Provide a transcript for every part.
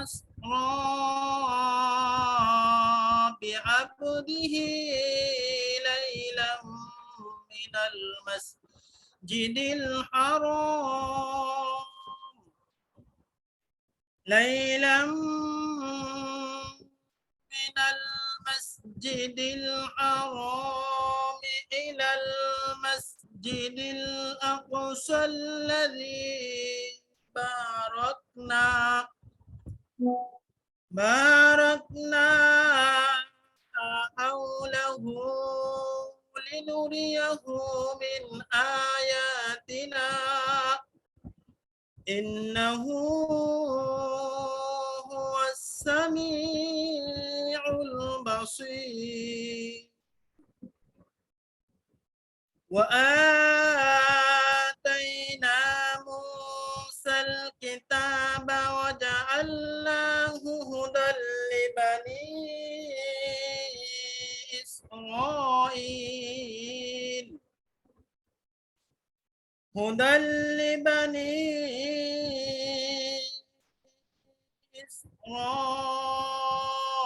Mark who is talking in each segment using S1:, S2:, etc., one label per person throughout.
S1: أسرى بعبده ليلا من المسجد الحرام من المسجد الحرام إلى المسجد الأقصى الذي باركنا حوله لنريه من آياتنا إنه هو السميع البصير وآتينا موسى الكتاب وجعلناه هدى لبني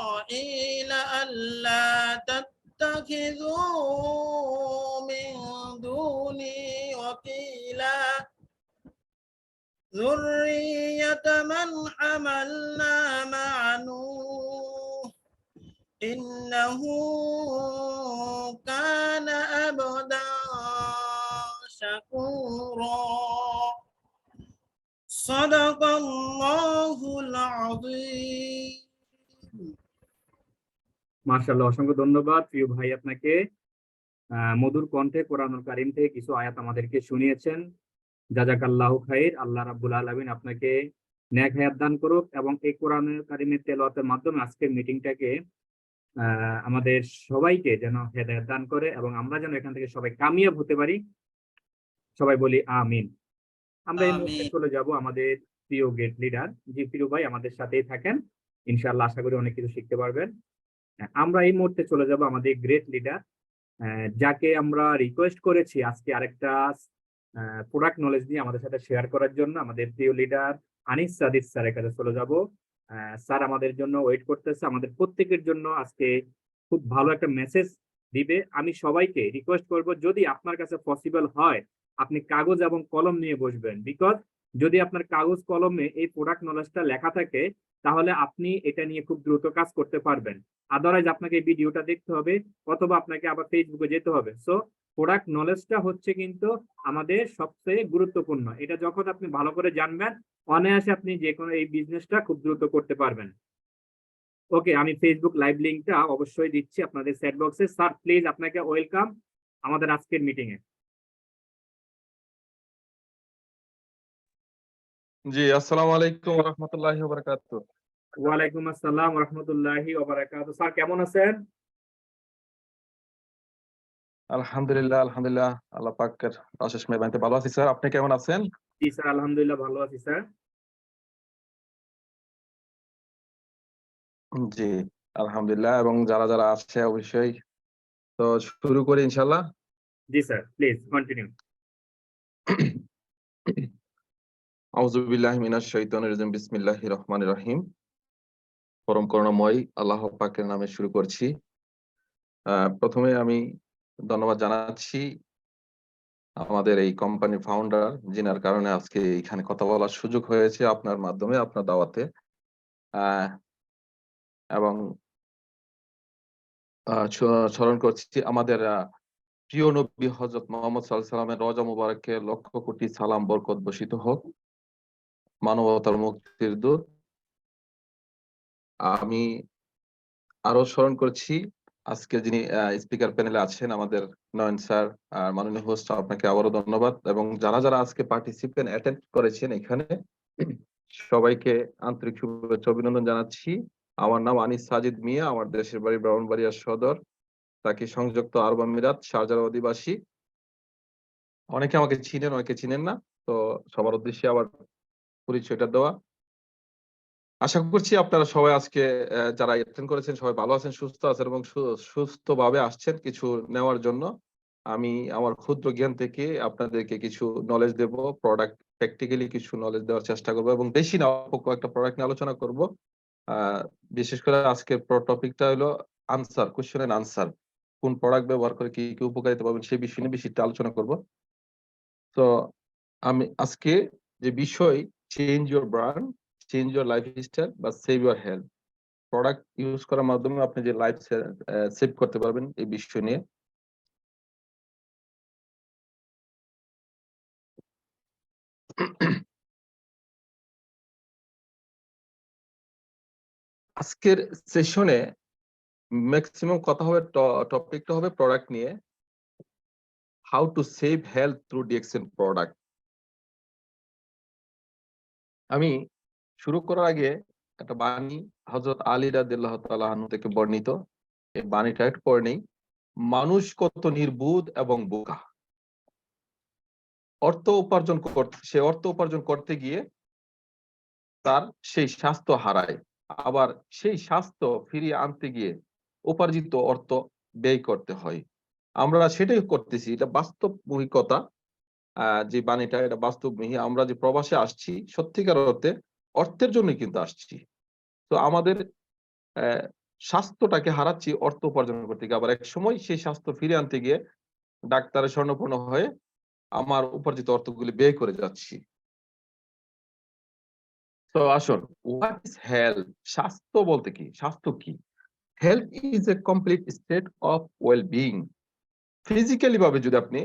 S1: إسرائيل ألا تتخذوا من دوني وكيلا ذرية من حملنا مع نوح إنه كان عبدا شكورا صدق الله العظيم
S2: মাশাআল্লাহ, অসংখ্য ধন্যবাদ প্রিয় ভাই আপনাকে। মধুর কণ্ঠে কোরআনুল কারীম থেকে কিছু আয়াত আমাদেরকে শুনিয়েছেন। জাযাকাল্লাহু খাইর। আল্লাহ রাব্বুল আলামিন আপনাকে নেক হায়াত দান করুক এবং এই কোরআনুল কারীমের তেলাওয়াতের মাধ্যমে আজকের মিটিংটাকে আমাদের সবাইকে যেন হেদায়েত দান করে এবং আমরা যেন এখান থেকে সবাই কামিয়াব হতে পারি। সবাই বলি আমিন। আমরা এই মুহূর্তে চলে যাব আমাদের প্রিয় গেট লিডার। জি প্রিয় ভাই, আমাদের সাথেই থাকেন, ইনশাআল্লাহ আশা করি অনেক কিছু শিখতে পারবেন। আমরা এই মুহূর্তে চলে যাব আমাদের গ্রেট লিডার, যাকে আমরা রিকোয়েস্ট করেছি আজকে আরেকটা প্রোডাক্ট নলেজ নিয়ে আমাদের সাথে শেয়ার করার জন্য। আমাদের প্রিয় লিডার আনিস সাদিক স্যারের কাছে চলে যাব। স্যার আমাদের জন্য ওয়েট করতেছে, আমাদের প্রত্যেকের জন্য আজকে খুব ভালো একটা মেসেজ দিবে। আমি সবাইকে রিকোয়েস্ট করব, যদি আপনার কাছে পসিবল হয় আপনি কাগজ এবং কলম নিয়ে বসবেন, বিকজ যদি আপনার কাগজ কলমে এই প্রোডাক্ট নলেজটা লেখা থাকে তাহলে আপনি এটা নিয়ে খুব দ্রুত কাজ করতে পারবেন। আদারওয়াইজ আপনাকে এই ভিডিওটা দেখতে হবে অথবা আপনাকে আবার ফেসবুকে যেতে হবে। সো প্রোডাক্ট নলেজটা হচ্ছে কিন্তু আমাদের সবচেয়ে গুরুত্বপূর্ণ। এটা যখন আপনি ভালো করে জানবেন, অনায়াসে আপনি যে কোনো এই বিজনেসটা খুব দ্রুত করতে পারবেন। ওকে, আমি ফেসবুক লাইভ লিঙ্কটা অবশ্যই দিচ্ছি আপনাদের চ্যাট বক্সে। স্যার প্লিজ, আপনাকে ওয়েলকাম আমাদের আজকের মিটিং এ।
S3: জি, আসসালামু আলাইকুম ওয়া রাহমাতুল্লাহি ওয়া বারাকাতুহু।
S2: ওয়ালাইকুম আসসালাম ওয়া রাহমাতুল্লাহি ওয়া বারাকাতুহু। স্যার কেমন আছেন?
S3: আলহামদুলিল্লাহ, আলহামদুলিল্লাহ, আল্লাহ পাকের অশেষ মেহেরবানিতে ভালো আছি স্যার। আপনি কেমন আছেন?
S2: জি স্যার, আলহামদুলিল্লাহ ভালো আছি স্যার।
S3: জি, আলহামদুলিল্লাহ। এবং যারা যারা আছে অবশ্যই তো শুরু করি ইনশাআল্লাহ।
S2: জি স্যার, প্লিজ কন্টিনিউ।
S3: আউযু বিল্লাহি মিনাশ শাইতানির রাজিম। বিসমিল্লাহির রহমানির রহিম। পরম করুণাময় আল্লাহ পাকের নামে শুরু করছি। প্রথমে আমি ধন্যবাদ জানাচ্ছি আমাদের এই কোম্পানির ফাউন্ডার, যিনার কারণে আজকে এখানে কথা বলার সুযোগ হয়েছে আপনার মাধ্যমে, আপনার দাওয়াতে। এবং স্মরণ করছি আমাদের প্রিয় নবী হযরত মুহাম্মদ সাল্লাল্লাহু আলাইহি ওয়াসাল্লামের রওজা মুবারকে লক্ষ কোটি সালাম বরকত বর্ষিত হোক, মানবতার মুক্তির দূত। আমি আরো স্মরণ করছি আজকে যিনি স্পিকার প্যানেলে আছেন আমাদের নয়ন স্যার আর মাননীয় হোস্ট, আপনাকে আবারও ধন্যবাদ। এবং যারা যারা আজকে পার্টিসিপেন্ট অ্যাটেন্ড করেছেন এখানে সবাইকে আন্তরিক শুভেচ্ছা অভিনন্দন জানাচ্ছি। আমার নাম আনিস সাজিদ মিয়া, আমার দেশের বাড়ি ব্রাহ্মণবাড়িয়া সদর, তাকে সংযুক্ত আরব আমিরাত, শারজার অধিবাসী। অনেকে আমাকে চিনেন, অনেকে চিনেন না, তো সবার উদ্দেশ্যে আবার পরিচয়টা দেওয়া। আশা করছি আপনারা সবাই আজকে যারা অ্যাটেন্ড করেছেন সবাই ভালো আছেন, সুস্থ আছেন এবং সুস্থভাবে আসছেন কিছু নেওয়ার জন্য। আমি আমার ক্ষুদ্র জ্ঞান থেকে আপনাদেরকে কিছু নলেজ দেব প্রোডাক্ট প্র্যাকটিক্যালি কিছু নলেজ দেওয়ার চেষ্টা করবো এবং বেশি না অল্প কয়েকটা প্রোডাক্ট নিয়ে আলোচনা করব। বিশেষ করে আজকের টপিকটা হলো আনসার, কোশ্চেন এন্ড আনসার, কোন প্রোডাক্ট ব্যবহার করে কি কি উপকারিতা পাবেন সেই বিষয় নিয়ে বেশি আলোচনা করব। তো আমি আজকে যে বিষয় change your brand, change your lifestyle বা save your health, product use করার মাধ্যমে আপনি যে লাইফ সেভ করতে পারবেন এই বিষয় নিয়ে। আজকের সেশনে ম্যাক্সিমাম কথা হবে, টপিকটা হবে প্রোডাক্ট নিয়ে, how to save health through DXN product. আমি শুরু করার আগে একটা বাণী হযরত আলী রাদিয়াল্লাহু তাআলা আনহু থেকে বর্ণিত, এই বাণীটা একটু পড়ে নেই। মানুষ কত নির্বুধ এবং বোকা, সে অর্থ উপার্জন করতে গিয়ে তার সেই স্বাস্থ্য হারায়, আবার সেই স্বাস্থ্য ফিরিয়ে আনতে গিয়ে উপার্জিত অর্থ ব্যয় করতে হয়। আমরা সেটাই করতেছি, এটা বাস্তবিকতা। যে বাণীটা এটা বাস্তবমুখী। আমরা যে প্রবাসে আসছি সত্যিকার অর্থে অর্থের জন্যই কিন্তু আসছি। তো আমাদের স্বাস্থ্যটাকে হারাচ্ছি অর্থ উপার্জন করতে গিয়ে, আবার এক সময় সেই স্বাস্থ্য ফিরে আনতে গিয়ে ডাক্তারের শরণাপন্ন হয়ে আমার উপার্জিত অর্থগুলি ব্যয় করে যাচ্ছি। তো আসুন, হোয়াট ইজ হেলথ? স্বাস্থ্য বলতে কি? স্বাস্থ্য কি? Health is a complete state of well being. Physically ভাবে যদি আপনি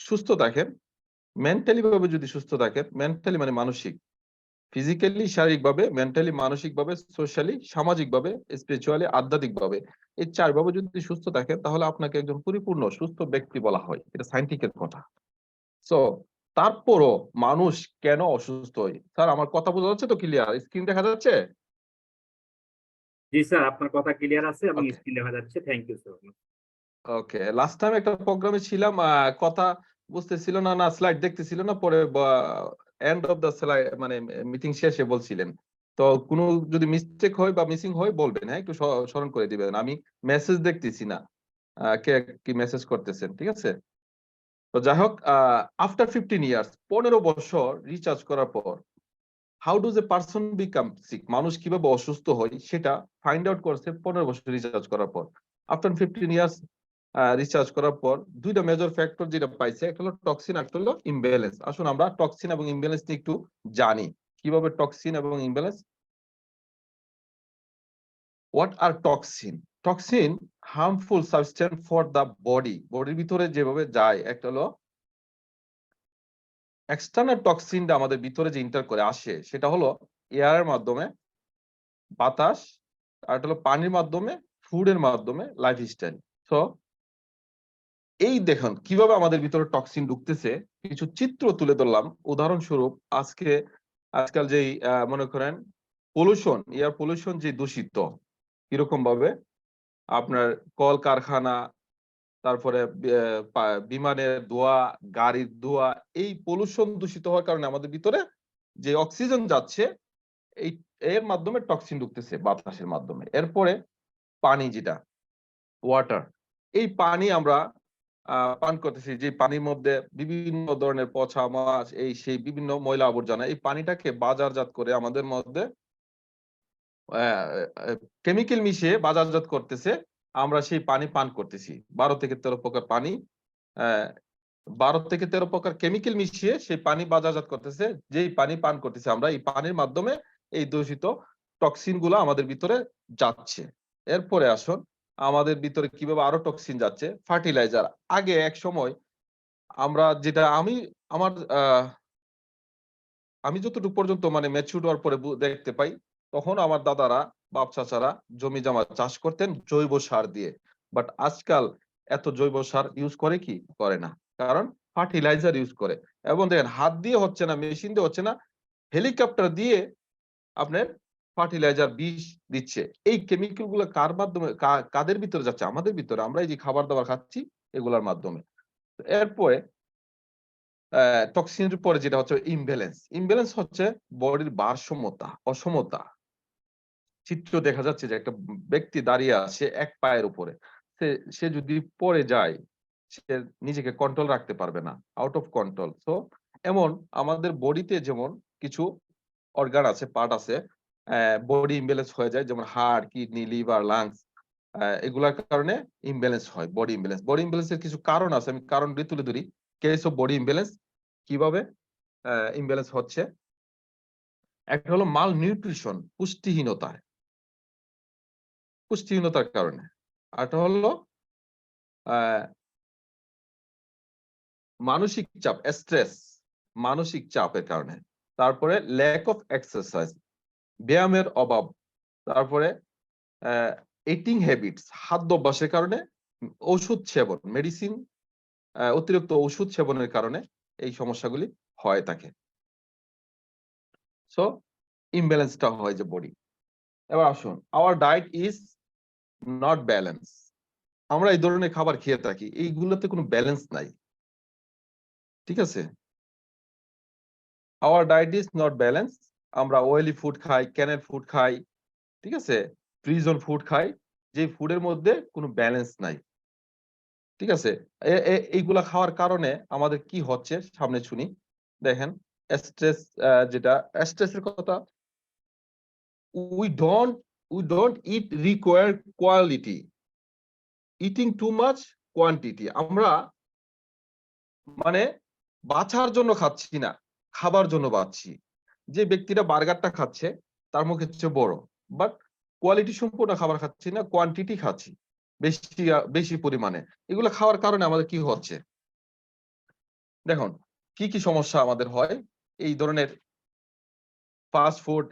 S3: সুস্থ থাকেন, মেন্টালি ভাবে যদি সুস্থ থাকেন, মেন্টালি মানে মানসিক, ফিজিক্যালি শারীরিকভাবে, মেন্টালি মানসিকভাবে, সোশ্যালি সামাজিকভাবে, স্পিরিচুয়ালি আধ্যাত্মিকভাবে, এই চারভাবে যদি সুস্থ থাকেন তাহলে আপনাকে একজন পরিপূর্ণ সুস্থ ব্যক্তি বলা হয়। এটা সায়েন্টিফিক কথা। সো তারপরও মানুষ কেন অসুস্থ হয়? স্যার আমার কথা বোঝা যাচ্ছে তো? ক্লিয়ার স্ক্রিন দেখা যাচ্ছে?
S2: জি স্যার, আপনার কথা ক্লিয়ার আছে এবং
S3: ওকে
S2: স্ক্রিন দেখা যাচ্ছে। Thank you sir.
S3: Okay, last time একটা প্রোগ্রামে ছিলাম, কথা বুঝতেছিল না, না স্লাইড দেখতেছিল না, পরে এন্ড অফ দ্য স্লাইড মানে মিটিং শেষে বলছিলেন। তো কোনো যদি মিস্টেক হয় বা মিসিং হয় বলবেন, হ্যাঁ একটু স্মরণ করে দিবেন। আমি মেসেজ দেখতেছি না কে কি মেসেজ করতেছেন, ঠিক আছে? তো যাই হোক, আফটার 15 ইয়ার্স, 15 বছর রিচার্জ করার পর, how does a person become sick, মানুষ কিভাবে অসুস্থ হয় সেটা ফাইন্ড আউট করছে 15 বছর রিসার্চ করার পর। আফটার 15 ইয়ার্স রিসার্চ করার পর দুইটা মেজর ফ্যাক্টর যেটা পাইছে, একটা হলো টক্সিন, একটা হলো ইমব্যালেন্স। আসুন আমরা টক্সিন এবং ইমব্যালেন্স নিয়ে একটু জানি। কিভাবে টক্সিন এবং imbalance? What are toxin? Toxin harmful substance for the body, বডির ভিতরে যেভাবে যায়। একটা হলো এক্সটার্নাল টক্সিনটা আমাদের ভিতরে যে ইন্টার করে আসে, সেটা হলো এয়ারের মাধ্যমে, বাতাস, আর এটা হলো পানির মাধ্যমে, ফুডের মাধ্যমে, লাইফস্টাইল। সো এই দেখুন কিভাবে আমাদের ভিতরে টক্সিন ঢুকতেছে। কিছু চিত্র তুলে ধরলাম। উদাহরণস্বরূপ আজকাল যেই মনে করেন পলিউশন, এয়ার পলিউশন যে দূষিত, কিরকম ভাবে আপনার কলকারখানা, তারপরে বিমানের ধোঁয়া, গাড়ির ধোঁয়া, এই পলিউশন দূষিত হওয়ার কারণে আমাদের ভিতরে যে অক্সিজেন যাচ্ছে এই এর মাধ্যমে টক্সিন ঢুকতেছে বাতাসের মাধ্যমে। এরপরে পানি, যেটা ওয়াটার, এই পানি আমরা পান করতেছি, যে পানির মধ্যে বিভিন্ন ধরনের পচা মাছ, এই সেই বিভিন্ন ময়লা আবর্জনা, এই পানিটাকে বাজারজাত করে আমাদের মধ্যে কেমিক্যাল মিশিয়ে বাজারজাত করতেছে। আমরা সেই পানি পান করতেছি। 12 থেকে 13 প্রকার পানি, 12 থেকে 13 প্রকার কেমিক্যাল মিশিয়ে সেই পানি বাজারজাত করতেছে। যেই পানি পান করতেছি আমরা, এই পানির মাধ্যমে এই দূষিত টক্সিন গুলো আমাদের ভিতরে যাচ্ছে। এরপরে আসুন, আমাদের ভিতরে কিভাবে আরো টক্সিন যাচ্ছে। ফার্টিলাইজার, আগে এক সময় আমরা যেটা আমার আমি যতটুকু পর্যন্ত মানে ম্যাচিউর হওয়ার পরে দেখতে পাই, তখন আমার দাদারা, বাপ চাচারা জমি জমা চাষ করতেন জৈব সার দিয়ে। বাট আজকাল এত জৈব সার ইউজ করে কি? করে না। কারণ ফার্টিলাইজার ইউজ করে। এবং দেখেন হাত দিয়ে হচ্ছে না, মেশিন দিয়ে হচ্ছে না, হেলিকপ্টার দিয়ে আপনার ফার্টিলাইজার বিষ দিচ্ছে। এই কেমিক্যাল গুলো কার মাধ্যমে, কাদের ভিতরে যাচ্ছে? আমাদের ভিতরে। আমরা এই যে খাবার দাবার খাচ্ছি এগুলোর মাধ্যমে। এরপরে টক্সিনের পরে যেটা হচ্ছে ইমব্যালেন্স। ইমব্যালেন্স হচ্ছে বডির ভারসাম্যতা, অসমতা। চিত্র দেখা যাচ্ছে যে একটা ব্যক্তি দাঁড়িয়ে আছে এক পায়ের উপরে, সে যদি পড়ে যায় সে নিজেকে কন্ট্রোল রাখতে পারবে না, আউট অফ কন্ট্রোল। সো এমন আমাদের বডিতে যেমন কিছু অর্গান আছে, পার্ট আছে, বডি ইমব্যালেন্স হয়ে যায়, যেমন হার্ট, কিডনি, লিভার, লাংস, এগুলার কারণে ইমব্যালেন্স হয়, বডি ইমব্যালেন্স। বডি ইমব্যালেন্সের কিছু কারণ আছে, আমি কারণটি তুলে ধরি। কেস অফ বডি ইমব্যালেন্স, কিভাবে ইমব্যালেন্স হচ্ছে। একটা হলো মাল নিউট্রিশন, পুষ্টিহীনতার কারণে। আরেকটা হলো মানসিক চাপ, স্ট্রেস, মানসিক চাপের কারণে। তারপরে ল্যাক অফ এক্সারসাইজ, ব্যায়ামের অভাব। তারপরে ইটিং হ্যাবিটস, খাদ্য অভ্যাসের কারণে। ওষুধ সেবন, মেডিসিন, অতিরিক্ত ওষুধ সেবনের কারণে এই সমস্যাগুলি হয় থাকে। সো ইমব্যালেন্সটা হয় যে বডি। এবার আসুন, our diet is not balance. আমরা এই ধরনের খাবার খেয়ে থাকি, এইগুলোতে কোনো ব্যালেন্স নাই, ঠিক আছে। Our diet is not balance. আমরা অয়েলি ফুড খাই, ক্যানের ফুড খাই, ঠিক আছে, ফ্রিজন ফুড খাই, যে ফুডের মধ্যে কোনো ব্যালেন্স নাই, ঠিক আছে। এইগুলা খাওয়ার কারণে আমাদের কি হচ্ছে সামনে শুনি। দেখেন, স্ট্রেস, যেটা স্ট্রেসের কথা, we don't eat required quality, eating too much quantity। আমরা মানে বাঁচার জন্য খাচ্ছি না, খাবার জন্য বাঁচছি। যে ব্যক্তিরা বার্গারটা খাচ্ছে তার মুখ হচ্ছে বড়, বাট কোয়ালিটি সম্পূর্ণ খাবার খাচ্ছি না, কোয়ান্টিটি খাচ্ছি বেশি পরিমাণে। এগুলো খাওয়ার কারণে আমাদের কি হচ্ছে দেখুন, কি কি সমস্যা আমাদের হয় এই ধরনের ফাস্ট ফুড,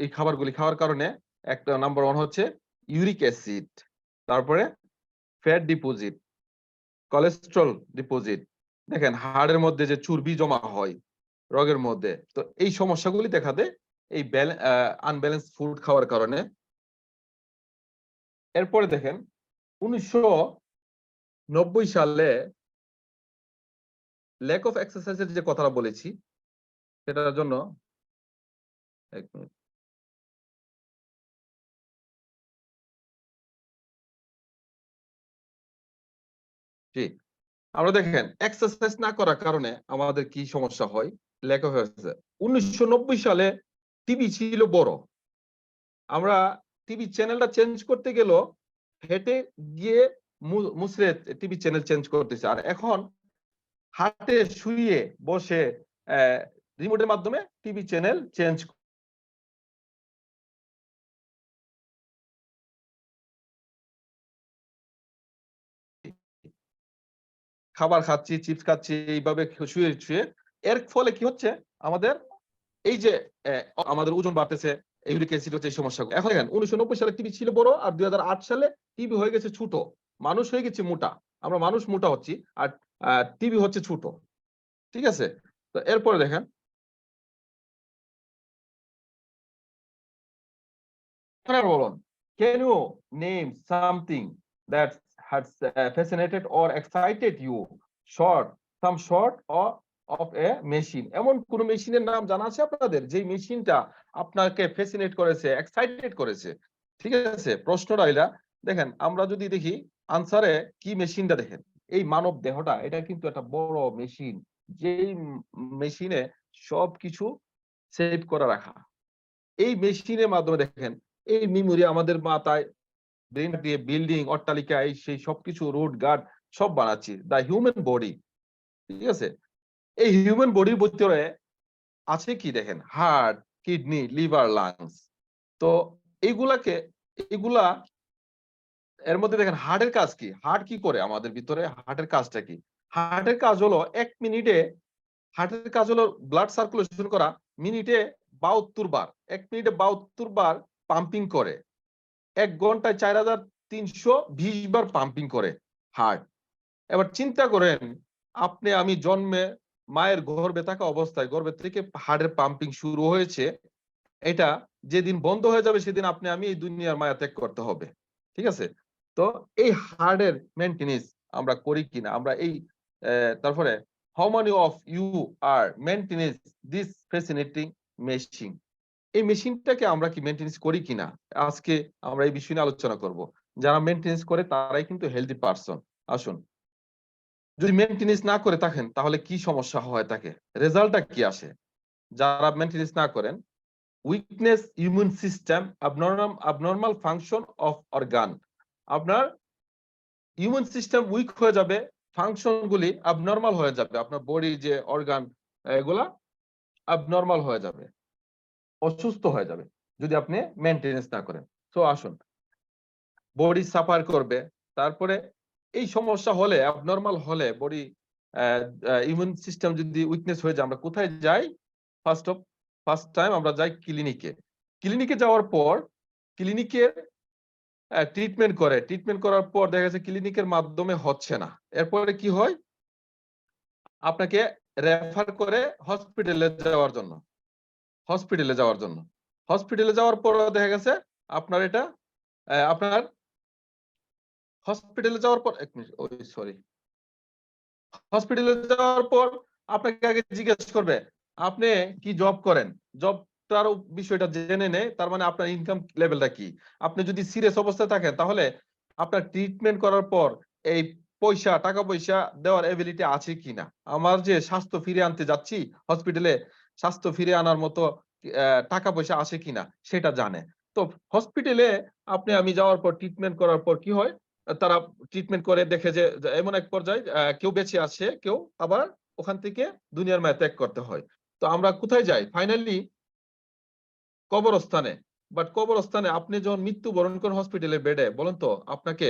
S3: এই খাবারগুলি খাওয়ার কারণে। একটা নাম্বার 1 হচ্ছে ইউরিক অ্যাসিড, তারপরে ফ্যাট ডিপোজিট, কোলেস্টেরল ডিপোজিট। দেখেন হাড়ের মধ্যে যে চর্বি জমা হয় রগের মধ্যে, তো এই সমস্যাগুলি দেখা দেয় এই আনব্যালেন্স ফুড খাওয়ার কারণে। এরপরে দেখেন 1990 সালে ল্যাক অফ এক্সারসাইজের যে কথাটা বলেছি, সেটার জন্য এক মিনিট। জি, আমরা দেখেন এক্সারসাইজ না করার কারণে আমাদের কি সমস্যা হয়, ল্যাক অফ এক্সারসাইজ। 1990 সালে টিভি ছিল বড়, আমরা টিভি চ্যানেলটা চেঞ্জ করতে গেলেও হেঁটে গিয়ে মুসরে টিভি চ্যানেল চেঞ্জ করতেছে। আর এখন হাতে শুয়ে বসে রিমোটের মাধ্যমে টিভি চ্যানেল চেঞ্জ। খাবার খাচ্ছি, চিপস খাচ্ছি, এইভাবে শুয়ে শুয়ে। এর ফলে কি হচ্ছে আমাদের, এই যে আমাদের ওজন বাড়তেছে, ইউরিক অ্যাসিড হচ্ছে, এই সমস্যা। এখন দেখেন 1990 সালে টিভি ছিল বড়, আর 2008 সালে টিভি হয়ে গেছে ছোট, মানুষ হয়ে গেছে মোটা। আমরা মানুষ মোটা হচ্ছি, আর টিভি হচ্ছে ছোট, ঠিক আছে। তো এরপরে দেখেন, বলুন, can you name something that has fascinated or excited you? Some sort of a machine. এমন কোন মেশিনের নাম জানা আছে আপনাদের, যে মেশিনটা আপনাকে ফ্যাসিনেট করেছে, এক্সাইটেড করেছে? ঠিক আছে, প্রশ্নটা এটা। দেখেন, আমরা যদি দেখি আনসারে কি মেশিনটা, দেখেন এই মানব দেহটা, এটা কিন্তু একটা বড় মেশিন, যেই মেশিনে সবকিছু সেভ করে রাখা। এই মেশিনের মাধ্যমে দেখেন, এই মেমোরি আমাদের মাথায় ব্রেন দিয়ে বিল্ডিং, অট্টালিকা, এই সেই সবকিছু, রোড গার্ড সব বানাচ্ছি। দা হিউম্যান বডি, ঠিক আছে। এই হিউম্যান বডির ভিতরে আছে কি দেখেন, হার্ট, কিডনি, লিভার, লাংস। তো এগুলা এর মধ্যে দেখেন হার্টের কাজ কি, হার্ট কি করে আমাদের ভিতরে, হার্টের কাজটা কি? হার্টের কাজ হলো 1 মিনিটে, হার্টের কাজ হলো ব্লাড সার্কুলেশন করা, মিনিটে 72 বার, 1 মিনিটে 72 বার পাম্পিং করে। 1 ঘন্টায় 4320 বার পাম্পিং করে হার্ট। এবার চিন্তা করেন, আপনি আমি জন্মে মায়ের গর্ভে থাকা অবস্থায়, গর্ভে থেকে হার্টের পাম্পিং শুরু হয়েছে, এটা যেদিন বন্ধ হয়ে যাবে সেদিন আপনি আমি এই দুনিয়ার মায়া ত্যাগ করতে হবে, ঠিক আছে। তো এই হার্টের মেইনটেনেন্স আমরা করি কিনা, আমরা এই তারপরে how many of you are maintenance this fascinating machine, এই মেশিনটাকে আমরা কি মেইনটেনেন্স করি কিনা, আজকে আমরা এই বিষয় নিয়ে আলোচনা করব। যারা মেইনটেনেন্স করে তারাই কিন্তু হেলদি পারসন। আসুন। যদি মেনটেনেন্স না করে থাকেন তাহলে কি সমস্যা হয় থাকে, রেজাল্টটা কি আসে? যারা মেনটেনেন্স না করেন, weakness immune system, abnormal function of organ, আপনার ইমিউন সিস্টেম উইক হয়ে যাবে, ফাংশন গুলি abnormal হয়ে যাবে, আপনার বডি যে অর্গান এগুলা abnormal হয়ে যাবে, অসুস্থ হয়ে যাবে যদি আপনি মেনটেনেন্স না করেন। তো আসুন, বডি সাফার করবে, তারপরে এই সমস্যা হলে, abnormal হলে, বডি ইমিউন সিস্টেম যদি উইকনেস হয়ে যায়, আমরা কোথায় যাই? ফার্স্ট টাইম আমরা যাই ক্লিনিকে। ক্লিনিকে যাওয়ার পর ক্লিনিকের ট্রিটমেন্ট করার পর দেখা যাচ্ছে ক্লিনিকের মাধ্যমে হচ্ছে না, এরপরে কি হয়? আপনাকে রেফার করে হসপিটালে যাওয়ার জন্য। হসপিটালে যাওয়ার পর দেখা গেছে আপনার এটা আপনার হসপিটালে যাওয়ার পর হসপিটালে যাওয়ার পর আপনাকে আগে জিজ্ঞেস করবে আপনি কি জব করেন, জবটার বিষয়টা জেনে নেয়, তার মানে আপনার ইনকাম লেভেলটা কি। আপনি যদি সিরিয়াস অবস্থায় থাকেন তাহলে আপনার ট্রিটমেন্ট করার পর এই টাকা পয়সা দেওয়ার এবিলিটি আছে কিনা। আমার যে স্বাস্থ্য ফিরে আনতে যাচ্ছি হসপিটালে, স্বাস্থ্য ফিরে আনার মতো টাকা পয়সা আছে কিনা সেটা জানে। তো হসপিটালে আমি যাওয়ার পর ট্রিটমেন্ট করার পর কি হয়, তারা ট্রিটমেন্ট করে দেখে যে এমন এক পর্যায়ে কেউ বেঁচে আছে, কেউ আবার ওখান থেকে দুনিয়ার মায়া ত্যাগ করতে হয়। তো আমরা কোথায় যাই? ফাইনালি কবরস্থানে। বাট কবরস্থানে আপনি যখন মৃত্যুবরণ করেন হসপিটালের বেডে, বলেন তো আপনাকে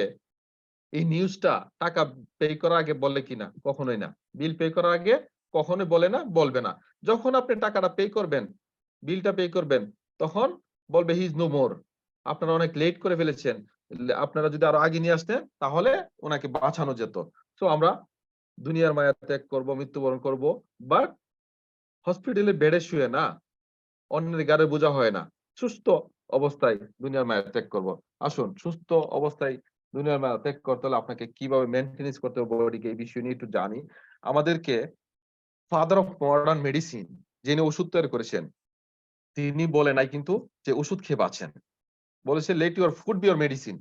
S3: এই নিউজটা টাকা পে করার আগে বলে কিনা? কখনোই না। বিল পে করার আগে কখনোই বলে না, বলবে না। যখন আপনি টাকাটা পে করবেন, বিলটা পে করবেন, তখন বলবে হি ইজ নো মোর, আপনারা অনেক লেট করে ফেলেছেন, আপনারা যদি আরো আগে নিয়ে আসতেন তাহলে ওনাকে বাঁচানো যেত। সো আমরা দুনিয়ার মায়া ত্যাগ করবো, মৃত্যুবরণ করব, বাট হসপিটালে বেডে শুয়ে না, অন্যের গাড়ে বোঝা হয় না, সুস্থ অবস্থায় দুনিয়ার মায়া ত্যাগ করব। আসুন, সুস্থ অবস্থায় দুনিয়ার মায়া ত্যাগ করতে হলে আপনাকে কিভাবে মেনটেনেন্স করতে হবে বডিকে, এই বিষয় নিয়ে একটু জানি। আমাদেরকে ফাদার অফ মডার্ন মেডিসিন, যিনি ওষুধ তৈরি করেছেন, তিনি বলে নাই কিন্তু যে ওষুধ খেয়ে বাঁচেন। বলেছে let your food B your medicine,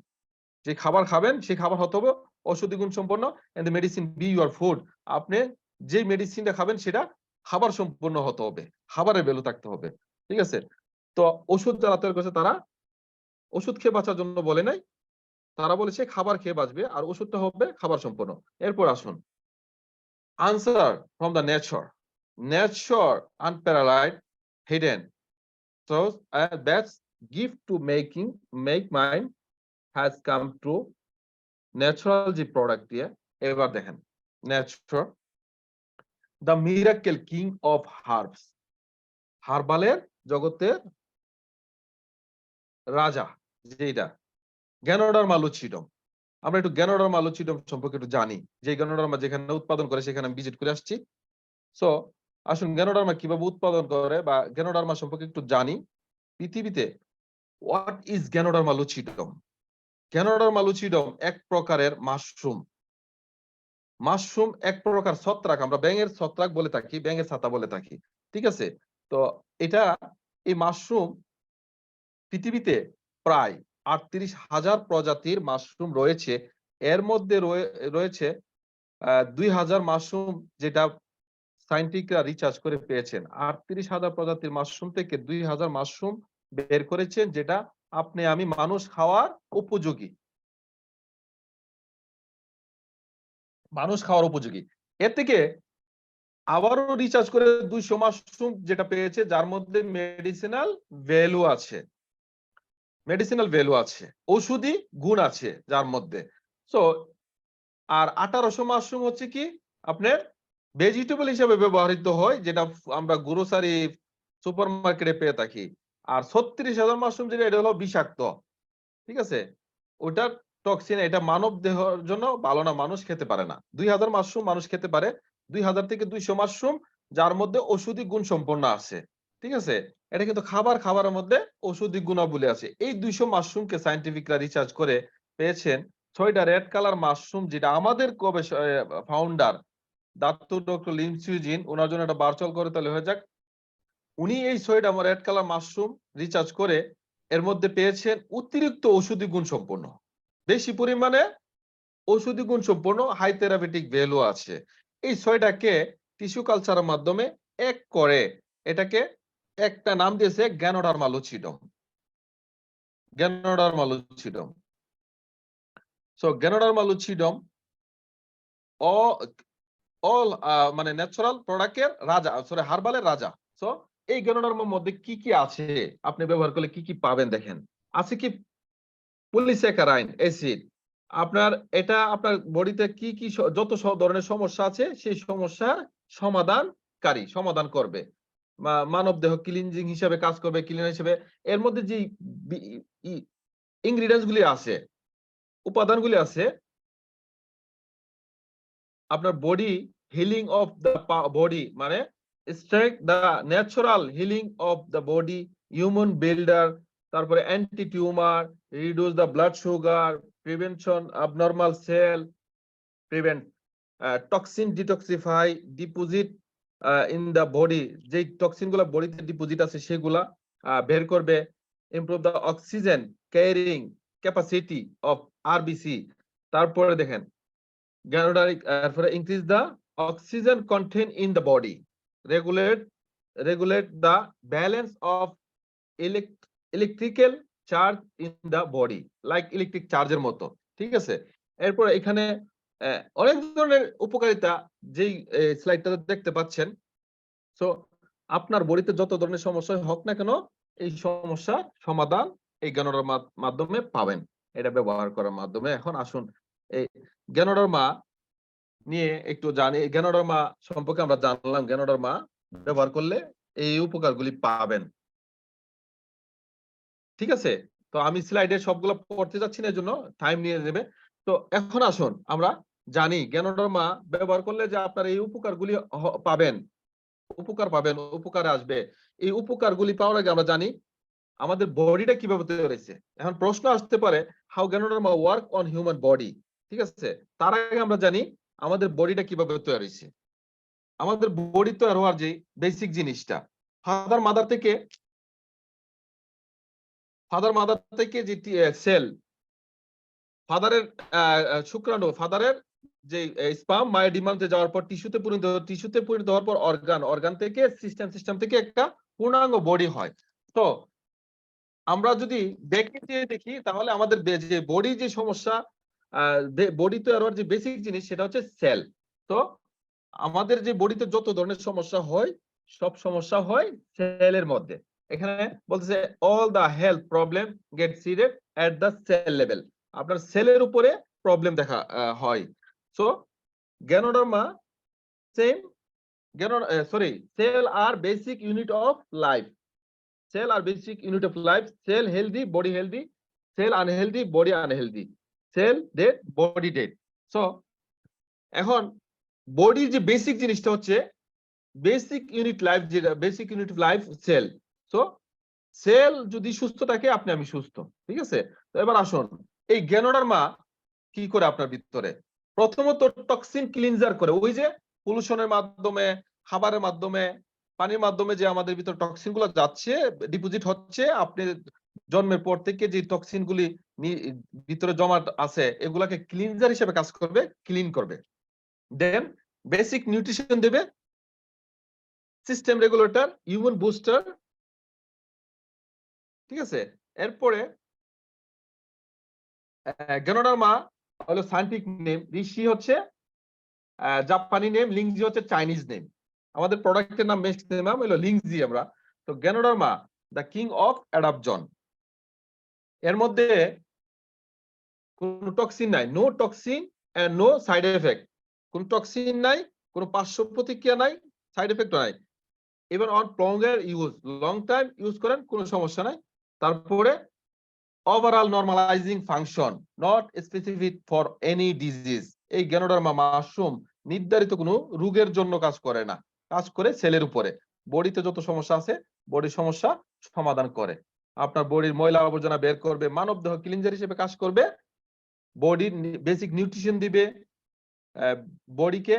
S3: যে খাবার খাবেন সেই খাবার হতে হবে ঔষধি গুণ সম্পন্ন, and the medicine be your food. আপনি যে মেডিসিনটা খাবেন সেটা খাবার সম্পন্ন হতে হবে, খাবারের ভ্যালু থাকতে হবে। ঠিক আছে? তো ওষুধ যারা তৈরি করেছে তারা ওষুধ খেয়ে বাঁচার জন্য বলে নাই, তারা বলেছে খাবার খেয়ে বাঁচবে, আর ওষুধটা হবে খাবার সম্পন্ন। এরপর আসুন, answer from the nature unparalleled, hidden, so that's gift to make mind has come true, natural যে প্রোডাক্ট দিয়ে। এবার দেখেন, nature the miracle king of herbs, হার্বালের জগতের রাজা যেটা গ্যানোডার্মা লুচিডম। আমরা একটু গ্যানোডার্মা লুচিডম সম্পর্কে একটু জানি, যে গ্যানোডার্মা যেখানে উৎপাদন করে সেখানে আমি ভিজিট করে আসছি। সো আসুন, গ্যানোডার্মা কিভাবে উৎপাদন করে বা গ্যানোডার্মা সম্পর্কে একটু জানি। পৃথিবীতে what is Ganoderma lucidum? Ganoderma লুচিডম এক প্রকারের মাশরুম, এক প্রকার ছত্রাক, আমরা ব্যাঙের ছত্রাক বলে থাকি, ব্যাঙের ছাতা বলে থাকি। ঠিক আছে? তো এটা, এই মাশরুম পৃথিবীতে প্রায় ৩৮,০০০ প্রজাতির মাশরুম রয়েছে। এর মধ্যে রয়েছে ২,০০০ মাশরুম যেটা সায়েন্টিফিকরা রিসার্চ করে পেয়েছেন। ৩৮,০০০ প্রজাতির মাশরুম থেকে ২,০০০ মাশরুম বের করেছেন যেটা আপনি আমি মানুষ খাওয়ার উপযোগী, এর থেকে আবারও রিসার্চ করে ২০০ মাশরুম যেটা পেয়েছে যার মধ্যে মেডিসিনাল ভ্যালু আছে, ঔষধি গুণ আছে যার মধ্যে। সো আর ১৮০০ মাশরুম হচ্ছে কি আপনার ভেজিটেবল হিসেবে ব্যবহৃত হয়, যেটা আমরা গ্রোসারি সুপার মার্কেটে পেয়ে থাকি। আর ৩৬,০০০ মাশরুম যেটা, এটা হলো বিষাক্ত। ঠিক আছে? ওটা টক্সিন, এটা মানব দেহের জন্য ভালো না, মানুষ খেতে পারে না। ২,০০০ মাশরুম মানুষ খেতে পারে, ২,০০০ থেকে ২০০ মাশরুম যার মধ্যে ঔষধি গুণ সম্পন্ন আছে। ঠিক আছে? এটা কিন্তু খাবারের মধ্যে ঔষধি গুণাবলী আছে। এই ২০০ মাশরুমকে সায়েন্টিফিকরা রিসার্চ করে পেয়েছেন ৬টা রেড কালার মাশরুম, যেটা আমাদের ফাউন্ডার ডক্টর লিন সিউজিন, ওনার জন্য একটা ভার্চুয়াল করে তাহলে হয়ে যাক। উনি এই ৬টা রেড কালার মাশরুম রিসার্চ করে এর মধ্যে পেয়েছেন অতিরিক্ত ঔষধি গুণ সম্পন্ন, বেশি পরিমাণে ঔষধি গুণ সম্পন্ন, হাই থেরাপিউটিক ভ্যালু আছে। এই 6টাকে টিস্যু কালচারের মাধ্যমে এক করে এটাকে একটা নাম দিয়েছে Ganoderma lucidum. Ganoderma lucidum. So Ganoderma lucidum all মানে ন্যাচারাল প্রোডাক্টের রাজা, সরি হার্বালের রাজা। সো এই গ্যানোডার্মার মধ্যে কি কি আছে, আপনি ব্যবহার করলে কি কি পাবেন দেখেন। আছে কি পলিস্যাকারাইড অ্যাসিড। আপনার এটা আপনার বডিতে কি কি যত ধরনের সমস্যা আছে সেই সমস্যার সমাধান করবে। মানব দেহ ক্লিনজিং হিসেবে কাজ করবে, ক্লিনার হিসেবে। এর মধ্যে যে ইনগ্রিডিয়েন্টস গুলি আছে, উপাদানগুলি আছে, আপনার body healing of the body, মানে strike the natural healing of the body, human builder, তারপরে anti tumour, reduce the blood sugar, prevention abnormal cell, prevent toxin detoxify, deposit in the body, যে toxin গুলা বডিতে deposit আছে সেগুলা বের করবে, improve the oxygen carrying capacity of RBC. তারপরে দেখেন increase the oxygen content in the body, regulate the balance of electrical charge in the body, like electric চার্জের মতো। ঠিক আছে, এরপর এখানে অনেক ধরনের উপকারিতা যেই স্লাইডটাতে দেখতে পাচ্ছেন। সো আপনার বডিতে যত ধরনের সমস্যা হোক না কেন, এই সমস্যার সমাধান এই গ্যানোডার্মার মাধ্যমে পাবেন, এটা ব্যবহার করার মাধ্যমে। এখন আসুন এই গ্যানোডার্মা নিয়ে একটু জানি। গ্যানোডার্মা সম্পর্কে আমরা জানলাম, গ্যানোডার্মা ব্যবহার করলে এই উপকারগুলি পাবেন। ঠিক আছে, তো আমি স্লাইডে সবগুলো পড়তে যাচ্ছি না, এর জন্য টাইম নিয়ে নেবে। তো এখন আসুন আমরা জানি গ্যানোডার্মা ব্যবহার করলে যে আপনার এই উপকারগুলি পাবেন, উপকারে আসবে। এই উপকারগুলি পাওয়ার আগে আমরা জানি আমাদের বডিটা কিভাবে তৈরি হয়েছে। এখন প্রশ্ন আসতে পারে, how Ganoderma work on human body. ঠিক আছে, তার আগে আমরা জানি আমাদের বডিটা কিভাবে তৈরি হয়েছে। আমাদের বডি তৈরি হওয়ার যে বেসিক জিনিসটা, ফাদার মাদার থেকে যে সেল, ফাদারের শুক্রাণু, ফাদারের যে স্পার্ম মায়ের ডিমান্ডে যাওয়ার পর টিস্যুতে পরিণত হওয়ার পর অর্গান থেকে সিস্টেম থেকে একটা পূর্ণাঙ্গ বডি হয়। তো আমরা যদি দেখি তাহলে আমাদের যে বডি যে সমস্যা, বডি তৈরি হওয়ার যে বেসিক জিনিস সেটা হচ্ছে সেল। তো আমাদের যে বডিতে যত ধরনের সমস্যা হয়, সব সমস্যা হয় সেলের মধ্যে। এখানে বলতেছে all the health problem get seeded at the cell level. আপনার সেলের উপরে প্রবলেম দেখা হয়। So ganoderma cell are basic unit of life. Cell are basic unit of life. Cell healthy, body healthy. Cell unhealthy, body unhealthy. Cell dead, body dead. So এখন বডির যে basic জিনিসটা হচ্ছে basic unit of life cell. So cell যদি সুস্থ থাকে, আমি সুস্থ। ঠিক আছে, তো এবার আসুন এই গ্যানোডার্মা কি করে আপনার ভিতরে। প্রথমত টক্সিন ক্লিনজার করে, ওই যে পলিউশনের মাধ্যমে, খাবারের মাধ্যমে, পানির মাধ্যমে যে আমাদের ভিতরে টক্সিন গুলো যাচ্ছে, ডিপোজিট হচ্ছে, আপনি জন্মের পর থেকে যে টক্সিন গুলি ভিতরে জমা আছে এগুলাকে ক্লিনজার হিসেবে কাজ করবে, ক্লিন করবে। দেন বেসিক নিউট্রিশন দেবে, সিস্টেম রেগুলেটর, ইমিউন বুস্টার। ঠিক আছে, এরপরে গ্যানোডার্মা হলো সায়েন্টিফিক নেম, ঋষি হচ্ছে জাপানি নেম, লিংজি হচ্ছে চাইনিজ নেম। আমাদের প্রোডাক্টের নাম ম্যাক্সিমাম হলো লিংজি আমরা। তো Ganoderma the king of adaptation. এর মধ্যে কোনো টক্সিন নাই, no toxin and no side effect. কোন টক্সিন নাই, কোনো পার্শ্ব প্রতিক্রিয়া নাই, সাইড এফেক্ট নাই। Even on longer use, long time use করেন কোনো সমস্যা নাই। তারপরে overall normalising function, not specific for any disease. এই গ্যানোডার্মা মাশরুম নির্ধারিত কোনো রোগের জন্য কাজ করে না, কাজ করে সেলের উপরে। বডিতে যত সমস্যা আছে বডির সমস্যা সমাধান করে, আপনার বডির ময়লা আবর্জনা বের করবে, মানব দেহ ক্লিনজার হিসেবে কাজ করবে, বডির বেসিক নিউট্রিশন দিবে, বডিকে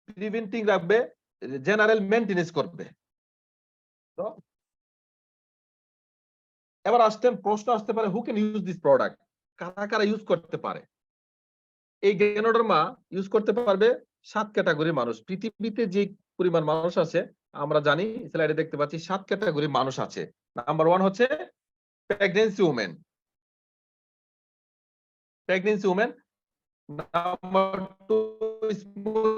S3: প্রিভেন্টিং রাখবে, জেনারেল মেইনটেনেন্স করবে। তো এবার প্রশ্ন আসতে পারে, who can use this product, কারা কারা ইউজ করতে পারে। এই গ্যানোডার্মা ইউজ করতে পারবে 7 ক্যাটাগরির মানুষ। পৃথিবীতে যে পরিমাণ মানুষ আছে আমরা জানি, স্লাইডে দেখতে পাচ্ছি 7 ক্যাটাগরির মানুষ আছে। নাম্বার 1 হচ্ছে pregnancy women. Pregnancy women. Number 2 small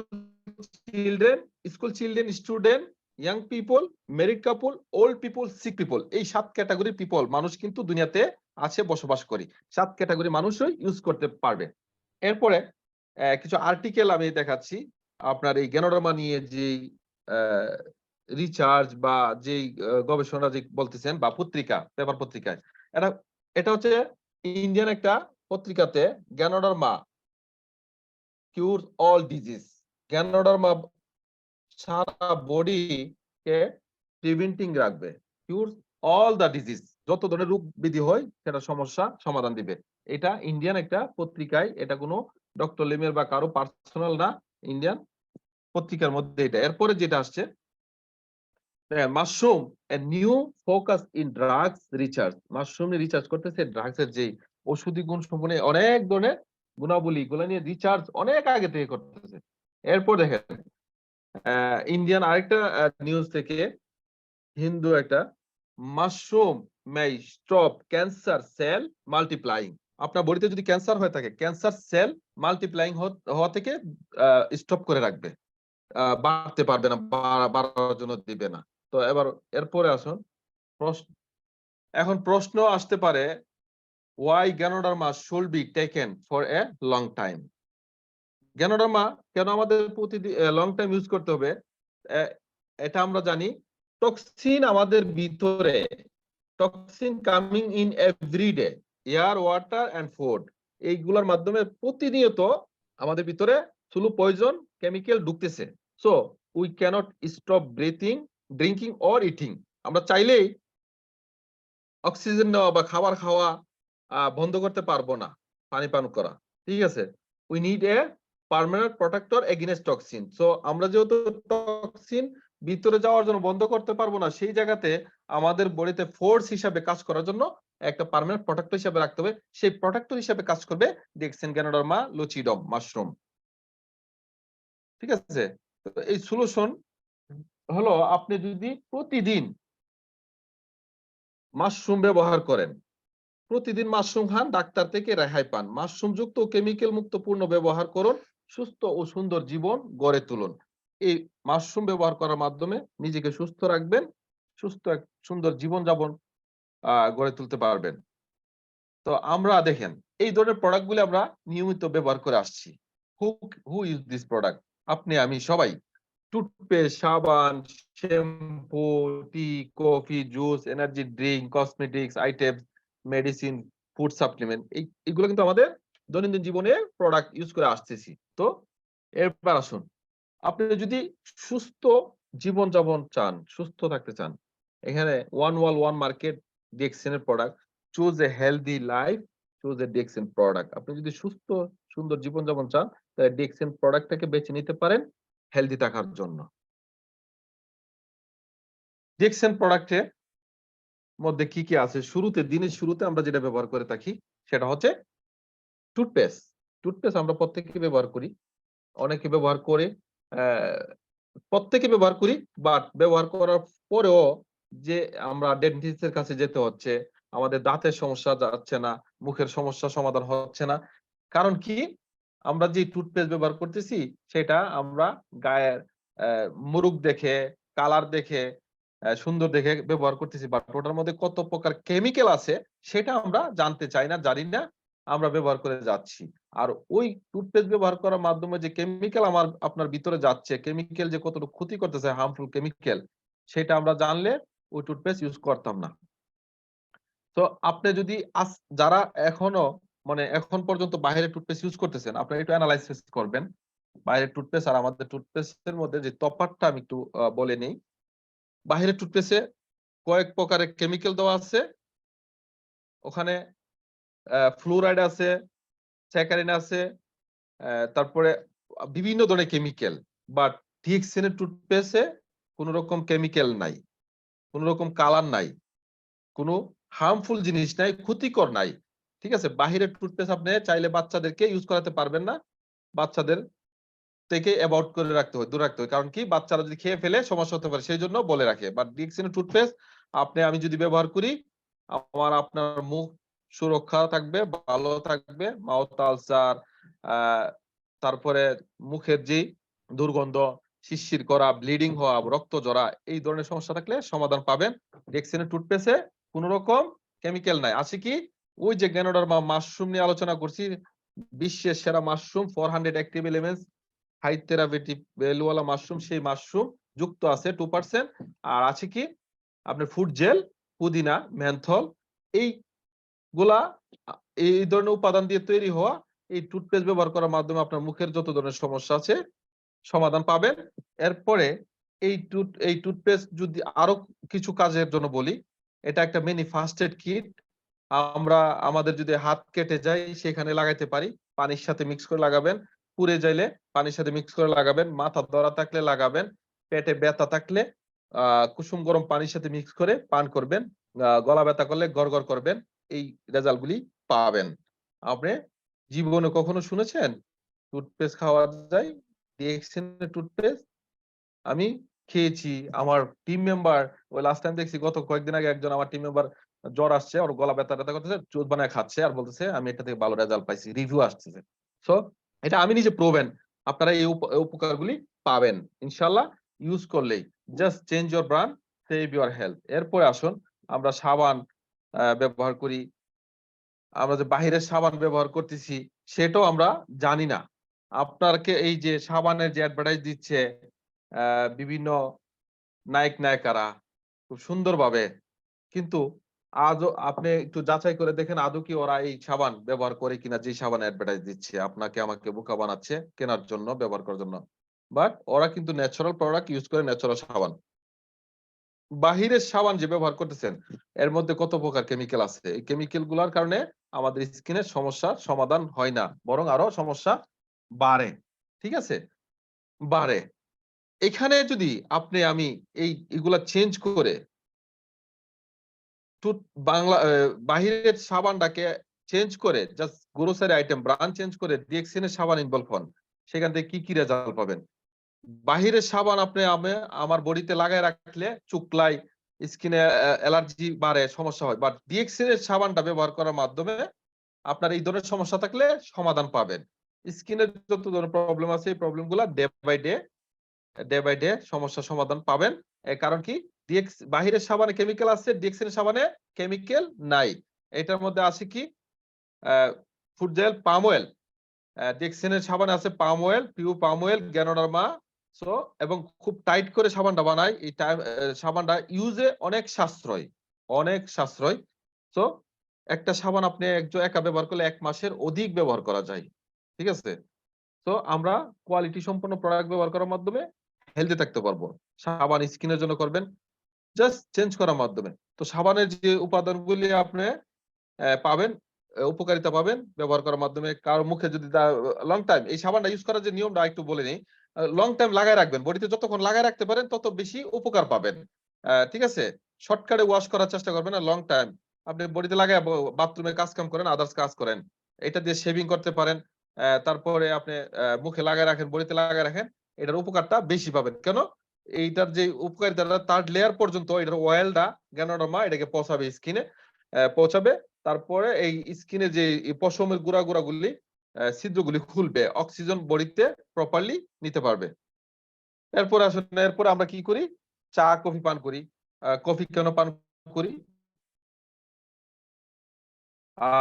S3: children, school children, student, young people, married couple, old people, sick people. এই 7 ক্যাটাগরির পিপল মানুষ কিন্তু দুনিয়াতে আছে, বসবাস করি। 7 ক্যাটাগরি মানুষই ইউজ করতে পারবে। এরপরে কিছু আর্টিকেল আমি দেখাচ্ছি আপনার এই গ্যানোডার্মা নিয়ে যে রিসার্চ বা যেই গবেষণা যে বলতেছেন বা পত্রিকা, পেপার পত্রিকায়, এটা হচ্ছে ইন্ডিয়ান একটা পত্রিকাতে গ্যানোডার্মা কিউর অল ডিজিজ। গ্যানোডার্মা সারা বডি কে প্রিভেন্টিং রাখবে, কিউর অল দা ডিজিজ, যত ধরনের রোগ ব্যাধি হয় সেটা সমস্যা সমাধান দিবে। এটা ইন্ডিয়ান একটা পত্রিকায়, এটা কোনো ডক্টর লিমের বা কারো পার্সোনাল না, ইন্ডিয়ান পত্রিকার মধ্যে এটা। এরপরে যেটা আসছে mushroom a new focus in drugs research. Mushroom নিয়ে রিসার্চ করতেছে, ড্রাগস এর যে ঔষধি গুণ সম্পন্ন অনেক ধরনের গুণাবলী, গুলো নিয়ে রিসার্চ অনেক আগে থেকে করতেছে। এরপর দেখেন ইন্ডিয়ান আরেকটা নিউজ থেকে, হিন্দু একটা, মাশরুম মে স্টপ ক্যান্সার সেল মাল্টিপ্লাইং। আপনার বডিতে যদি ক্যান্সার হয়ে থাকে, ক্যান্সার সেল মাল্টিপ্লাইং হওয়া থেকে স্টপ করে রাখবে, বাড়তে পারবে না, বাড়ার জন্য দিবে না। তো এবার এরপরে আসুন এখন প্রশ্ন আসতে পারে, why Ganoderma should be taken for a long time? Ganoderma কেন আমাদের প্রতিদিন লং টাইম ইউজ করতে হবে? এটা আমরা জানি, টক্সিন আমাদের ভিতরে, toxin coming in everyday, air, water and food, এইগুলোর মাধ্যমে প্রতিনিয়ত আমাদের ভিতরে স্লো পয়জন কেমিক্যাল ঢুকতেছে। So we can't stop breathing, drinking or eating. আমরা চাইলেই অক্সিজেন নেওয়া বা খাবার খাওয়া বন্ধ করতে পারবো না, পানি পান করা, ঠিক আছে? We need a permanent protector against toxin. So আমরা যেহেতু টক্সিন ভিতরে যাওয়ার জন্য বন্ধ করতে পারবো না, সেই জায়গাতে আমাদের বডিতে ফোর্স হিসাবে কাজ করার জন্য একটা পার্মানেন্ট প্রোটেক্টর হিসাবে রাখতে হবে। সেই প্রোটেক্টর হিসাবে কাজ করবে ডেক্সিন গ্যানোডার্মা লুচিডম মাশরুম, ঠিক আছে? এই সলিউশন হলো, আপনি যদি প্রতিদিন মাশরুম ব্যবহার করেন, প্রতিদিন মাশরুম খান, ডাক্তার থেকে রেহাই পান। মাশরুম যুক্ত কেমিক্যাল মুক্ত পণ্য ব্যবহার করুন, সুস্থ ও সুন্দর জীবন গড়ে তুলুন। এই মাশরুম ব্যবহার করার মাধ্যমে নিজেকে সুস্থ রাখবেন, সুস্থ এক সুন্দর জীবন যাপন গড়ে তুলতে পারবেন। তো আমরা দেখেন এই ধরনের প্রোডাক্ট গুলো আমরা নিয়মিত ব্যবহার করে আসছি। Who use this product? আপনি, আমি, সবাই। টুথপেস্ট, সাবান, shampoo, tea, coffee, juice, energy drink, cosmetics items, medicine, food supplement, এইগুলো কিন্তু আমাদের দৈনন্দিন জীবনে প্রোডাক্ট ইউজ করে আসতেছি। তো এরপর আসুন, আপনি যদি সুস্থ জীবন যাপন চান, সুস্থ থাকতে চান, এখানে one wall one market DXN product, choose a healthy life, choose a DXN product. আপনি যদি সুস্থ সুন্দর জীবন যাপন চান, তাহলে ডিএক্সএন প্রোডাক্টটাকে বেছে নিতে পারেন হেলদি থাকার জন্য। ডিএক্সএন প্রোডাক্টের মধ্যে কি কি আছে? শুরুতে, দিনের শুরুতে আমরা যেটা ব্যবহার করে থাকি সেটা হচ্ছে টুথপেস্ট। টুথপেস্ট আমরা প্রত্যেকে ব্যবহার করি, অনেকে ব্যবহার করে, প্রত্যেকে ব্যবহার করি, বাট ব্যবহার করার পরেও যে আমরা ডেন্টিস্টের কাছে যেতে হচ্ছে, আমাদের দাঁতের সমস্যা যাচ্ছে না, মুখের সমস্যা সমাধান হচ্ছে না। কারণ কি? আমরা যে টুথপেস্ট ব্যবহার করতেছি সেটা আমরা গায়ের মুরুখ দেখে, কালার দেখে, সুন্দর দেখে ব্যবহার করতেছি, বাট ওটার মধ্যে কত প্রকার কেমিক্যাল আছে সেটা আমরা জানতে চাই না, জানি না, আমরা ব্যবহার করে যাচ্ছি। আর ওই টুথপেস্ট ব্যবহার করার মাধ্যমে যে কেমিক্যাল আপনার ভিতরে যাচ্ছে, কেমিক্যাল যে কতটুকু ক্ষতি করতেছে, হার্মফুল কেমিক্যাল, সেটা আমরা জানলে ওই টুথপেস্ট ইউজ করতাম না। তো আপনি যদি যারা এখনো এখন পর্যন্ত বাইরে টুথপেস্ট ইউজ করতেছেন, আপনারা একটু অ্যানালাইসিস করবেন বাইরের টুথপেস্ট আর আমাদের টুথপেস্টের মধ্যে যে তফাৎটা আমি একটু বলে নেই। বাইরের টুথপেস্টে কয়েক প্রকারের কেমিক্যাল দেওয়া আছে, ওখানে ফ্লুরাইড আছে, স্যাকারিন আছে, তারপরে বিভিন্ন ধরনের কেমিক্যাল। বাট ডিএক্সএন টুথপেস্টে কোনো রকম কেমিক্যাল নাই, কোনো রকম কালার নাই, কোনো হার্মফুল জিনিস নাই, ক্ষতিকর নাই, ঠিক আছে? বাহিরের টুথপেস্ট আপনি চাইলে বাচ্চাদেরকে ইউজ করাতে পারবেন না, বাচ্চাদের থেকে অ্যাভয়েড করে রাখতে হয়, দূরে রাখতে হয়। কারণ কি, বাচ্চারা যদি খেয়ে ফেলে সমস্যা হতে পারে, সেই জন্য বলে রাখে। বাট ডিএক্সিনের টুথপেস্ট আমি যদি ব্যবহার করি, আপনার মুখ সুরক্ষা থাকবে, ভালো থাকবে। মাউথ আলসার, তারপরে মুখের যে দুর্গন্ধ, শিরশির করা, ব্লিডিং হওয়া, রক্ত জড়া, এই ধরনের সমস্যা থাকলে সমাধান পাবেন। ডিএক্সিনের টুথপেস্টে কোন রকম কেমিক্যাল নাই। আছে কি, ওই যে গ্যানোডার্মা মাশরুম নিয়ে আলোচনা করছি, বিশ্বের সেরা mushroom, 400 active elements, high therapeutic ভ্যালুওয়ালা মাশরুম, সেই মাশরুম যুক্ত আছে 2%। আর আছে কি আপনার ফুড জেল, পুদিনা, মেন্থল, এইগুলা এই ধরনের উপাদান দিয়ে তৈরি হওয়া এই টুথপেস্ট ব্যবহার করার মাধ্যমে আপনার মুখের যত ধরনের সমস্যা আছে সমাধান পাবেন। এরপরে এই টুথপেস্ট যদি আরো কিছু কাজের জন্য বলি, এটা একটা মিনি ফার্স্ট এড কিট। আমরা আমাদের যদি হাত কেটে যায় সেখানে লাগাইতে পারি, পানির সাথে মিক্স করে লাগাবেন। পুড়ে যাইলে পানির সাথে মিক্স করে লাগাবেন। মাথা ধরা থাকলে লাগাবেন। পেটে ব্যথা থাকলে কুসুম গরম পানির সাথে মিক্স করে পান করবেন। গলা ব্যথা করলে গড়গড় করবেন। এই রেজাল্ট গুলি পাবেন। আপনি জীবনে কখনো শুনেছেন টুথপেস্ট খাওয়া যায়? ডিএক্সিনের টুথপেস্ট আমি খেয়েছি। আমার টিম মেম্বার, ওই লাস্ট টাইম দেখছি গত কয়েকদিন আগে, একজন আমার টিম মেম্বার জ্বর আসছে, ওর গলা ব্যথা ব্যথা করতেছে, চুত বানায় খাচ্ছে আর বলতেছে আমি এটা থেকে ভালো রেজাল্ট পাইছি, রিভিউ আসতেছে। সো এটা আমি নিজে প্রুভেন। আপনারা এই উপকারগুলি পাবেন ইনশাআল্লাহ ইউজ করলেই। Just change your brand, save your health. এরপরে আসুন, আমরা সাবান ব্যবহার করি। আমরা যে বাহিরের সাবান ব্যবহার করতেছি সেটাও আমরা জানি না। আপনাকে এই যে সাবানের যে অ্যাডভার্টাইজ দিচ্ছে বিভিন্ন নায়ক নায়িকারা খুব সুন্দরভাবে, কিন্তু আজও আপনি একটু যাচাই করে দেখেন আদৌ কি ওরা এই সাবান ব্যবহার করে কিনা, যে সাবান অ্যাডভার্টাইজ দিচ্ছে আপনাকে আমাকে বোকা বানাচ্ছে কেনার জন্য, ব্যবহার করার জন্য। বাট ওরা কিন্তু ন্যাচারাল প্রোডাক্ট ইউজ করে, ন্যাচারাল সাবান। বাহিরের সাবান যে ব্যবহার করতেছেন এর মধ্যে কত প্রকার কেমিক্যাল আছে। এই কেমিক্যাল গুলার কারণে আমাদের স্কিনের সমস্যার সমাধান হয় না, বরং আরো সমস্যা বাড়ে। ঠিক আছে, বাড়ে। এখানে যদি আমি এগুলা চেঞ্জ করে বাহিরের সাবানটাকে চেঞ্জ করে, just grocery item brand change করে ডিএক্সিনের সাবান ইনভলভ হন, সেখান থেকে কি রেজাল্ট পাবেন? বাহিরের সাবান আমার বডিতে লাগায় রাখলে চুকলাই, স্কিনে অ্যালার্জি বাড়ে, সমস্যা হয়। বাট ডিএক্সিনের সাবানটা ব্যবহার করার মাধ্যমে আপনার এই ধরনের সমস্যা থাকলে সমাধান পাবেন। স্কিনের যত ধরনের প্রবলেম আছে এই প্রবলেমগুলো ডে বাই ডে সমস্যা সমাধান পাবেন। কারণ কি, বাহিরের সাবানে কেমিক্যাল আছে, ডিএক্সিনের সাবানে কেমিক্যাল নাই। এটার মধ্যে আছে কি ফুড জেল, পাম অয়েল। ডিএক্সিনের সাবানে আছে palm oil, pure palm oil, ganoderma. So এবং খুব টাইট করে সাবানটা বানায়। এই সাবানটা ইউজে অনেক সাশ্রয়, অনেক সাশ্রয়। সো একটা সাবান আপনি একা ব্যবহার করলে 1 মাসের অধিক ব্যবহার করা যায়। ঠিক আছে, তো আমরা কোয়ালিটি সম্পন্ন প্রোডাক্ট ব্যবহার করার মাধ্যমে হেলদি থাকতে পারবো। সাবান স্কিনের জন্য করবেন জাস্ট চেঞ্জ করার মাধ্যমে। তো সাবানের যে উপাদানগুলি আপনি পাবেন, উপকারিতা পাবেন ব্যবহার করার মাধ্যমে। কারো মুখে যদি লং টাইম এই সাবানটা ইউজ করার যে নিয়মটা একটু বলে নেই। লং টাইম লাগায় রাখবেন, বডিতে যতক্ষণ লাগায় রাখতে পারেন তত বেশি উপকার পাবেন। ঠিক আছে, শর্টকাটে ওয়াশ করার চেষ্টা করবেন না, লং টাইম আপনি বডিতে লাগায় বাথরুমে কাজ কাম করেন, আদার্স কাজ করেন, এটা দিয়ে শেভিং করতে পারেন। তারপরে আপনি মুখে লাগায় রাখেন, বডিতে লাগায় রাখেন, এটার উপকারটা বেশি পাবেন। কেন, এইটার যে উপকারিতাটা 3rd লেয়ার পর্যন্ত এটার অয়েলটা গ্যানোডার্মা এটাকে পৌঁছাবে স্কিনে, পৌঁছাবে। তারপরে এই স্কিনে যে পশমের গুড়াগুড়ি ছিদ্রগুলি খুলবে, অক্সিজেন বডিতে প্রপারলি নিতে পারবে। এরপর আমরা কি করি, চা কফি পান করি। কফি কেন পান করি?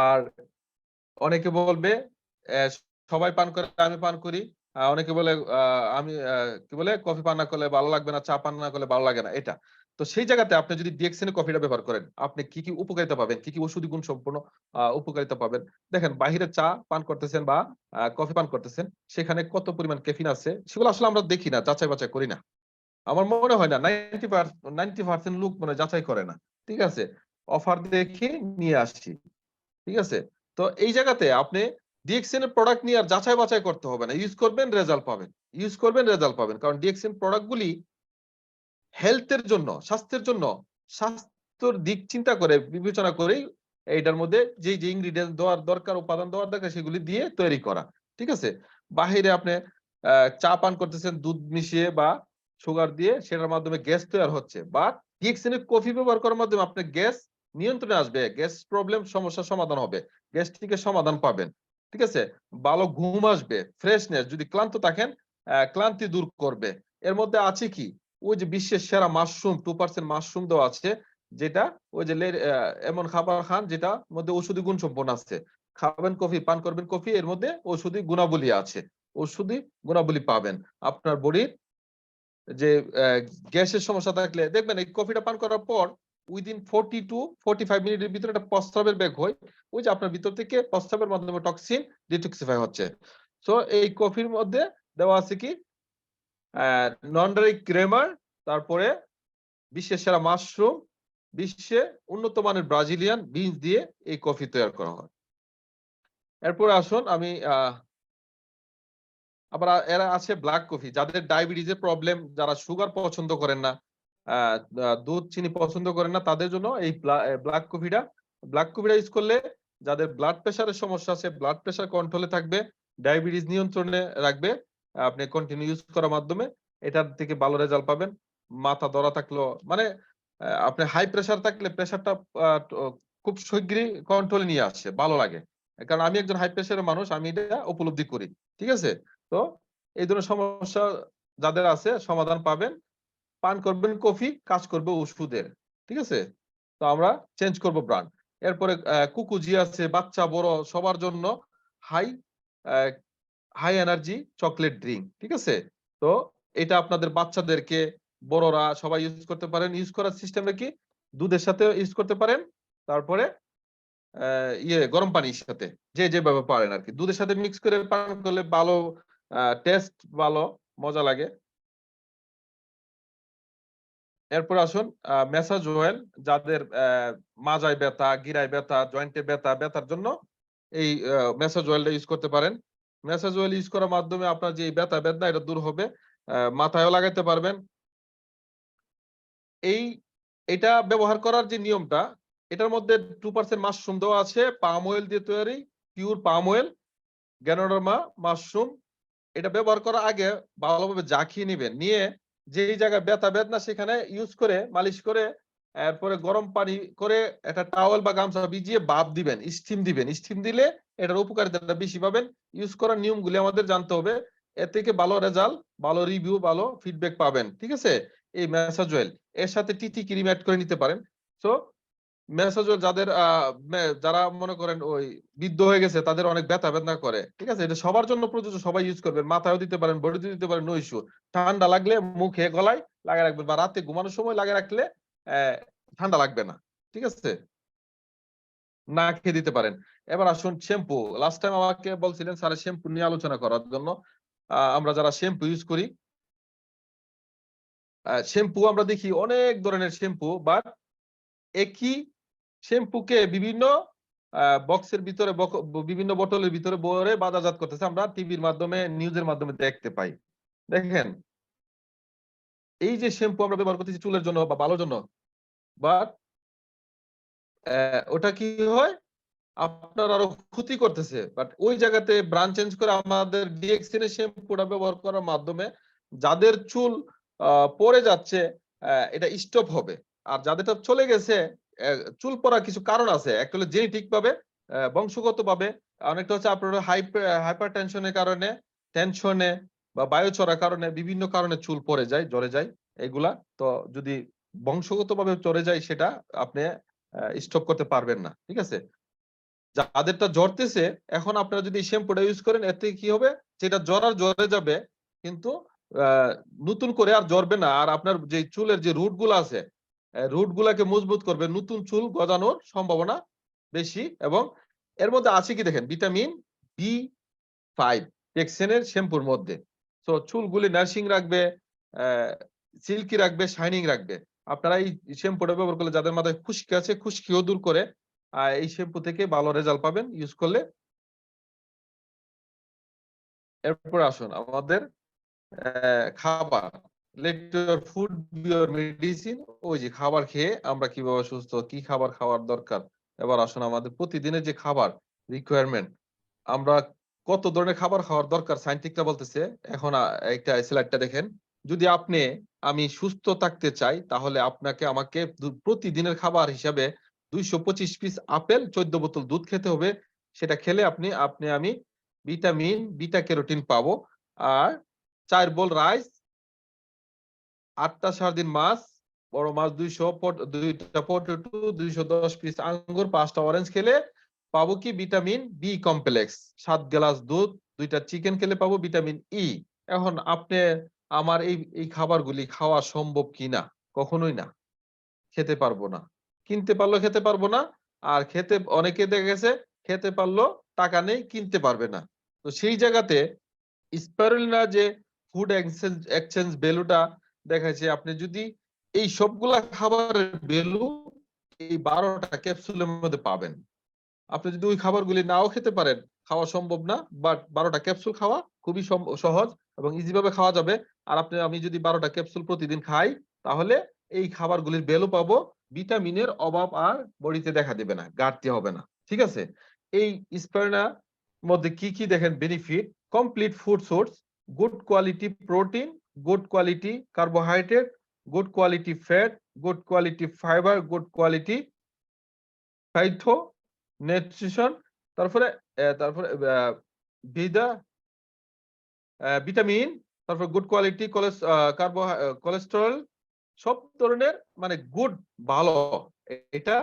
S3: আর অনেকে বলবে সবাই পান করে, আমি পান করি। অনেকে বলে আমি কি বলে, কফি পান না করলে ভালো লাগবে না, চা পান না করলে ভালো লাগে না। এটা তো সেই জায়গাতে আপনি যদি ডিএক্সিনের কফিটা ব্যবহার করেন, আপনি কি কি উপকারিতা পাবেন, কি কি ওষুধি গুণ সম্পন্ন উপকারিতা পাবেন। দেখেন, বাহিরে চা পান করতেছেন বা কফি পান করতেছেন, সেখানে কত পরিমাণ ক্যাফিন আছে সেগুলো আসলে আমরা দেখি না, যাচাই বাছাই করি না। আমার মনে হয় না 90% লোক মানে যাচাই করে না। ঠিক আছে, অফার দেখে নিয়ে আসছি। ঠিক আছে, তো এই জায়গাতে আপনি ডিএক্সিনের প্রোডাক্ট নিয়ে আর যাচাই বাছাই করতে হবে না, ইউজ করবেন রেজাল্ট পাবেন, ইউজ করবেন রেজাল্ট পাবেন। কারণ ডিএক্সিন প্রোডাক্টগুলি হেলথের জন্য, স্বাস্থ্যের দিক চিন্তা করে, বিবেচনা করেই এইটার মধ্যে যে ইনগ্রিডিয়েন্টস দেওয়ার দরকার, উপাদান দেওয়ার দরকার, সেগুলি দিয়ে তৈরি করা। ঠিক আছে, বাহিরে আপনি চা পান করতেছেন দুধ মিশিয়ে বা সুগার দিয়ে, সেটার মাধ্যমে গ্যাস তৈরি হচ্ছে। বা ডিএক্সিনের কফি ব্যবহার করার মাধ্যমে আপনার গ্যাস নিয়ন্ত্রণে আসবে, গ্যাস প্রবলেম সমস্যার সমাধান হবে, গ্যাস্ট্রিকের সমাধান পাবেন। ঠিক আছে, ভালো ঘুম আসবে, ফ্রেশনেস, যদি ক্লান্ত থাকেন ক্লান্তি দূর করবে। এর মধ্যে আছে কি, ওই যে বিশ্বের সেরা মাশরুম 2% মাশরুম দেওয়া আছে, যেটা ওই যে এমন খাবার খান যেটা মধ্যে ঔষধি গুণ সম্পন্ন আছে। খাবেন কফি, পান করবেন কফি, এর মধ্যে ঔষধি গুণাবলী আছে, ঔষধি গুণাবলী পাবেন। আপনার বডির যে গ্যাসের সমস্যা থাকলে দেখবেন এই কফিটা পান করার পর উইদিন 40 to 45 মিনিটের ভিতরে একটা প্রস্রাবের বেগ হয়, ওই যে আপনার ভিতর থেকে প্রস্রাবের মাধ্যমে টক্সিন ডিটক্সিফাই হচ্ছে। সো এই কফির মধ্যে দেওয়া আছে কি নন ডাইরেক্ট ক্রেমার, তারপরে বিশ্বের সেরা মাশরুম, বিশ্বে উন্নত মানের ব্রাজিলিয়ান বিনস দিয়ে এই কফি তৈরি করা হয়। এরপর আসুন আমি আবার এরা আছে ব্ল্যাক কফি, যাদের ডায়াবেটিসের প্রবলেম, যারা সুগার পছন্দ করেন না, দুধ চিনি পছন্দ করেন না, তাদের জন্য এই ব্ল্যাক কফিটা ইউজ করলে যাদের ব্লাড প্রেশারের সমস্যা আছে, ব্লাড প্রেশার কন্ট্রোলে থাকবে, ডায়াবেটিস নিয়ন্ত্রণে রাখবে, আপনি কন্টিনিউ ইউজ করার মাধ্যমে এটার থেকে ভালো রেজাল্ট পাবেন। মাথা ধরা থাকলো মানে আপনি হাই প্রেশার থাকলে প্রেশারটা খুব শীঘ্রই কন্ট্রোলে নিয়ে আসে, ভালো লাগে। কারণ আমি একজন হাই প্রেশারের মানুষ, আমি এটা উপলব্ধি করি। ঠিক আছে, তো এই ধরনের সমস্যা যাদের আছে সমাধান পাবেন। পান করবেন কফি, কাজ করবে ওষুধের। ঠিক আছে, তো আমরা চেঞ্জ করব ব্র্যান্ড। এরপরে কুকুজি আছে, বাচ্চা বড় সবার জন্য high high energy chocolate drink. ঠিক আছে, তো এটা আপনাদের বাচ্চাদেরকে, বড়রা সবাই ইউজ করতে পারেন। ইউজ করার সিস্টেমটা কি, দুধের সাথে ইউজ করতে পারেন, তারপরে গরম পানির সাথে, যে যেভাবে পারেন আর কি। দুধের সাথে মিক্স করে পান করলে ভালো টেস্ট, ভালো মজা লাগে। এরপর আসুন ম্যাসাজ অয়েল, যাদের মাজায় ব্যথা, গিরায় ব্যথা, জয়েন্টে ব্যথার জন্য এই ম্যাসাজ অয়েলটা ইউজ করতে পারেন। ম্যাসাজ অয়েল ইউজ করার মাধ্যমে আপনার যে ব্যথা বেদনা এটা দূর হবে। মাথায়ও লাগাতে পারবেন। এটা ব্যবহার করার যে নিয়মটা, এটার মধ্যে 2% মাশরুম দেওয়া আছে, পাম অয়েল দিয়ে তৈরি, পিওর পাম অয়েল, গ্যানোডার্মা মাশরুম। এটা ব্যবহার করার আগে ভালোভাবে জাকিয়ে নেবেন, নিয়ে যেই জায়গায় ব্যথা বেদনা সেখানে ইউজ করে মালিশ করে, এরপরে গরম পানি করে একটা টাওয়েল বা গামছা ভিজিয়ে বাপ দিবেন, স্টিম দিবেন। স্টিম দিলে এটার উপকারিতাটা বেশি পাবেন। ইউজ করার নিয়মগুলি আমাদের জানতে হবে, এর থেকে ভালো রেজাল্ট, ভালো রিভিউ, ভালো ফিডব্যাক পাবেন। ঠিক আছে, এই ম্যাসাজ অয়েল এর সাথে টিটি ক্রিম অ্যাড করে নিতে পারেন। সো ম্যাসাজ অয়েল যাদের যারা মনে করেন ওই বৃদ্ধ হয়ে গেছে, তাদের অনেক ব্যথা বেদনা করে, ঠিক আছে, এটা সবার জন্য প্রযোজ্য, সবাই ইউজ করবেন। মাথায়ও দিতে পারেন, বডিতে দিতে পারেন, নো ইস্যু। ঠান্ডা লাগলে মুখে গলায় লাগিয়ে রাখবেন, বা রাতে ঘুমানোর সময় লাগিয়ে রাখলে ঠান্ডা লাগবে না। ঠিক আছে, না খেয়ে দিতে পারেন। এবার আসুন শ্যাম্পু। লাস্ট টাইম আমাকে বলছিলেন স্যার শ্যাম্পু নিয়ে আলোচনা করার জন্য। আমরা যারা শ্যাম্পু ইউজ করি, শ্যাম্পু আমরা দেখি অনেক ধরনের শ্যাম্পু, বাট একই শ্যাম্পুকে বিভিন্ন বক্সের ভিতরে, বিভিন্ন বোতলের ভিতরে ভরে বাজারজাত করতেছে, আমরা টিভির মাধ্যমে, নিউজের মাধ্যমে দেখতে পাই। দেখেন, এই যে শ্যাম্পু আমরা ব্যবহার করতেছি চুলের জন্য বা ভালোর জন্য, বাট ওটা কি হয়, আপনার আরো ক্ষতি করতেছে। বাট ওই জায়গাতে ব্র্যান্ড চেঞ্জ করে আমাদের ডিএক্সিন এর শ্যাম্পুটা ব্যবহার করার মাধ্যমে যাদের চুল পড়ে যাচ্ছে এটা স্টপ হবে। আর যাদেরটা চলে গেছে, চুল পড়ার কিছু কারণ আছে, একটা হলো জেনেটিক ভাবে, বংশগত ভাবে, অনেকটা হচ্ছে আপনার হাইপার টেনশনের কারণে, টেনশনে বা বায়ু চড়ার কারণে, বিভিন্ন কারণে চুল পড়ে যায়, ঝরে যায় এগুলা। তো যদি বংশগত ভাবে চড়ে যায়, সেটা আপনি স্টপ করতে পারবেন না। ঠিক আছে, যাদেরটা জ্বরতেছে, এখন আপনারা যদি শ্যাম্পুটা ইউজ করেন, এতে কি হবে, যেটা জ্বরার জ্বরে যাবে, কিন্তু নতুন করে আর জ্বরবে না। আর আপনার যে চুলের যে রুট গুলো আছে, রুট গুলাকে মজবুত করবে, নতুন চুল গজানোর সম্ভাবনা বেশি। এবং এর মধ্যে আছে কি দেখেন, ভিটামিন B5 টেক্সেনের শ্যাম্পুর মধ্যে। তো চুলগুলি নার্সিং রাখবে, সিল্কি রাখবে, শাইনিং রাখবে। আপনারা এই শ্যাম্পুটা ব্যবহার করলে, যাদের মাথায় খুশকি আছে, খুশকিও দূর করে, এই শ্যাম্পু থেকে ভালো রেজাল্ট পাবেন ইউজ করলে। এরপর আসুন আমাদের খাবার, let your food be your medicine. ওই যে খাবার খেয়ে আমরা কিভাবে সুস্থ, কি খাবার খাওয়ার দরকার। এবার আসুন আমাদের প্রতিদিনের যে খাবার রিকোয়ারমেন্ট, আমরা কত ধরনের খাবার খাওয়ার দরকার সায়েন্টিস্টরা বলতেছে। এখন একটা স্লাইডটা দেখেন। যদি আমি সুস্থ থাকতে চাই তাহলে আমাকে প্রতিদিনের খাবার হিসাবে 225 পিস আপেল, 14 বোতল দুধ খেতে হবে। সেটা খেলে আমি ভিটামিন, বিটা ক্যারোটিন পাবো। আর 4 বোল রাইস, 8টা সারাদিন মাছ, বড় মাছ 2টা পটেটো, 210 পিস আঙ্গুর, 5টা অরেঞ্জ খেলে পাবো কি ভিটামিন বি কমপ্লেক্স। 7 গ্লাস দুধ, 2টা চিকেন খেলে পাবো ভিটামিন ই। এখন আমার এই খাবারগুলি খাওয়া সম্ভব কিনা? কখনোই না, খেতে পারবো না। কিনতে পারলেও খেতে পারবো না। আর অনেকে দেখা গেছে খেতে পারলো, টাকা নেই, কিনতে পারবে না। তো সেই জায়গাতে স্পাইরুলিনা যে ফুড এক্সচেঞ্জ ভ্যালুটা দেখাচ্ছে, আপনি যদি এই সবগুলা খাবারের ভ্যালু এই 12টা ক্যাপসুলের মধ্যে পাবেন। আপনি যদি ওই খাবারগুলি নাও খেতে পারেন, খাওয়া সম্ভব না, বাট 12টা ক্যাপসুল খাওয়া খুবই সহজ এবং ইজি ভাবে খাওয়া যাবে। আর আমি যদি 12টা ক্যাপসুল প্রতিদিন খাই, তাহলে এই খাবারগুলির ভ্যালু পাবো, ভিটামিনের অভাব আর বডিতে দেখা দেবে না, ঘাটতি হবে না। ঠিক আছে? এই স্পাইরুলিনার মধ্যে কি কি দেখেন benefit: complete food source, good quality protein, good quality carbohydrate, good quality fat, good quality fibre, good quality phyto nutrition, তারপরে ভিটামিন, তারপর গুড কোয়ালিটি কোলেস্টেরল, সব ধরনের মানে গুড, ভালো। এটা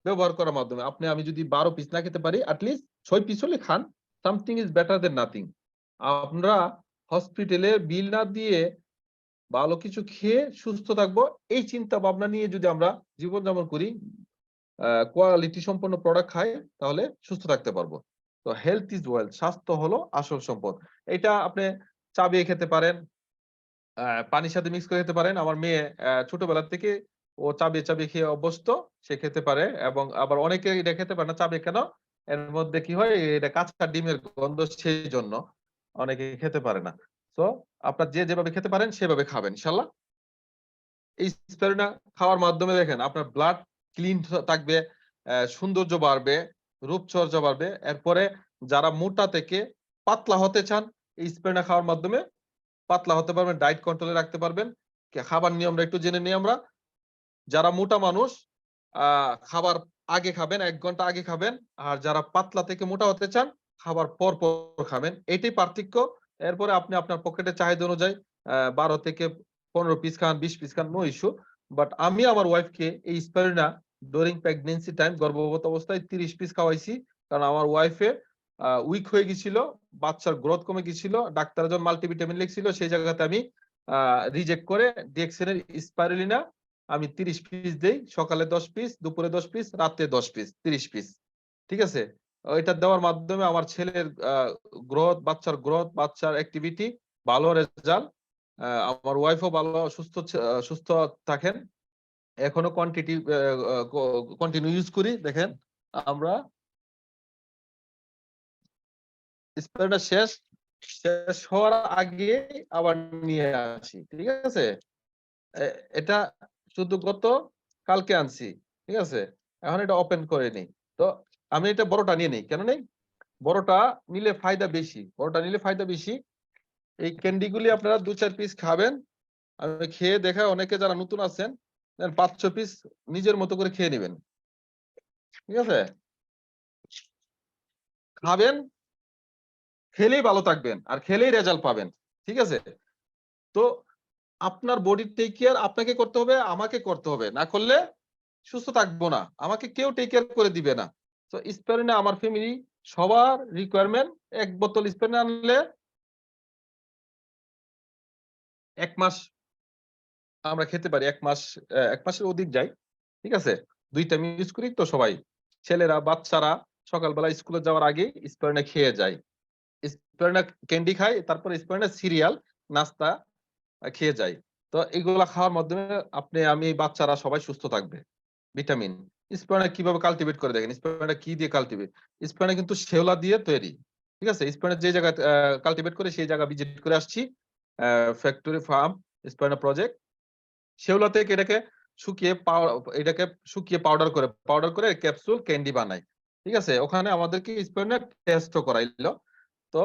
S3: ব্যবহার করার মাধ্যমে আমি যদি 12 পিস না খেতে পারি, অ্যাটলিস্ট 6 পিস হলে খান। Something is better than nothing. আমরা হসপিটালে বিল না দিয়ে ভালো কিছু খেয়ে সুস্থ থাকবো, এই চিন্তা ভাবনা নিয়ে যদি আমরা জীবনযাপন করি, কোয়ালিটি সম্পন্ন প্রোডাক্ট খাই, তাহলে সুস্থ থাকতে পারবো। তো হেলথ ইজ ওয়েলথ, স্বাস্থ্য হলো আসল সম্পদ। এটা আপনি চাবিয়ে খেতে পারেন, পানির সাথে মিক্স করে খেতে পারেন। আমার মেয়ে ছোটবেলা থেকে ও চাবিয়ে চাবিয়ে খেয়ে অভ্যস্ত, সে খেতে পারে। এবং আবার অনেকে এটা খেতে পারে না, চাবিয়ে কেন? এর মধ্যে কি হয়, এটা কাঁচা ডিমের গন্ধ, সেই জন্য অনেকে খেতে পারে না। তো আপনার যেভাবে খেতে পারেন সেভাবে খাবেন ইনশাল্লাহ। এই স্পাইরুলিনা খাওয়ার মাধ্যমে দেখেন আপনার ব্লাড ক্লিন থাকবে, সৌন্দর্য বাড়বে, রূপচর্চা বাড়বে। এরপরে যারা মোটা থেকে পাতলা হতে চান, এই স্পাইরুলিনা খাওয়ার মাধ্যমে পাতলা হতে পারবেন, ডায়েট কন্ট্রোলে রাখতে পারবেন। খাবার নিয়মটা একটু জেনে নিই আমরা। যারা মোটা মানুষ খাবার আগে খাবেন, 1 ঘন্টা আগে খাবেন। আর যারা পাতলা থেকে মোটা হতে চান, খাবার পর পর খাবেন, এটাই পার্থক্য। এরপরে আপনি আপনার পকেটের চাহিদা অনুযায়ী 12 থেকে 15 পিস খান, 20 পিস খান, নো ইস্যু। বাট আমি আমার ওয়াইফকে এই স্পাইরুলিনা ডিউরিং প্রেগন্যান্সি টাইম, গর্ভবতী অবস্থায় 30 পিস খাওয়াইছি। কারণ আমার ওয়াইফে উইক হয়ে গেছিল, বাচ্চার গ্রোথ কমে গেছিল। ডাক্তার যখন মাল্টিভিটামিন লিখছিল, সেই জায়গাতে আমি রিজেক্ট করে ডিএক্সেনের স্পাইরুলিনা আমি 30 পিস দেই। সকালে 10 পিস, দুপুরে 10 পিস, রাতে 10 পিস, 30 পিস। ঠিক আছে? এটা দেওয়ার মাধ্যমে আমার ছেলের গ্রোথ, বাচ্চার অ্যাক্টিভিটি, ভালো রেজাল্ট। আমার ওয়াইফও ভালো সুস্থ থাকেন। এখনো কন্টিনিউ ইউজ করি। দেখেন, আমরা স্প্রেটা শেষ হওয়ার আগে আবার নিয়ে আসি। ঠিক আছে? এটা শুধু কালকে আনছি। ঠিক আছে? এখন এটা ওপেন করে নেই। তো আমি এটা বড়টা নিয়ে নেই। কেন নেই? বড়টা নিলে ফায়দা বেশি। এই ক্যান্ডিগুলি আপনারা 2-4 পিস খাবেন। আমি খেয়ে দেখা, অনেকে যারা নতুন আছেন 5-6 পিস নিজের মতো করে খেয়ে নেবেন। ঠিক আছে? খাবেন, খেলেই ভালো থাকবেন আর খেলেই রেজাল্ট পাবেন। ঠিক আছে? তো আপনার বডি টেক কেয়ার আপনাকে করতে হবে, আমাকে করতে হবে। না করলে সুস্থ থাকবো না, আমাকে কেউ টেক কেয়ার করে দিবে না। তো স্পাইরুলিনা আমার ফ্যামিলি সবার রিকোয়ারমেন্ট। 1 বোতল স্পাইরুলিনা আনলে 1 মাস আমরা খেতে পারি। 1 মাসের অধিক যায়। ঠিক আছে? 2 টাইম ইউজ করি তো সবাই। ছেলেরা, বাচ্চারা সকালবেলা স্কুলে যাওয়ার আগে স্পাইরুলিনা খেয়ে যায়। স্পাইরুলিনা ক্যান্ডি খায়, তারপর স্পাইরুলিনা সিরিয়াল নাস্তা খেয়ে যায়। তো এগুলা খাওয়ার মাধ্যমে আমি, বাচ্চারা সবাই সুস্থ থাকবে। ভিটামিন স্পাইরুলিনা কিভাবে কাল্টিভেট করে দেখেন। স্পাইরুলিনা কি দিয়ে কাল্টিভেট? স্পাইরুলিনা কিন্তু শেওলা দিয়ে তৈরি। ঠিক আছে? স্পাইরুলিনা যে জায়গায় কাল্টিভেট করে, সেই জায়গা ভিজিট করে আসছি, ফ্যাক্টরি ফার্ম স্পাইরুলিনা প্রজেক্ট। শেওলা থেকে এটাকে শুকিয়ে পাউডার করে ক্যাপসুল ক্যান্ডি বানায়। ঠিক আছে? ওখানে আমাদেরকে স্পাইরুলিনা টেস্টও করাইলো। তো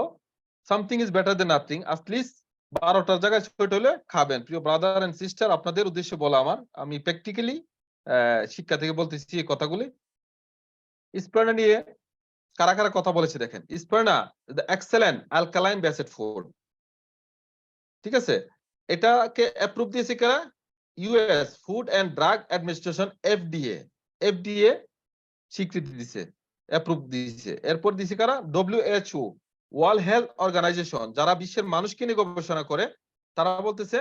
S3: something is better than nothing. At least 12টার জায়গায় 6টা হলে খাবেন। প্রিয় ব্রাদার এন্ড সিস্টার, আপনাদের উদ্দেশ্যে বলা আমি প্র্যাকটিক্যালি শিক্ষা থেকে বলতেছি এই কথাগুলি। স্পারনা নিয়ে কারা কারা কথা বলেছে দেখেন। Spirulina the excellent alkaline based food, ঠিক আছে। এটাকে অ্যাপ্রুভ দিয়েছে কারা? US food and drug administration, FDA স্বীকৃতি দিছে, অ্যাপ্রুভ দিয়েছে। এরপর দিছে কারা? WHO ওয়ার্ল্ড হেলথ অর্গানাইজেশন, যারা বিশ্বের মানুষকে নিয়ে গবেষণা করে, তারা বলতেছে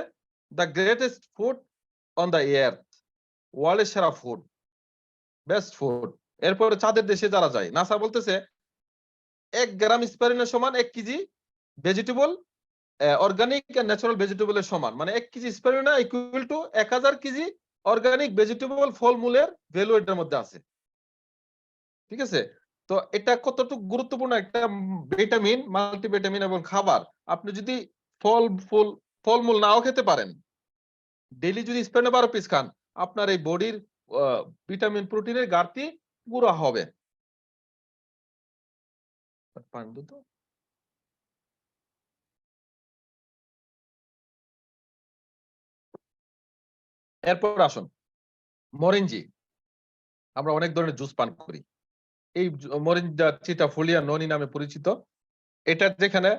S3: the greatest food on the earth, ওয়ার্ল্ডের সেরা ফুড, বেস্ট ফুড। এরপরে চাঁদের দেশে যারা যায়, নাসা বলতেছে 1 গ্রাম স্পারিনের সমান 1 KG vegetable, organic and natural ভেজিটেবলের সমান। মানে 1 KG spirulina equal to 1000 KG organic vegetable ফলমূলের ভ্যালু এটার মধ্যে আছে, ঠিক আছে। তো এটা কতটুকু গুরুত্বপূর্ণ একটা ভিটামিন, মাল্টিভিটামিন এবং খাবার। আপনি যদি ফলমূল নাও খেতে পারেন, ডেইলি যদি স্প্যানে 12 পিস খান, আপনার এই বডির ভিটামিন প্রোটিনের ঘাটতি পুরো হবে। এরপর আসুন মরিঞ্জি। আমরা অনেক ধরনের জুস পান করি। এই মরিঞ্জা চিটাফোলিয়া ননি নামে পরিচিত। এটা যেখানে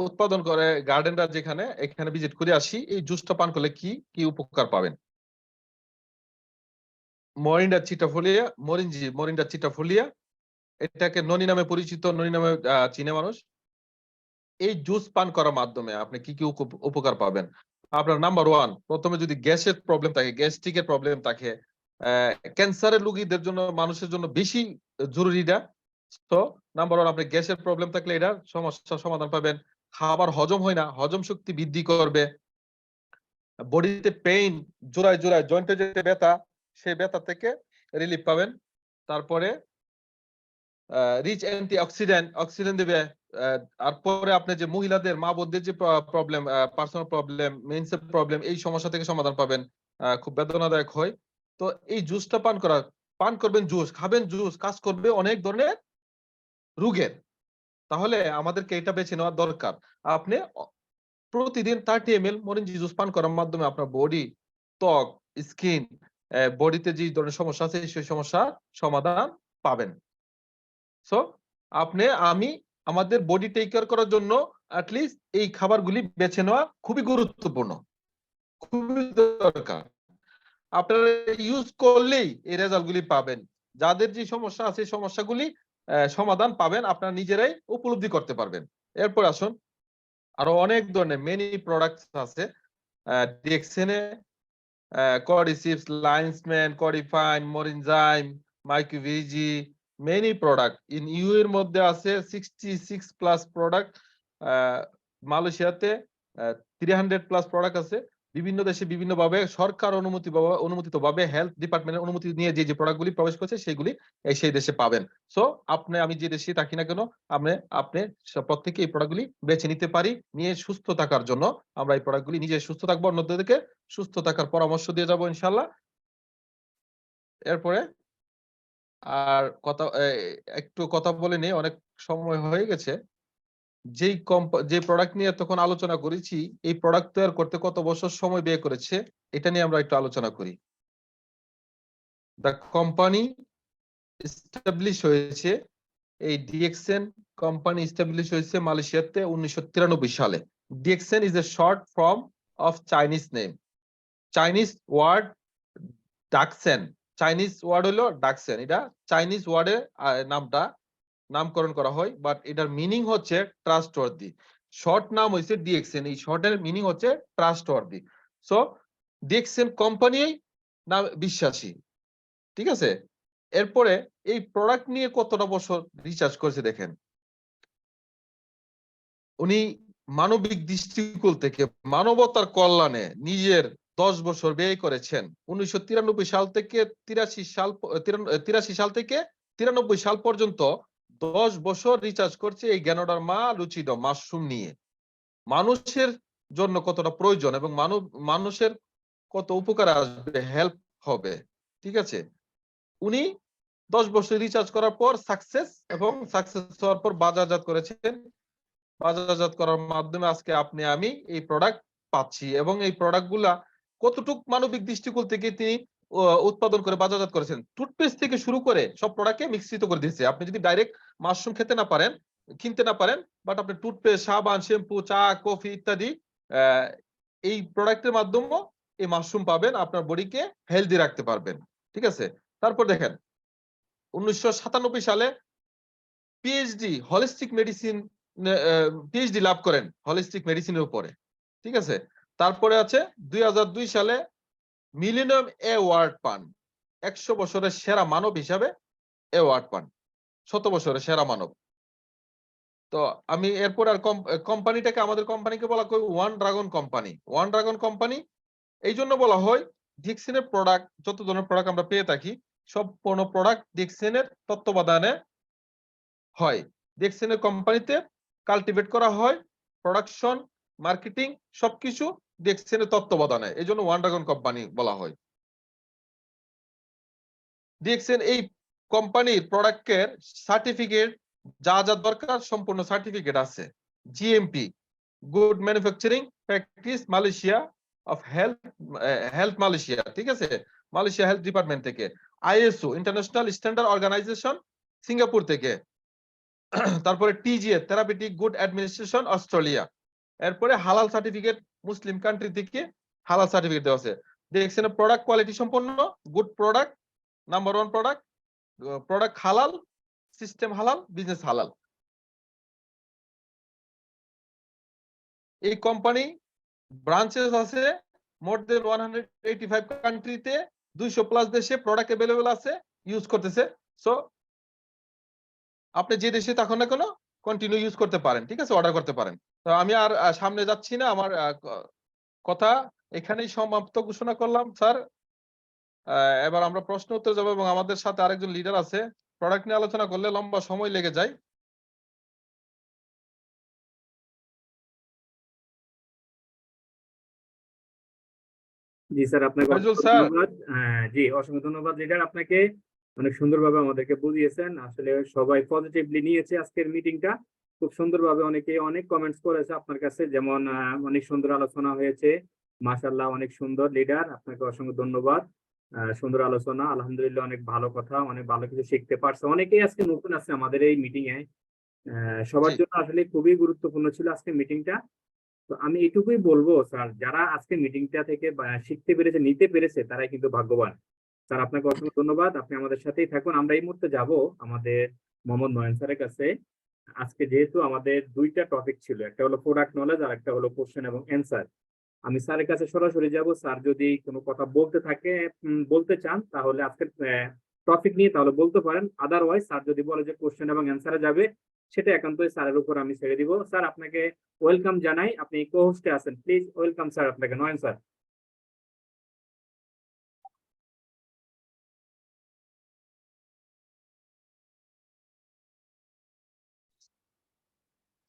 S3: উৎপাদন করে গার্ডেনরা, যেখানে এখানে ভিজিট করে আসি, এই জুসটা পান করলে কি কি উপকার পাবেন। মরিন্ডা চিটাফোলিয়া, এটাকে ননি নামে পরিচিত, ননি নামে চিনে মানুষ। এই জুস পান করার মাধ্যমে আপনি কি কি উপকার পাবেন। আপনার নাম্বার 1, প্রথমে যদি গ্যাসের প্রবলেম থাকে, গ্যাস্ট্রিকের প্রবলেম থাকে, ক্যান্সারের রোগীদের জন্য, মানুষের জন্য বেশি জরুরি এটা। তো নাম্বার 1, আপনি গ্যাসের প্রবলেম থাকলে এটার সমস্যার সমাধান পাবেন। খাবার হজম হয় না, হজম শক্তি বৃদ্ধি করবে। বডিতে পেইন, জোড়ায় জয়েন্টে যে ব্যথা, সেই ব্যথা থেকে রিলিফ পাবেন। তারপরে রিচ অক্সিডেন্ট দেবে। আর পরে আপনি যে মহিলাদের, মা বোনদের যে প্রবলেম, পার্সোনাল প্রবলেম, মেন্সের প্রবলেম, এই সমস্যা থেকে সমাধান পাবেন। খুব বেদনাদায়ক হয়। তো এই জুসটা পান করবেন, জুস খাবেন, জুস কাজ করবে অনেক ধরনের রোগের। তাহলে আমাদেরকে এটা বেছে নেওয়া দরকার। আপনি প্রতিদিন 30 ml মরিঞ্জি জুস পান করার মাধ্যমে আপনার বডি, ত্বক, স্কিন, বডিতে যে ধরনের সমস্যা আছে, সেই সমস্যার সমাধান পাবেন। সো আমি আমাদের বডি টেক কেয়ার করার জন্য অ্যাটলিস্ট এই খাবারগুলি বেছে নেওয়া খুবই গুরুত্বপূর্ণ, খুবই দরকার। আপনারা ইউজ করলেই এই রেজাল্টগুলি পাবেন। যাদের যে সমস্যা আছে, সেই সমস্যাগুলি সমাধান পাবেন, আপনারা নিজেরাই উপলব্ধি করতে পারবেন। এরপর আসুন, আরো অনেক ধরনের মেনি প্রোডাক্টস আছে ডিএক্সেনে, কডিসিপস, লাইন্সম্যান, কডিফাইন, মরিনজাইম, মাইক্রোভিজি, মেনি প্রোডাক্ট। ইন ইউ এর মধ্যে আছে 66 প্লাস প্রোডাক্ট, মালয়েশিয়াতে 300 প্লাস প্রোডাক্ট আছে। বিভিন্ন দেশে বিভিন্ন ভাবে সরকার অনুমোদিত ভাবে হেলথ ডিপার্টমেন্টের অনুমতি নিয়ে যে প্রোডাক্টগুলি প্রবেশ করছে, সেগুলি সেই দেশে পাবেন। সো আমি যে দেশে থাকি না কেন, আপনি প্রত্যেকে এই প্রোডাক্টগুলি বেছে নিতে পারি, নিয়ে সুস্থ থাকার জন্য। আমরা এই প্রোডাক্টগুলি নিজে সুস্থ থাকবো, অন্যদেরকে সুস্থ থাকার পরামর্শ দিয়ে যাবো ইনশাল্লাহ। এরপরে আর একটু কথা বলে নিই, অনেক সময় হয়ে গেছে। যে প্রোডাক্ট নিয়ে তখন আলোচনা করেছি, এই প্রোডাক্ট তৈরি করতে কত বছর সময় ব্যয় করেছে, এটা নিয়ে আমরা একটু আলোচনা করি। দ্য কোম্পানি এস্টাবলিশ হয়েছে, এই ডিএক্সএন কোম্পানি এস্টাবলিশ হয়েছে মালয়েশিয়াতে 1993 সালে। DXN is a short form of Chinese name, Chinese word Daxen. Chinese word হলো ডাকসেন, এটা চাইনিজ ওয়ার্ডে নামকরণ করা হয়, বাট এটার মিনিং হচ্ছে ট্রাস্টওয়ার্দি। শর্ট নাম হয়েছে ডিএক্সএন, এই শর্টের মিনিং হচ্ছে ট্রাস্টওয়ার্দি। সো ডিএক্সএন কোম্পানি নাম বিশ্বাসী, ঠিক আছে। এরপরে এই প্রোডাক্ট নিয়ে কতটা বছর রিসার্চ করেছে দেখেন। উনি মানবিক দৃষ্টিকোণ থেকে মানবতার কল্যাণে নিজের 10 বছর ব্যয় করেছেন। 1993 সাল থেকে 83 সাল থেকে 93 সাল পর্যন্ত 10 বছর রিসার্চ করছে এই গ্যানোডার্মা লুচিডো মাশরুম নিয়ে। মানুষের জন্য কতটা প্রয়োজন এবং মানুষের কত উপকার আসবে, হেল্প হবে, ঠিক আছে। উনি 10 বছর রিসার্চ করার পর সাকসেস হওয়ার পর বাজারজাত করেছেন বাজারজাত করার মাধ্যমে আজকে আপনি আমি এই প্রোডাক্ট পাচ্ছি, এবং এই প্রোডাক্টগুলা কতটুক মানবিক দৃষ্টিকোণ থেকে তিনি উৎপাদন করে বাজারজাত করেছেন। টুথপেস্ট থেকে শুরু করে সব প্রোডাক্টকে মিশ্রিত করে দিয়েছে। আপনি যদি ডাইরেক্ট মাশরুম খেতে না পারেন, কিনতে না পারেন, বাট আপনি টুথপেস্ট, সাবান, শ্যাম্পু, চা, কফি ইত্যাদি এই প্রোডাক্টের মাধ্যমে এই মাশরুম পাবেন, আপনার বডিকে হেলদি রাখতে পারবেন। ঠিক আছে, তারপর দেখেন 1997 সালে পিএইচডি হলিস্টিক মেডিসিন পিএইচডি লাভ করেন হলিস্টিক মেডিসিনের উপরে। ঠিক আছে, তারপরে আছে 2002 সালে মিলেনিয়াম অ্যাওয়ার্ড পান, 100 বছরের সেরা মানব হিসাবে অ্যাওয়ার্ড পান, 100 বছরের সেরা মানব। তো আমি এরপর আর কোম্পানিটাকে, আমাদের কোম্পানিকে বলা হয় one dragon company. One dragon company এই জন্য বলা হয়, ডিএক্সএনের প্রোডাক্ট, যত ধরনের প্রোডাক্ট আমরা পেয়ে থাকি সব কোনো প্রোডাক্ট ডিএক্সএনের তত্ত্বাবধানে হয়। ডিএক্সএনের কোম্পানিতে কাল্টিভেট করা হয়, প্রোডাকশন, মার্কেটিং সবকিছু ডিএক্সএনের তত্ত্বাবধানে, এই জন্য ওয়ান ড্রাগন কোম্পানি বলা হয়। ডিএক্সএন এই কোম্পানির প্রোডাক্টের সার্টিফিকেট যা যা দরকার সম্পূর্ণ সার্টিফিকেট আছে। GMP, good manufacturing practice Malaysia of health Malaysia, ঠিক আছে, মালয়েশিয়া হেলথ ডিপার্টমেন্ট থেকে। ISO international standard organization Singapore থেকে। তারপরে TGA therapeutic good administration Australia. এরপরে হালাল সার্টিফিকেট মুসলিম কান্ট্রি থেকে হালাল সার্টিফিকেট দেওয়া আছে। দেখছেন প্রোডাক্ট কোয়ালিটি সম্পন্ন, good product, number 1 product, product হালাল, সিস্টেম হালাল, বিজনেস হালাল। এই কোম্পানি ব্রাঞ্চেস আছে মোর দেন 185 কান্ট্রিতে, 200+ দেশে প্রোডাক্ট अवेलेबल আছে, ইউজ করতেছে। সো আপনি যে দেশে থাকুন না কেন কন্টিনিউ ইউজ করতে পারেন, ঠিক আছে, অর্ডার করতে পারেন। তো আমি আর সামনে যাচ্ছি না, আমার কথা এখানেই সমাপ্ত ঘোষণা করলাম স্যার। এবার আমরা প্রশ্ন উত্তর যাব, এবং আমাদের সাথে আরেকজন লিডার আছে। প্রোডাক্ট নিয়ে আলোচনা করলে লম্বা সময় লেগে যায়।
S2: জি স্যার, আপনাকে
S3: ফয়জুল
S2: অসংখ্য
S3: স্যার,
S2: ধন্যবাদ। জি, অসংখ্য ধন্যবাদ লিডার, আপনাকে অনেক সুন্দরভাবে আমাদেরকে বুঝিয়েছেন। আসলে সবাই পজিটিভলি নিয়েছে আজকের মিটিংটা, খুব সুন্দরভাবে। অনেকে অনেক কমেন্টস করেছে আপনার কাছে, যেমন অনেক সুন্দর আলোচনা হয়েছে, মাশাআল্লাহ, অনেক সুন্দর লিডার, আপনাকে অসংখ্য ধন্যবাদ। সুন্দর আলোচনা, আলহামদুলিল্লাহ, অনেক ভালো কথা, অনেক ভালো কিছু শিখতে পারছে। অনেকেই আজকে নতুন আছে আমাদের এই মিটিং এ, সবার
S3: জি
S2: জন্য আসলে খুবই গুরুত্বপূর্ণ ছিল আজকে মিটিংটা। তো আমি এটুকুই বলবো স্যার, যারা আজকে মিটিংটা থেকে শিখতে পেরেছে, নিতে পেরেছে, তারাই কিন্তু ভাগ্যবান। স্যার, আপনাকে অসংখ্য ধন্যবাদ, আপনি আমাদের সাথেই থাকুন। আমরা এই মুহূর্তে যাব আমাদের মোহাম্মদ নয়ন স্যারের কাছে। আজকে যেহেতু আমাদের দুইটা টপিক ছিল, একটা হলো প্রোডাক্ট নলেজ আর একটা হলো কোশ্চেন এবং অ্যান্সার, আমি স্যারের কাছে সরাসরি যাব। স্যার যদি কোনো কথা বলতে থাকে, বলতে চান, তাহলে আজকের টপিক নিয়ে তাহলে বলতে পারেন। আদারওয়াইজ স্যার যদি বলে যে কোশ্চেন এবং অ্যান্সারে যাবে, সেটা একান্তই স্যারের উপর আমি ছেড়ে দিব। স্যার, আপনাকে ওয়েলকাম জানাই, আপনি কো-হোস্টে আছেন, প্লিজ ওয়েলকাম স্যার আপনাকে, নয়ন স্যার।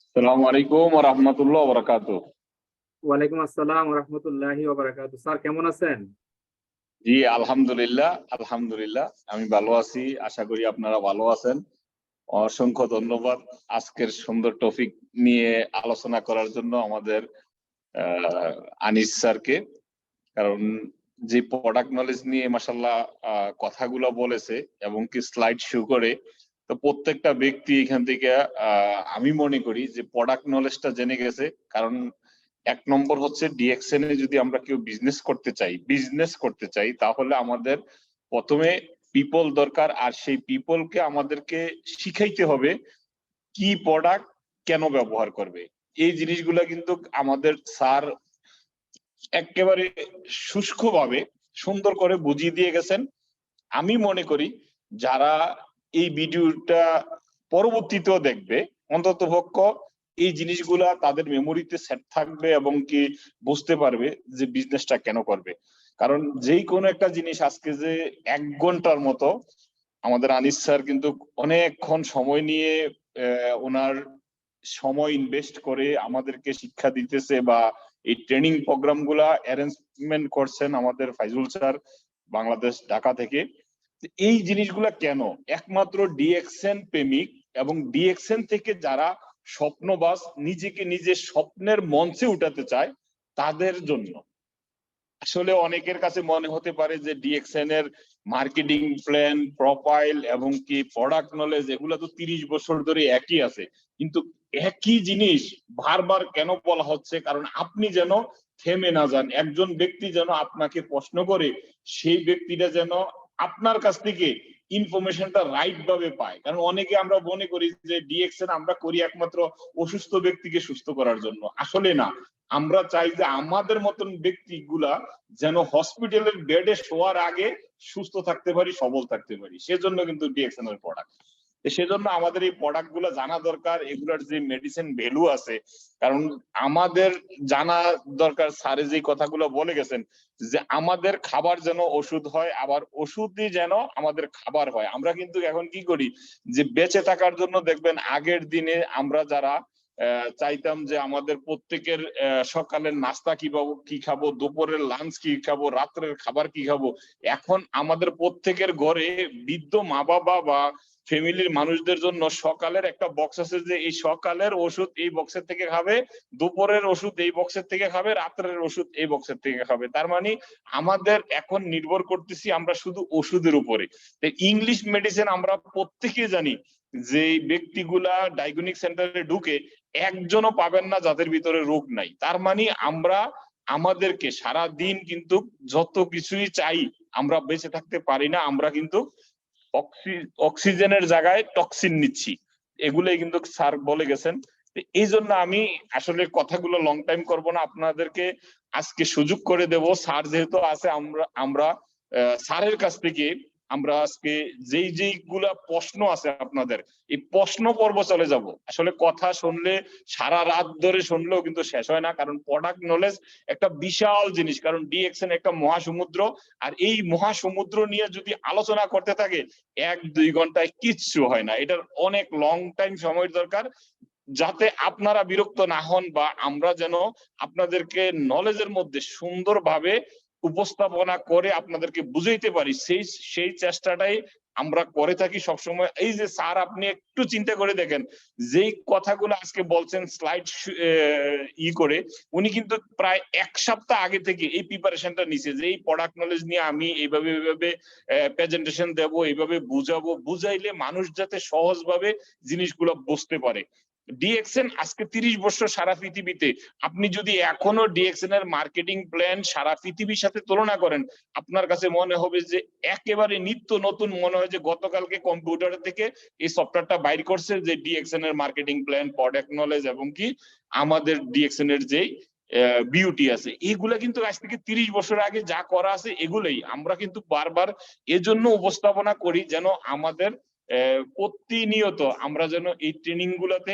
S4: আসসালামু আলাইকুম ওয়া রাহমাতুল্লাহি ওয়া বারাকাতুহু।
S2: ওয়ালাইকুম আসসালাম ওয়া রাহমাতুল্লাহি ওয়া বারাকাতুহু। স্যার, কেমন আছেন?
S4: জি আলহামদুলিল্লাহ, আলহামদুলিল্লাহ আমি ভালো আছি, আশা করি আপনারা ভালো আছেন। অসংখ্য ধন্যবাদ আজকের সুন্দর টপিক নিয়ে আলোচনা করার জন্য আমাদের আনিস স্যারকে। কারণ যে প্রোডাক্ট নলেজ নিয়ে মাশাআল্লাহ কথাগুলো বলেছে এবং কি স্লাইড শো করে, তো প্রত্যেকটা ব্যক্তি এখান থেকে আমি মনে করি যে প্রোডাক্ট নলেজটা জেনে গেছে। কারণ এক নম্বর হচ্ছে ডিএক্সএন এ যদি আমরা কেউ বিজনেস করতে চাই তাহলে আমাদের প্রথমে পিপল দরকার, আর সেই পিপলকে আমাদেরকে শিখাইতে হবে কি প্রোডাক্ট কেন ব্যবহার করবে। এই জিনিসগুলা কিন্তু আমাদের স্যার একেবারে শুষ্কভাবে সুন্দর করে বুঝিয়ে দিয়ে গেছেন। আমি মনে করি যারা এই ভিডিওটা পরবর্তীতেও দেখবে, অন্ততপক্ষ এই জিনিসগুলা তাদের মেমোরিতে সেট থাকবে এবং কি বুঝতে পারবে যে বিজনেসটা কেন করবে। কারণ যেই কোনো একটা জিনিস আজকে যে 1 ঘন্টার মতো আমাদের আনিস স্যার কিন্তু অনেকক্ষণ সময় নিয়ে ওনার সময় ইনভেস্ট করে আমাদেরকে শিক্ষা দিতেছে, বা এই ট্রেনিং প্রোগ্রাম গুলা অ্যারেঞ্জমেন্ট করছেন আমাদের ফাইজুল স্যার বাংলাদেশ ঢাকা থেকে। এই জিনিসগুলা কেন, একমাত্র ডিএক্সএন প্রেমিক এবং ডিএক্সএন থেকে যারা স্বপ্নবাজ, নিজেকে নিজের স্বপ্নের মঞ্চে উঠাতে চায় তাদের জন্য। আসলে অনেকের কাছে মনে হতে পারে যে ডিএক্সএন এর মার্কেটিং প্ল্যান, প্রোফাইল এবং কি প্রোডাক্ট নলেজ এগুলো তো 30 বছর ধরে একই আছে, কিন্তু একই জিনিস বারবার কেন বলা হচ্ছে? কারণ আপনি যেন থেমে না যান, একজন ব্যক্তি যেন আপনাকে প্রশ্ন করে সেই ব্যক্তিটা যেন আপনার কাছ থেকে ইনফরমেশনটা রাইট ভাবে পায়। কারণ অনেকে আমরা মনে করি যে ডিএক্সএন আমরা করি একমাত্র অসুস্থ ব্যক্তিকে সুস্থ করার জন্য, আসলে না। আমরা চাই যে আমাদের মতন ব্যক্তিগুলা যেন হসপিটালের বেডে শোয়ার আগে সুস্থ থাকতে পারি, সবল থাকতে পারি, সেজন্য কিন্তু ডিএক্সএন এর প্রোডাক্ট। সেজন্য আমাদের এই প্রোডাক্ট গুলা জানা দরকার, এগুলার যে মেডিসিন ভ্যালু আছে, কারণ আমাদের জানা দরকার। স্যারে যে কথাগুলো বলে গেছেন যে আমাদের খাবার যেন ওষুধ হয়, আবার ওষুধই যেন আমাদের খাবার হয়। আমরা কিন্তু এখন কি করি যে বেঁচে থাকার জন্য দেখবেন আগের দিনে আমরা যারা চাইতাম যে আমাদের প্রত্যেকের সকালের নাস্তা কি খাবো, দুপুরের লাঞ্চ কি খাবো, রাত্রের খাবার কি খাবো, এখন আমাদের প্রত্যেকের ঘরে বৃদ্ধ মা বাবা বা ফ্যামিলির মানুষদের জন্য সকালের একটা বক্স আছে যে এই সকালের ওষুধ এই বক্সের থেকে খাবে, দুপুরের ওষুধ এই বক্সের থেকে খাবে, রাত্রের ওষুধ এই বক্সের থেকে খাবে। তার মানে আমাদের এখন নির্ভর করতেছি আমরা শুধু ওষুধের উপরে। ইংলিশ মেডিসিন আমরা প্রত্যেকে জানি যে ব্যক্তিগুলা ডায়াগনস্টিক সেন্টারে ঢুকে একজনও পাবেন না যাদের ভিতরে রোগ নাই। তার মানে আমরা আমাদেরকে সারা দিন কিন্তু যত কিছুই চাই আমরা বেঁচে থাকতে পারি না, আমরা কিন্তু অক্সিজেনের জায়গায় টক্সিন নিচ্ছি, এগুলোই কিন্তু স্যার বলে গেছেন। এই জন্য আমি আসলে কথাগুলো লং টাইম করব না, আপনাদেরকে আজকে সুযোগ করে দেব। স্যার যেহেতু আছে, আমরা স্যারের কাছ থেকে আমরা আজকে যেইগুলা প্রশ্ন আছে আপনাদের, এই প্রশ্ন পর্ব চলে যাব। আসলে কথা শুনলে সারা রাত ধরে শুনলেও কিন্তু শেষ হয় না, কারণ প্রোডাক্ট নলেজ একটা বিশাল জিনিস। কারণ ডিএক্সএন একটা মহাসমুদ্র, আর এই মহাসমুদ্র নিয়ে যদি আলোচনা করতে থাকে 1-2 ঘন্টায় কিচ্ছু হয় না, এটার অনেক লং টাইম সময় দরকার, যাতে আপনারা বিরক্ত না হন বা আমরা যেন আপনাদেরকে নলেজের মধ্যে সুন্দরভাবে উপস্থাপনা করে আপনাদেরকে বুঝাইতে পারি, সেই চেষ্টাটাই আমরা করে থাকি সবসময়। এই যে স্যার আপনি একটু চিন্তা করে দেখেন, যেই কথাগুলো আজকে বলছেন স্লাইড করে, উনি কিন্তু প্রায় 1 সপ্তাহ আগে থেকে এই প্রিপারেশনটা নিছে যে এই প্রোডাক্ট নলেজ নিয়ে আমি এইভাবে প্রেজেন্টেশন দেব, এইভাবে বুঝাবো, বুঝাইলে মানুষ যাতে সহজভাবে জিনিসগুলো বুঝতে পারে। ডিএক্সএন আজকে 30 বছর সারা পৃথিবীতে, আপনি যদি এখনো ডিএক্সএন এর মার্কেটিং প্ল্যান সারা পৃথিবীর সাথে তুলনা করেন, আপনার কাছে মনে হবে যে একেবারে নিত্য নতুন, মনে হয় যে গতকালকে কম্পিউটার থেকে এই সফটওয়্যারটা বাইর করছে, যে ডিএক্সএন এর মার্কেটিং প্ল্যান, প্রোডাক্ট নলেজ এবং কি আমাদের ডিএক্সএন এর যে বিউটি আছে, এইগুলা কিন্তু আজ থেকে 30 বছর আগে যা করা আছে এগুলোই আমরা কিন্তু বারবার এজন্য উপস্থাপনা করি, যেন আমাদের প্রতিনিয়ত আমরা যেন এই ট্রেনিং গুলাতে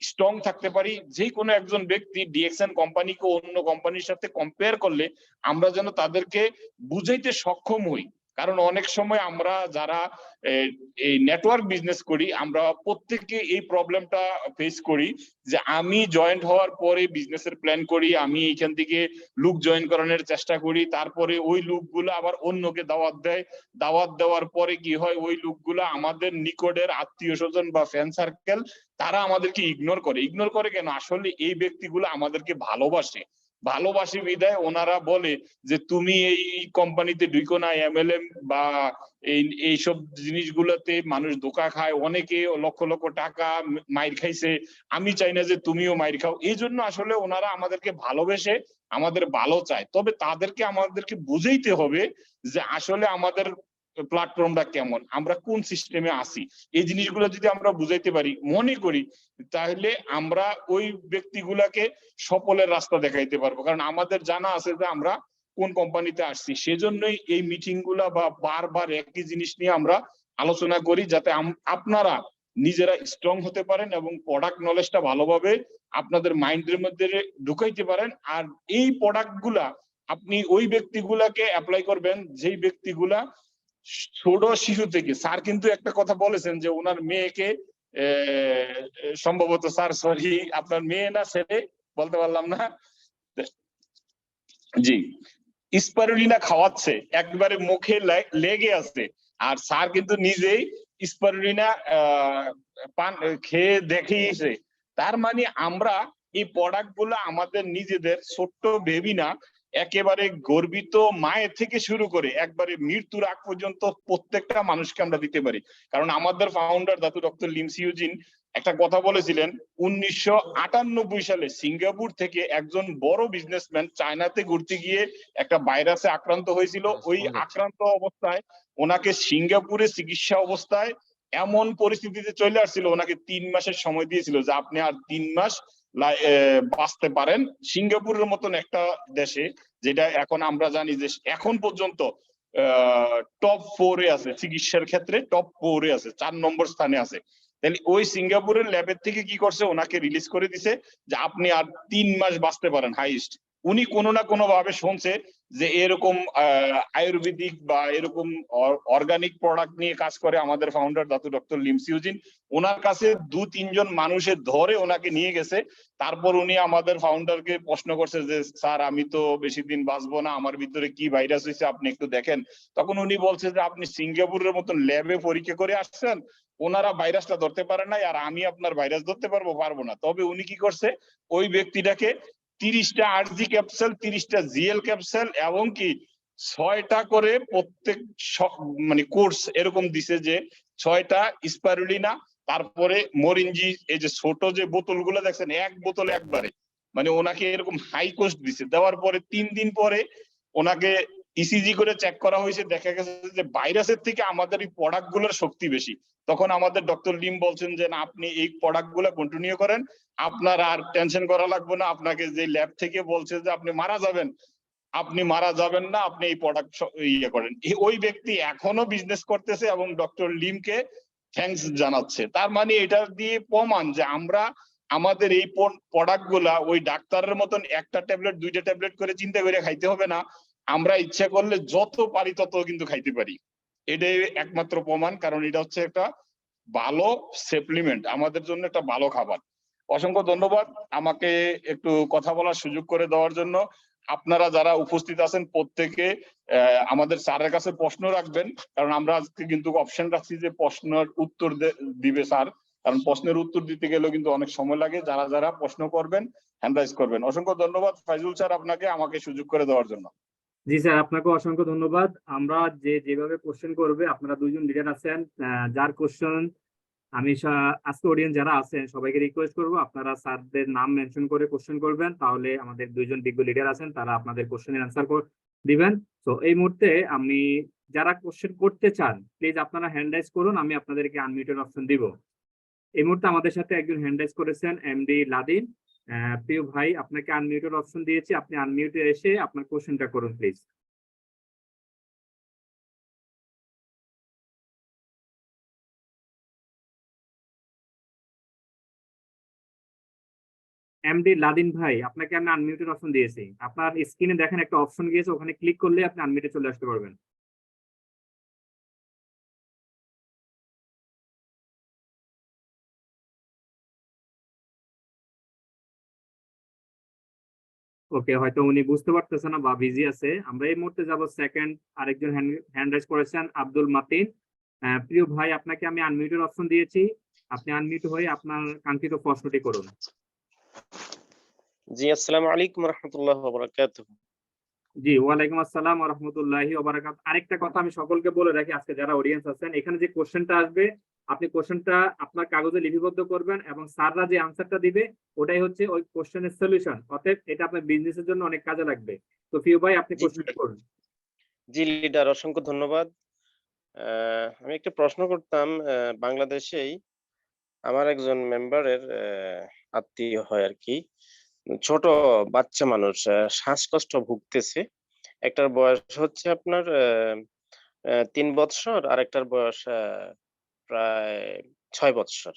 S4: স্ট্রং থাকতে পারি। যে কোনো একজন ব্যক্তি ডিএক্সএন কোম্পানিকে অন্য কোম্পানির সাথে কম্পেয়ার করলে আমরা যেন তাদেরকে বুঝাইতে সক্ষম হই। কারণ অনেক সময় আমরা যারা এই নেটওয়ার্ক বিজনেস করি, আমরা প্রত্যেকে এই প্রবলেমটা ফেস করি যে আমি জয়েন্ট হওয়ার পরে বিজনেসের প্ল্যান করি, আমি এখান থেকে লোক জয়েন করানোর চেষ্টা করি, তারপরে ওই লোকগুলো আবার অন্যকে দাওয়াত দেয়, দাওয়াত দেওয়ার পরে কি হয়, ওই লোকগুলো আমাদের নিকটের আত্মীয় স্বজন বা ফ্রেন্ড সার্কেল তারা আমাদেরকে ইগনোর করে কেন? আসলে এই ব্যক্তিগুলো আমাদেরকে ভালোবাসে বিধায় ওনারা বলে যে তুমি এই কোম্পানিতে ঢুকো না, এমএলএম বা এইসব জিনিসগুলোতে মানুষ ধোঁকা খায়, অনেকে লক্ষ লক্ষ টাকা মাইর খাইছে, আমি চাই না যে তুমিও মাইর খাও। এই জন্য আসলে ওনারা আমাদেরকে ভালোবেসে আমাদের ভালো চায়, তবে তাদেরকে আমাদেরকে বুঝাইতে হবে যে আসলে আমাদের প্ল্যাটফর্মটা কেমন, আমরা কোন সিস্টেমে আসি। এই জিনিসগুলো যদি আমরা বুঝাইতে পারি মনে করি, তাহলে আমরা ওই ব্যক্তিগুলাকে সফলের রাস্তা দেখাইতে পারবো। কারণ আমাদের জানা আছে যে আমরা কোন কোম্পানিতে আসছি, সেজন্যই এই মিটিং গুলা বা বারবার একই জিনিস নিয়ে আমরা আলোচনা করি, যাতে আপনারা নিজেরা স্ট্রং হতে পারেন এবং প্রোডাক্ট নলেজটা ভালোভাবে আপনাদের মাইন্ডের মধ্যে ঢুকাইতে পারেন। আর এই প্রোডাক্ট গুলা আপনি ওই ব্যক্তিগুলাকে অ্যাপ্লাই করবেন যেই ব্যক্তিগুলা ছোট শিশু থেকে। স্যার কিন্তু একটা কথা বলেছেন যে ওনার মেয়েকে সম্ভবত, স্যার সরি আপনার মেয়ে না ছেলে বলতে পারলাম না, জি, স্পারুলিনা খাওয়াচ্ছে, একবারে মুখে লেগে আছে। আর স্যার কিন্তু নিজেই স্পারুলিনা পান খেয়ে দেখিয়েছে। তার মানে আমরা এই প্রোডাক্ট গুলো আমাদের নিজেদের ছোট্ট বেবি না, একেবারে গর্বিত মায়ের থেকে শুরু করে একবারে মৃত্যুর আগ পর্যন্ত প্রত্যেকটা মানুষকে আমরা দিতে পারি। কারণ আমাদের founder Dato doctor Lim Eugene একটা কথা বলেছিলেন, 1998 সালে সিঙ্গাপুর থেকে একজন বড় বিজনেসম্যান চায়নাতে ঘুরতে গিয়ে একটা ভাইরাসে আক্রান্ত হয়েছিল। ওই আক্রান্ত অবস্থায় ওনাকে সিঙ্গাপুরে চিকিৎসা অবস্থায় এমন পরিস্থিতিতে চলে আসছিল, ওনাকে 3 মাসের সময় দিয়েছিল যে আপনি আর 3 মাস বাঁচতে পারেন। সিঙ্গাপুরের মতন একটা দেশে, যেটা এখন আমরা জানি যে এখন পর্যন্ত টপ 4-এ আছে, চিকিৎসার ক্ষেত্রে টপ 4-এ আছে, 4 নম্বর স্থানে আছে। তাহলে ওই সিঙ্গাপুরের ল্যাবের থেকে কি করছে, ওনাকে রিলিজ করে দিছে যে আপনি আর 3 মাস বাঁচতে পারেন হাইস্ট। উনি কোনো না কোনো ভাবে শুনছে যে এরকম আয়ুর্বেদিক বা এরকম অর্গানিক প্রোডাক্ট নিয়ে কাজ করে আমাদের founder Dato doctor Lim Siow Jin. ওনার কাছে 2-3 জন মানুষের ধরে ওনাকে নিয়ে গেছে। তারপর উনি আমাদের ফাউন্ডারকে প্রশ্ন করছে যে স্যার আমি তো বেশি দিন বাঁচবো না, আমার ভিতরে কি ভাইরাস হয়েছে আপনি একটু দেখেন। তখন উনি বলছে যে আপনি সিঙ্গাপুরের মতন ল্যাবে পরীক্ষা করে আসছেন, ওনারা ভাইরাসটা ধরতে পারে না, আর আমি আপনার ভাইরাস ধরতে পারবো না। তবে উনি কি করছে, ওই ব্যক্তিটাকে 30টা আরজি ক্যাপসুল, 30টা জিএল ক্যাপসুল এবং কি 6টা করে প্রত্যেক মানে কোর্স এরকম দিছে, যে 6টা স্পাইরুলিনা, তারপরে মরিনজি, এই যে ছোট যে বোতলগুলো দেখছেন, এক বোতল একবারে, মানে ওনাকে এরকম হাই কোস্ট দিছে। দেওয়ার পরে 3 দিন পরে ওনাকে ইসিজি করে চেক করা হয়েছে, দেখা গেছে যে ভাইরাসের থেকে আমাদের এই প্রোডাক্ট গুলোর শক্তি বেশি। তখন আমাদের ডক্টর লিম বলছেন যে না, আপনি এই প্রোডাক্ট গুলো কন্টিনিউ করেন, আপনার আর টেনশন করা লাগবে না। আপনাকে যে ল্যাব থেকে বলছে যে আপনি মারা যাবেন, আপনি মারা যাবেন না, আপনি এই প্রোডাক্ট ইয়ে করেন। ওই ব্যক্তি এখনো বিজনেস করতেছে এবং ডক্টর লিমকে থ্যাঙ্কস জানাচ্ছে। তার মানে এটা দিয়ে প্রমাণ যে আমরা আমাদের এই প্রোডাক্ট গুলা ওই ডাক্তারের মতন একটা ট্যাবলেট 2টা ট্যাবলেট করে চিন্তা করে খাইতে হবে না, আমরা ইচ্ছা করলে যত পারি তত কিন্তু খাইতে পারি। এটাই একমাত্র প্রমাণ, কারণ এটা হচ্ছে একটা ভালো সাপ্লিমেন্ট, আমাদের জন্য একটা ভালো খাবার। অসংখ্য ধন্যবাদ আমাকে একটু কথা বলার সুযোগ করে দেওয়ার জন্য। আপনারা যারা উপস্থিত আছেন প্রত্যেকে আমাদের স্যারের কাছে প্রশ্ন রাখবেন, কারণ আমরা আজকে কিন্তু অপশন রাখছি যে প্রশ্নের উত্তর দিবে স্যার, কারণ প্রশ্নের উত্তর দিতে গেলেও কিন্তু অনেক সময় লাগে। যারা যারা প্রশ্ন করবেন হ্যান্ড রাইজ করবেন। অসংখ্য ধন্যবাদ ফাইজুল স্যার আপনাকে আমাকে সুযোগ করে দেওয়ার জন্য।
S2: জি স্যার, আপনাকে অসংখ্য ধন্যবাদ। আমরা যেভাবে কোশ্চেন করবে, আপনারা 2জন লিডার আছেন, যার কোশ্চেন আমি আজকে অডিয়েন্স যারা আছেন সবাইকে রিকোয়েস্ট করবো আপনারা স্যারদের নাম মেনশন করে কোশ্চেন করবেন, তাহলে আমাদের 2জন বিজ্ঞ লিডার আছেন তারা আপনাদের কোশ্চেনের অ্যান্সার দিবেন। তো এই মুহূর্তে আমি যারা কোশ্চেন করতে চান প্লিজ আপনারা হ্যান্ড রাইজ করুন, আমি আপনাদেরকে আনমিউটের অপশন দিব। এই মুহূর্তে আমাদের সাথে একজন হ্যান্ড রাইজ করেছেন এমডি লাদিন। প্রিয় ভাই, আপনাকে আনমিউটের অপশন দিয়েছি, আপনি আনমিউটে এসে আপনার কোশ্চেনটা করুন প্লিজ। এমডি লাদিন ভাই, আপনাকে আমি আনমিউটের অপশন দিয়েছি, আপনার স্ক্রিনে দেখেন একটা অপশন গিয়েছে, ওখানে ক্লিক করলে আপনি আনমিউটে চলে আসতে পারবেন। ওকে, হয়তো উনি বুঝতে পারতেছে না বা বিজি আছে। আমরা এই মুহূর্তে যাব সেকেন্ড আরেকজন হ্যান্ড রাইজ করেছেন আব্দুল মাতিন। প্রিয় ভাই, আপনাকে আমি আনমিউটের অপশন দিয়েছি, আপনি আনমিউট হয়ে আপনার কাঙ্ক্ষিত প্রশ্নটি করুন।
S5: জি, আসসালামু আলাইকুম ওয়া রাহমাতুল্লাহি ওয়া বারাকাতুহু।
S2: জি, ওয়ালাইকুম আসসালাম ওয়া রাহমাতুল্লাহি ওয়া বারাকাতুহু। আরেকটা কথা আমি সকলকে বলে রাখি, আজকে যারা অডিয়েন্স আছেন, এখানে যে কোশ্চেনটা আসবে আপনি কোশ্চেনটা আপনার কাগজে লিপিবদ্ধ করবেন এবং স্যাররা যে আনসারটা দিবে ওটাই হচ্ছে ওই কোশ্চেনের সলিউশন। অতএব এটা আপনার বিজনেসের জন্য অনেক কাজে লাগবে। তো প্রিয় ভাই, আপনি কোশ্চেনটা করুন।
S5: জি লিডার, অসংখ্য ধন্যবাদ। আমি একটা প্রশ্ন করতাম। বাংলাদেশেই আমার একজন মেম্বারের আত্মীয় হয় আর কি, ছোট বাচ্চা মানুষ শ্বাসকষ্ট ভুগতেছে। একটার বয়স হচ্ছে আপনার 3 বৎসর, আর একটার বয়স প্রায় 6 বৎসর।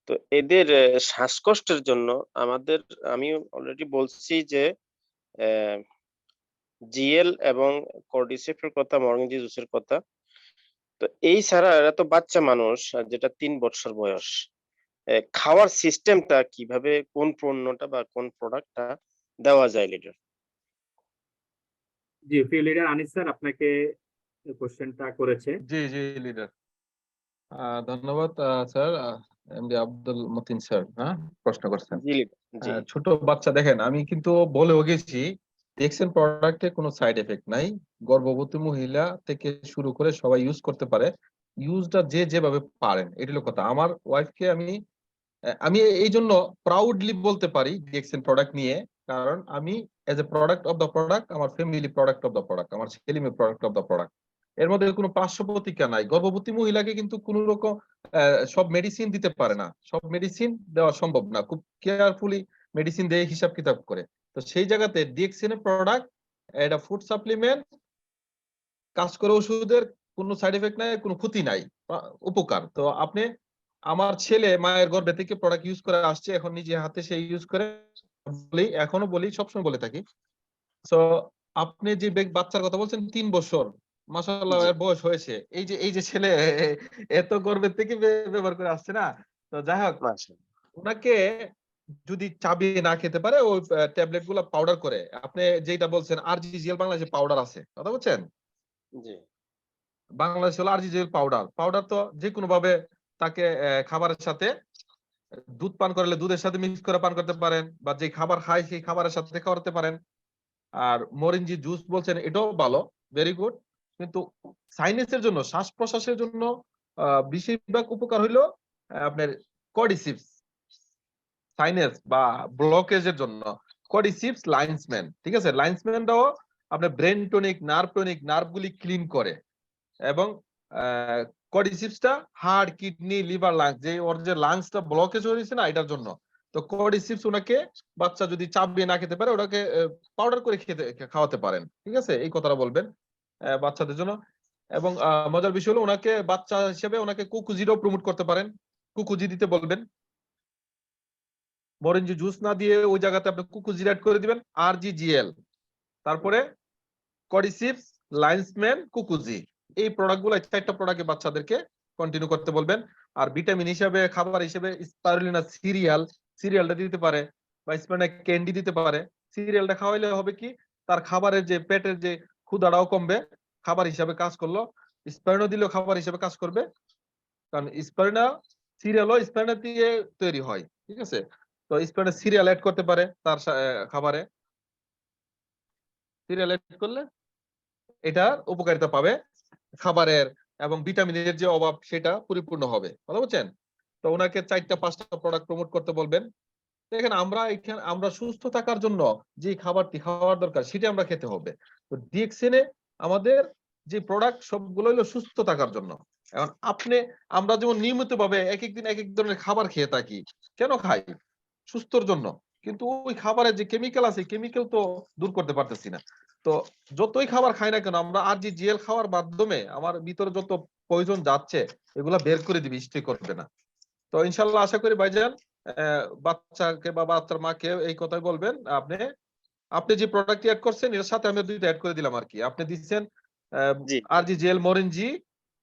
S5: তো এদের শ্বাসকষ্টের জন্য আমি অলরেডি বলছি যে জিএল এবং কর্ডিসেপের কথা, মর্গিনজি জুসের কথা। তো এই ছাড়া এরা তো বাচ্চা মানুষ, যেটা 3 বছর বয়স। খাওয়ার সিস্টেমটা কিভাবে, কোন পণ্যটা বা কোন প্রোডাক্টটা দেওয়া যায় লিডার?
S2: জি, প্রিয় লিডার আনিস স্যার আপনাকে কোশ্চেনটা করেছে।
S3: জি জি লিডার, ধন্যবাদ sir. MD Abdul Matin sir, হ্যাঁ, প্রশ্ন করছেন।
S5: জি লিডার, জি
S3: ছোট বাচ্চা দেখেন, আমি কিন্তু বলেও গেছি ডিএক্সএন প্রোডাক্টে কোনো সাইড এফেক্ট নাই। গর্ভবতী মহিলা থেকে শুরু করে সবাই ইউজ করতে পারে, ইউজটা যে যেভাবে পারেন, এটা হলো কথা। আমার ওয়াইফকে আমি এই জন্য প্রাউডলি বলতে পারি ডিএক্সএন প্রোডাক্ট নিয়ে, কারণ আমি as a product of the product, আমার family product of the product, আমার ছেলে মেয়ে প্রোডাক্ট অফ দ্য প্রোডাক্ট। এর মধ্যে কোনো পার্শ্ব প্রতিক্রিয়া নাই। গর্ভবতী মহিলাকে কিন্তু কোন রকম সব মেডিসিন দিতে পারে না, সব মেডিসিন দেওয়া সম্ভব না, খুব কেয়ারফুলি মেডিসিন দিয়ে হিসাব কিতাব করে। তো সেই জায়গাতে ডিএক্সএন এর প্রোডাক্ট, এটা ফুড সাপ্লিমেন্ট, কাজ করে ওষুধের, কোনো সাইড এফেক্ট নাই, কোনো ক্ষতি নাই, উপকার। তো আপনি, আমার ছেলে মায়ের গর্ভে থেকে প্রোডাক্ট ইউজ করে আসছে, এখন নিজে হাতে সে ইউজ করে, বলি, এখনো বলি, সবসময় বলে থাকি। সো আপনি যে বাচ্চার কথা বলছেন 3 বছর, মাশাআল্লাহ
S5: জি
S3: এর বয়স হয়েছে, এই যে ছেলে এত গর্ভের থেকে ব্যবহার করে আসছে না। তো যাই হোক,
S5: মাশাআল্লাহ,
S3: ওনাকে যদি চাবিয়ে না খেতে পারে, ওই ট্যাবলেট গুলা পাউডার করে, আপনি যেটা বলছেন আরজিজিএল, বাংলাদেশে পাউডার আছে, কথা বলছেন,
S5: জি
S3: বাংলাদেশ হলো আরজিজিএল পাউডার। পাউডার তো যে কোনো ভাবে তাকে খাবারের সাথে, দুধ পান করলে দুধের সাথে মিক্স করে পান করতে পারেন, বা যে খাবার খায় সেই খাবারের সাথে খাওয়াতে পারেন। আর মরিঞ্জি জুস বলছেন, এটাও ভালো, ভেরি গুড। কিন্তু সাইনাসের জন্য, শ্বাস প্রশ্বাসের জন্য বেশিরভাগ উপকার হইলো আপনার কডিসিপস। সাইনাস বা ব্লকেজের জন্য কডিসিপস, লাইন্সম্যান, ঠিক আছে, লাইন্সম্যানটাও আপনার ব্রেন টনিক, নার্ভ গুলি ক্লিন করে। এবং কডিসিপসটা হার্ট, কিডনি, লিভার, লাংস, যে ওর যে লাংসটা ব্লকেজ হয়েছে না, এটার জন্য। তো কডিসিপস ওনাকে, বাচ্চা যদি চাবিয়ে না খেতে পারে, ওটাকে পাউডার করে খাওয়াতে পারেন, ঠিক আছে, এই কথাটা বলবেন বাচ্চাদের জন্য। এবং মজার বিষয় হলো, ওনাকে বাচ্চা হিসেবে ওনাকে কুকুজিটাও প্রমোট করতে পারেন, কুকুজি দিতে বলবেন। মরেঞ্জি জুস না দিয়ে ওই জায়গাতে আপনি কুকুজি অ্যাড করে দিবেন, আরজিজিএল, তারপরে কডিসিপস, লাইন্সম্যান, কুকুজি, এই প্রোডাক্টগুলো, 4টা প্রোডাক্টে বাচ্চাদেরকে কন্টিনিউ করতে বলবেন। আর ভিটামিন হিসাবে, খাবার হিসেবে স্পারুলিনা সিরিয়ালটা দিতে পারে, বা স্পারুলিনা ক্যান্ডি দিতে পারে। সিরিয়ালটা খাওয়াইলে হবে কি, তার খাবারের যে পেটের যে ক্ষুধাটাও কমবে, খাবার হিসাবে কাজ করলো। স্পারুলিনা দিলেও খাবার হিসাবে কাজ করবে, কারণ স্পারুলিনা সিরিয়ালও স্পারুলিনা দিয়ে তৈরি হয়, ঠিক আছে। তো স্পারুলিনা সিরিয়াল অ্যাড করতে পারে তার খাবারে, সিরিয়াল অ্যাড করলে এটার উপকারিতা পাবে খাবারের, এবং ভিটামিনের যে অভাব সেটা পরিপূর্ণ হবে, কথা বলছেন। তো ওনাকে 4টা-5টা প্রোডাক্ট প্রমোট করতে বলবেন। দেখেন, আমরা সুস্থ থাকার জন্য যে খাবারটি খাওয়ার দরকার সেটা আমরা খেতে হবে। তো ডিএক্সএনে আমাদের যে প্রোডাক্ট, সবগুলো হলো সুস্থ থাকার জন্য। এখন আমরা যেমন নিয়মিত ভাবে এক এক দিন এক এক ধরনের খাবার খেয়ে থাকি, কেন খাই? সুস্থর জন্য। কিন্তু ওই খাবারের যে কেমিক্যাল আছে, কেমিক্যাল তো দূর করতে পারতেছি না। তো যতই খাবার খাই না কেন, আমরা আরজিজিএল খাওয়ার মাধ্যমে আমার ভিতরে যত পয়জন যাচ্ছে, এগুলা বের করে দিবে, স্টে করবে না। তো ইনশাল্লাহ আশা করি ভাইজান, বাচ্চাকে বা বাচ্চার মাকে এই কথাই বলবেন। আপনি যে প্রোডাক্ট অ্যাড করছেন, এর সাথে আমি 2টা অ্যাড করে দিলাম আর কি। আপনি দিচ্ছেন
S5: জি
S3: আরজিজিএল, মরেনজি,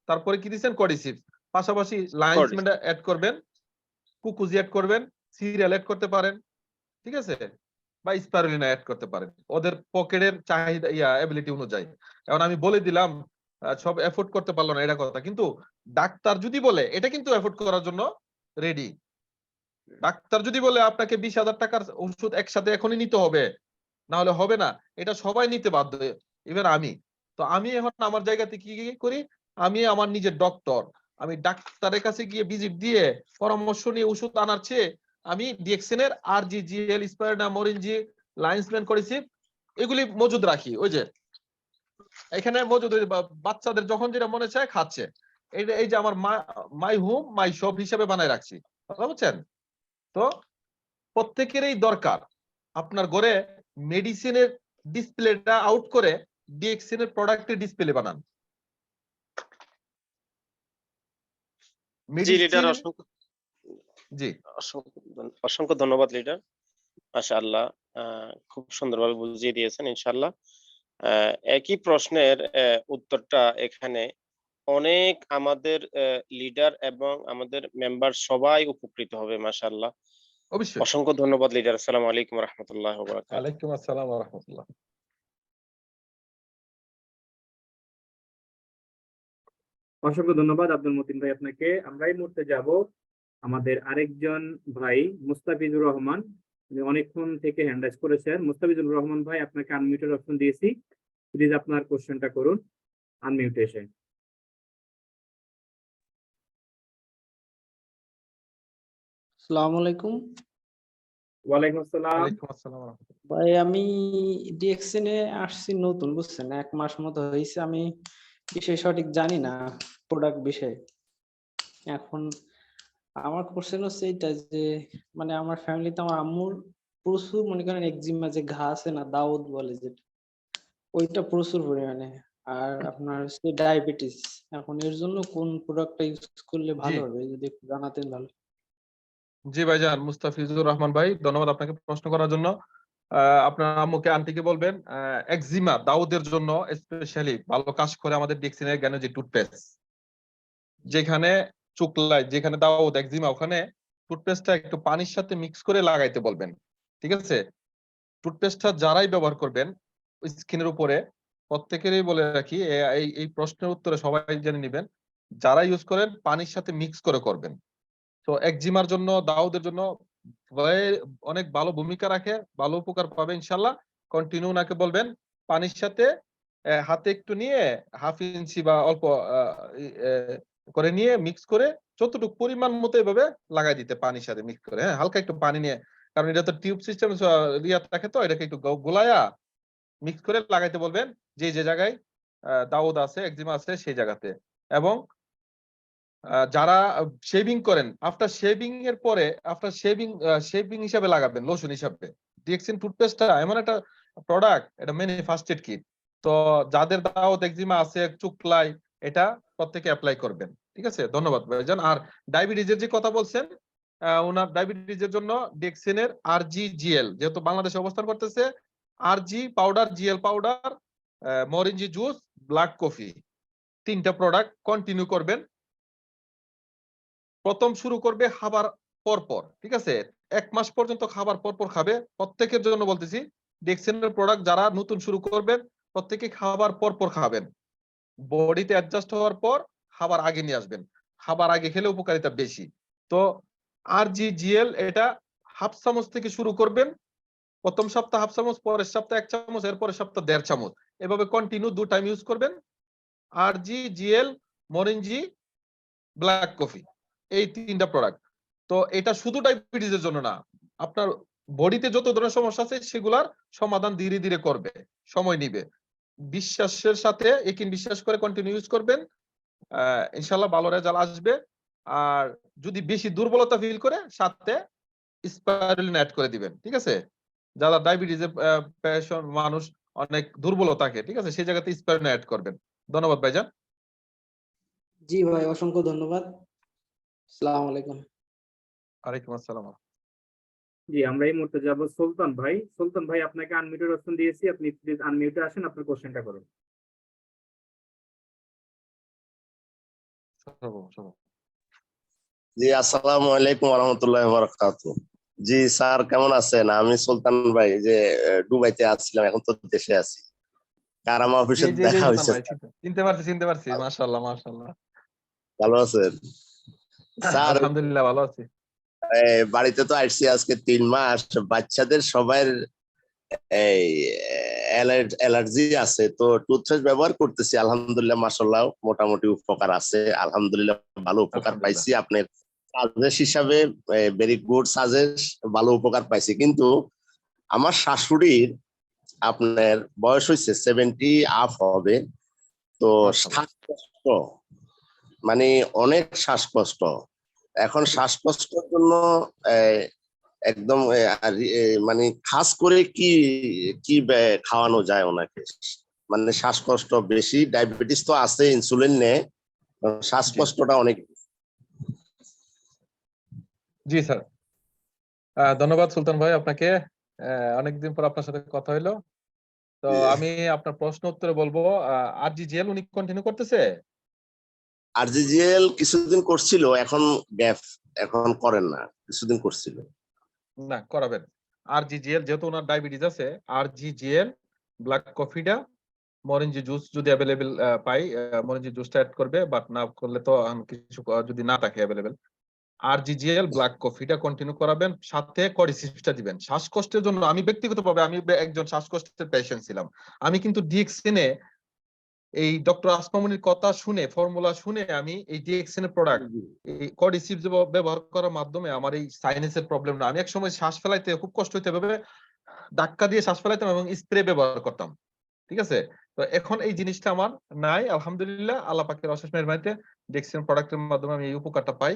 S3: তারপরে কি দিচ্ছেন, কডিসিপস, পাশাপাশি লাইন্সম্যান অ্যাড করবেন, কুকুজি অ্যাড করবেন, সিরিয়াল অ্যাড করতে পারেন, ঠিক আছে, বা স্পারুলিনা অ্যাড করতে পারেন ওদের পকেটের চাহিদা, এবিলিটি অনুযায়ী। এখন আমি বলে দিলাম, সব এফোর্ড করতে পারলো না, এটা কথা। কিন্তু ডাক্তার যদি বলে, এটা কিন্তু এফোর্ড করার জন্য রেডি। ডাক্তার যদি বলে আপনাকে 20,000 টাকার ওষুধ একসাথে এখনই নিতে হবে, না হলে হবে না, এটা সবাই নিতে বাধ্য, ইভেন আমি। তো আমি এখন আমার জায়গাতে কি করি, আমি আমার নিজের ডক্টর, আমি ডাক্তারের কাছে গিয়ে ভিজিট দিয়ে পরামর্শ নিয়ে ওষুধ আনার চেয়ে, আমি ডিএক্সএন এর আরজিজিএল, স্পারুলিনা, মরিনজি, লাইন্সম্যান, কডিসিপ, এগুলি মজুদ রাখি। ওই যে এখানে মজুদ, বাচ্চাদের যখন যেটা মনে চায় খাচ্ছে। এই যে আমার মাই হোম মাই শপ হিসেবে বানায় রাখছি, কথা বুঝছেন। তো প্রত্যেকেরই দরকার আপনার ঘরে মেডিসিনের ডিসপ্লেটা আউট করে ডিএক্সএন এর প্রোডাক্টের ডিসপ্লে বানান।
S5: জি লিডার,
S3: মেডিসিন,
S5: অসংখ্য
S3: জি
S5: অসংখ্য ধন্যবাদ লিডার। মাশাআল্লাহ, খুব সুন্দরভাবে বুঝিয়ে দিয়েছেন ইনশাআল্লাহ। একই প্রশ্নের উত্তরটা এখানে অনেক আমাদের লিডার এবং আমাদের মেম্বার সবাই উপকৃত হবে মাশাআল্লাহ।
S3: অবশ্যই।
S5: অসংখ্য ধন্যবাদ লিডার। আসসালামু আলাইকুম ওয়া রাহমাতুল্লাহি ওয়া বারাকাতুহু।
S3: ওয়ালাইকুম আসসালাম ওয়া রাহমাতুল্লাহ।
S2: অসংখ্য ধন্যবাদ আব্দুল মতিন ভাই আপনাকে। আমরা এই মুহূর্তে যাব আমাদের আরেকজন ভাই মুস্তাফিজুর রহমান, উনি অনেকক্ষণ থেকে হ্যান্ড রাইজ করেছেন। মুস্তাফিজুর রহমান ভাই, আপনাকে আনমিউটের অপশন দিয়েছি, প্লিজ আপনার কোশ্চেনটা করুন আনমিউটে এসে।
S6: আসসালামু আলাইকুম
S2: ওয়ালাইকুম আসসালাম।
S3: ওয়ালাইকুম আসসালাম ওয়া রাহমাতুল্লাহ।
S6: ভাই, আমি ডিএক্সএন এ আসছি নতুন, বুঝছেন, 1 মাস মতো হয়েছে। আমি বিষয় সঠিক জানি না, প্রোডাক্ট বিষয়ে। এখন আমার কোশ্চেন হচ্ছে এইটা যে মানে আমার ফ্যামিলিতে আমার আম্মুর প্রচুর, মনে করেন, একজিমা, যে ঘা আছে না, দাউদ বলে যেটা, ওইটা প্রচুর পরিমাণে। আর আপনার হচ্ছে ডায়াবেটিস। এখন এর জন্য কোন প্রোডাক্টটা ইউজ করলে
S3: জি
S6: ভালো হবে যদি একটু জানাতেন ভালো।
S3: জি ভাইজান মুস্তাফিজুর রহমান ভাই, ধন্যবাদ আপনাকে প্রশ্ন করার জন্য। আপনার আম্মুকে আন্টিকে বলবেন একজিমা দাউদের জন্য স্পেশালি ভালো কাজ করে আমাদের ডিএক্সিনের গ্যানোজি টুথপেস্ট। যেখানে চুকলাই, যেখানে দাউদ একজিমা, ওখানে টুথপেস্টটা একটু পানির সাথে মিক্স করে লাগাইতে বলবেন। ঠিক আছে, টুথপেস্টটা যারাই ব্যবহার করবেন স্কিনের উপরে, প্রত্যেকেরই বলে রাখি, এই প্রশ্নের উত্তরে সবাই জেনে নেবেন, যারা ইউজ করেন পানির সাথে মিক্স করে করবেন। তো একজিমার জন্য, দাউদের জন্য অনেক ভালো ভূমিকা রাখে, ভালো উপকার পাবে ইনশাল্লাহ। কন্টিনিউ ওনাকে বলবেন পানির সাথে হাতে একটু নিয়ে 1/2 ইঞ্চি বা অল্প করে নিয়ে মিক্স করে যতটুকু পরিমাণ মতো এভাবে লাগাই দিতে, পানির সাথে মিক্স করে। হ্যাঁ, হালকা একটু পানি নিয়ে, কারণ এটা তো টিউব সিস্টেম ইয়া থাকে, তো এটাকে একটু গোলায়া মিক্স করে লাগাইতে বলবেন যে জায়গায় দাউদ আছে, একজিমা আছে সেই জায়গাতে। এবং যারা শেভিং করেন, আফটার শেভিং এর পরে, আফটার শেভিং হিসাবে লাগাবেন, লোশন হিসাবে। ডিএক্সিন টুথপেস্টটা এমন একটা প্রোডাক্ট, এটা মেনি ফার্স্ট এড কিট। তো যাদের দাউদ একজিমা আছে, চুকলাই, এটা প্রত্যেকে অ্যাপ্লাই করবেন। ঠিক আছে, ধন্যবাদ ভাইজান। আর ডায়াবেটিসের যে কথা বলছেন, ওনার ডায়াবেটিসের জন্য ডিএক্সিনের RGGL, যেহেতু বাংলাদেশে অবস্থান করতেছে, RG powder, GL powder, Morinzhi juice, black coffee, 3টা প্রোডাক্ট কন্টিনিউ করবেন। প্রথম শুরু করবে খাবার পরপর। ঠিক আছে, 1 মাস পর্যন্ত খাবার পরপর খাবে। প্রত্যেকের জন্য বলতেছি, ডিএক্সিনের প্রোডাক্ট যারা নতুন শুরু করবেন, প্রত্যেকে খাবার পরপর খাবেন। বডিতে অ্যাডজাস্ট হওয়ার পর খাবার আগে নিয়ে আসবেন, খাবার আগে খেলে উপকারিতা বেশি। তো RGGL এটা 1/2 চামচ থেকে শুরু করবেন। প্রথম সপ্তাহ 1/2 চামচ, পরের সপ্তাহ 1 চামচ, এরপরের সপ্তাহ 1.5 চামচ, এভাবে কন্টিনিউ 2 টাইম ইউজ করবেন। RGGL, মরিঞ্জি, ব্ল্যাক কফি, এই 3টা প্রোডাক্ট। তো এটা শুধু ডায়াবেটিসের জন্য না, আপনার বডিতে যত ধরনের সমস্যা আছে সেগুলার সমাধান ধীরে ধীরে করবে, সময় নিবে। বিশ্বাসের সাথে, একিন বিশ্বাস করে কন্টিনিউ ইউজ করবেন, ইনশাআল্লাহ ভালো রেজাল্ট আসবে। আর যদি বেশি দুর্বলতা ফিল করে, সাথে স্পাইরুলিন অ্যাড করে দিবেন। ঠিক আছে, যারা ডায়াবেটিসের পেশেন্ট মানুষ অনেক দুর্বল থাকে, ঠিক আছে, সেই জায়গাতে স্পাইরুলিন অ্যাড করবেন। ধন্যবাদ ভাইজান।
S6: জি ভাই, অসংখ্য ধন্যবাদ। আসসালামু আলাইকুম।
S3: ওয়ালাইকুম আসসালাম।
S2: জি, আমরা এই মুহূর্তে যাব সুলতান ভাই। সুলতান ভাই, আপনাকে আনমিউটের অপশন দিয়েছি, আপনি প্লিজ আনমিউটে আসেন, আপনার কোশ্চেনটা করুন।
S7: জি, আসসালামু আলাইকুম ওয়া রাহমাতুল্লাহি ওয়া বারাকাতুহু। জি স্যার, কেমন আছেন? আমি সুলতান ভাই, যে দুবাইতে আসছিলাম, এখন তো দেশে আছি। কারামা
S3: জি
S7: অফিসে
S3: জি জি
S7: দেখা
S3: সুলতান
S7: হয়েছে।
S3: ভাই, চিনতে পারছি। মাশাআল্লাহ মাশাআল্লাহ।
S7: ভালো আছেন স্যার?
S3: আলহামদুলিল্লাহ ভালো আছি।
S7: বাড়িতে তো আসছি আজকে 3 মাস। বাচ্চাদের সবার এই অ্যালার্জি আছে, তো টুথপেস্ট ব্যবহার করতেছি। আলহামদুলিল্লাহ, মাশাআল্লাহ, মোটামুটি উপকার আছে। আলহামদুলিল্লাহ, ভালো উপকার
S3: আলহামদুলিল্লাহ।
S7: পাইছি। আপনার সাজেস্ট হিসাবে ভেরি গুড সাজেস্ট, ভালো উপকার পাইছি। কিন্তু আমার শাশুড়ির আপনার বয়স হয়েছে 70 আপ হবে, তো
S3: মাশাআল্লাহ।
S7: শ্বাসকষ্ট, মানে অনেক শ্বাসকষ্ট। এখন শ্বাসকষ্টের জন্য একদম মানে খাস করে কি কি খাওয়ানো যায় ওনাকে? মানে শ্বাসকষ্ট বেশি, ডায়াবেটিস তো আছে, ইনসুলিন নেয়, শ্বাসকষ্টটা অনেক।
S3: জি স্যার, ধন্যবাদ সুলতান ভাই আপনাকে। অনেকদিন পর আপনার সাথে কথা হইলো। তো আমি আপনার প্রশ্ন উত্তরে বলবো, RGGL উনি কন্টিনিউ করতেছে।
S7: RGGL কিছুদিন করছিল, এখন গ্যাপ, এখন করেন না, কিছুদিন করছিল।
S3: না, করাবেন। RGGL যেহেতু ওনার ডায়াবেটিস আছে, RGGL, ব্ল্যাক কফিটা, মরিঞ্জি জুস যদি অ্যাভেলেবেল পাই, মরিঞ্জি জুসটা অ্যাড করবে, বাট না করলে তো কিছু যদি না থাকে অ্যাভেলেবেল, RGGL ব্ল্যাক কফিটা কন্টিনিউ করাবেন, সাথে কডিসিপটা দিবেন। শ্বাসকষ্টের জন্য আমি ব্যক্তিগতভাবে আমি একজন শ্বাসকষ্টের পেশেন্ট ছিলাম, আমি কিন্তু ডিএক্সিনে এই ডক্টর আসমামনির কথা শুনে, ফর্মুলা শুনে আমি এই ডিএক্সিনের প্রোডাক্ট এই কডিসিপ ব্যবহার করার মাধ্যমে আমার এই সাইনাসের প্রবলেম না, আমি একসময় শ্বাস ফেলাইতে খুব কষ্ট হইতে ভাবে ধাক্কা দিয়ে শ্বাস ফেলাইতাম এবং স্প্রে ব্যবহার করতাম, ঠিক আছে। তো এখন এই জিনিসটা আমার নাই, আলহামদুলিল্লাহ, আল্লাহ পাকের অশেষ মেহেরবানিতে ডিএক্সিন প্রোডাক্টের মাধ্যমে আমি এই উপকারটা পাই,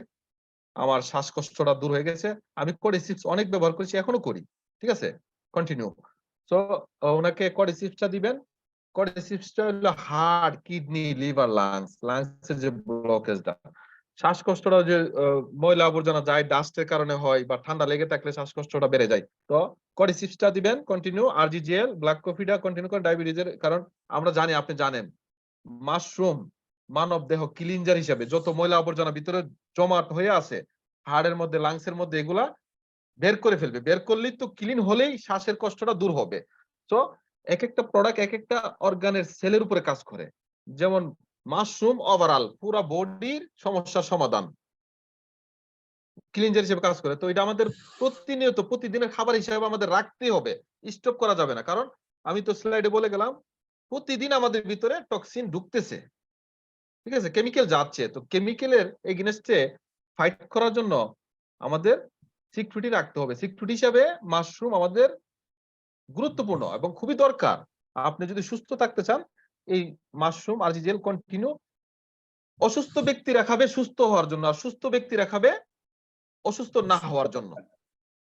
S3: আমার শ্বাসকষ্টটা দূর হয়ে গেছে। আমি কডিসিপস অনেক ব্যবহার করেছি, এখনো করি, ঠিক আছে, কন্টিনিউ। তো ওনাকে কডিসিপসটা দিবেন। কডিসিপসটা হলো হার্ট, কিডনি, লিভার, লাংসের যে ব্লকেজটা, শ্বাসকষ্টটা যে ময়লা আবর্জনা যায় ডাস্টের কারণে হয় বা ঠান্ডা লেগে থাকলে শ্বাসকষ্টটা বেড়ে যায়। তো কডিসিপসটা দিবেন কন্টিনিউ, RGGL ব্ল্যাক কফিটা কন্টিনিউ করেন ডায়াবেটিসের, কারণ আমরা জানি, আপনি জানেন, মাশরুম মানব দেহ ক্লিনজার হিসেবে যত ময়লা আবর্জনা ভিতরে জমাট হয়ে আছে হাড়ের মধ্যে, লাংসের মধ্যে, এগুলা বের করে ফেলবে। বের করলেই তো ক্লিন হলেই শ্বাসের কষ্টটা দূর হবে। তো এক একটা প্রোডাক্ট এক একটা অর্গানের সেলের উপরে কাজ করে। যেমন মাশরুম ওভারঅল পুরো বডির সমস্যার সমাধান, ক্লিনজার হিসেবে কাজ করে। তো এটা আমাদের প্রতিনিয়ত প্রতিদিনের খাবার হিসেবে আমাদের রাখতেই হবে, স্টপ করা যাবে না। কারণ আমি তো স্লাইডে বলে গেলাম, প্রতিদিন আমাদের ভিতরে টক্সিন ঢুকতেছে, ঠিক আছে, কেমিক্যাল যাচ্ছে। তো কেমিক্যালের এগেইনস্টে ফাইট করার জন্য আমাদের সিকিউরিটি রাখতে হবে। সিকিউরিটি হিসাবে মাশরুম আমাদের গুরুত্বপূর্ণ এবং খুবই দরকার। আপনি যদি সুস্থ থাকতে চান, এই মাশরুম RGGL কন্টিনিউ অসুস্থ ব্যক্তিরা খাবে সুস্থ হওয়ার জন্য, আর সুস্থ ব্যক্তিরা খাবে অসুস্থ না হওয়ার জন্য,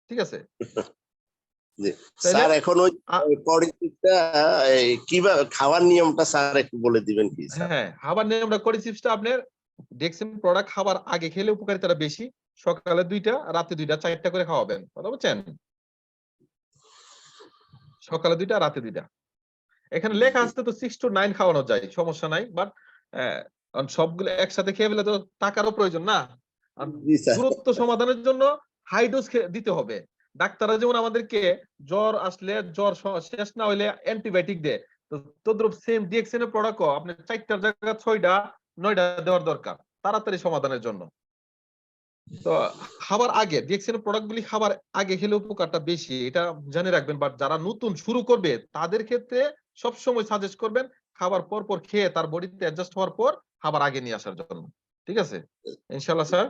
S3: ঠিক আছে।
S7: জি স্যার, এখন ওই কডিসিপটা কিভাবে খাওয়ার নিয়মটা স্যার একটু বলে দিবেন কি স্যার?
S3: হ্যাঁ, খাবার নিয়মটা, কডিসিপটা আপনার ডেক্সিন প্রোডাক্ট খাবার আগে খেলে উপকারিতাটা বেশি। সকালে 2টা, রাতে 2টা, 4টা করে খাওয়াবেন, কথা বুঝছেন? সকালে 2টা, রাতে 2টা। এখানে লেখা আছে তো 6 to 9 খাওয়ানো যায়, সমস্যা নাই। বাট সবগুলো একসাথে খেয়ে ফেলে তো টাকারও প্রয়োজন না। দূরত্ব সমাধানের জন্য হাই ডোজ দিতে হবে। ডাক্তাররা যেমন আমাদেরকে জ্বর আসলে, জ্বর শেষ না হইলে অ্যান্টিবায়োটিক দেয়, তো তদ্রুপ সেম ডিএক্সিনের প্রোডাক্টও আপনি 4টার জায়গা 6টা 9টা দেওয়ার দরকার তাড়াতাড়ি সমাধানের জন্য। তো খাবার আগে ডিএক্সিনের প্রোডাক্টগুলি খাবার আগে খেলে উপকারটা বেশি, এটা জেনে রাখবেন। বাট যারা নতুন শুরু করবে তাদের ক্ষেত্রে সবসময় সাজেস্ট করবেন খাবার পর পর খেয়ে তার বডিতে অ্যাডজাস্ট হওয়ার পর খাবার আগে নিয়ে আসার জন্য, ঠিক আছে, ইনশাআল্লাহ স্যার।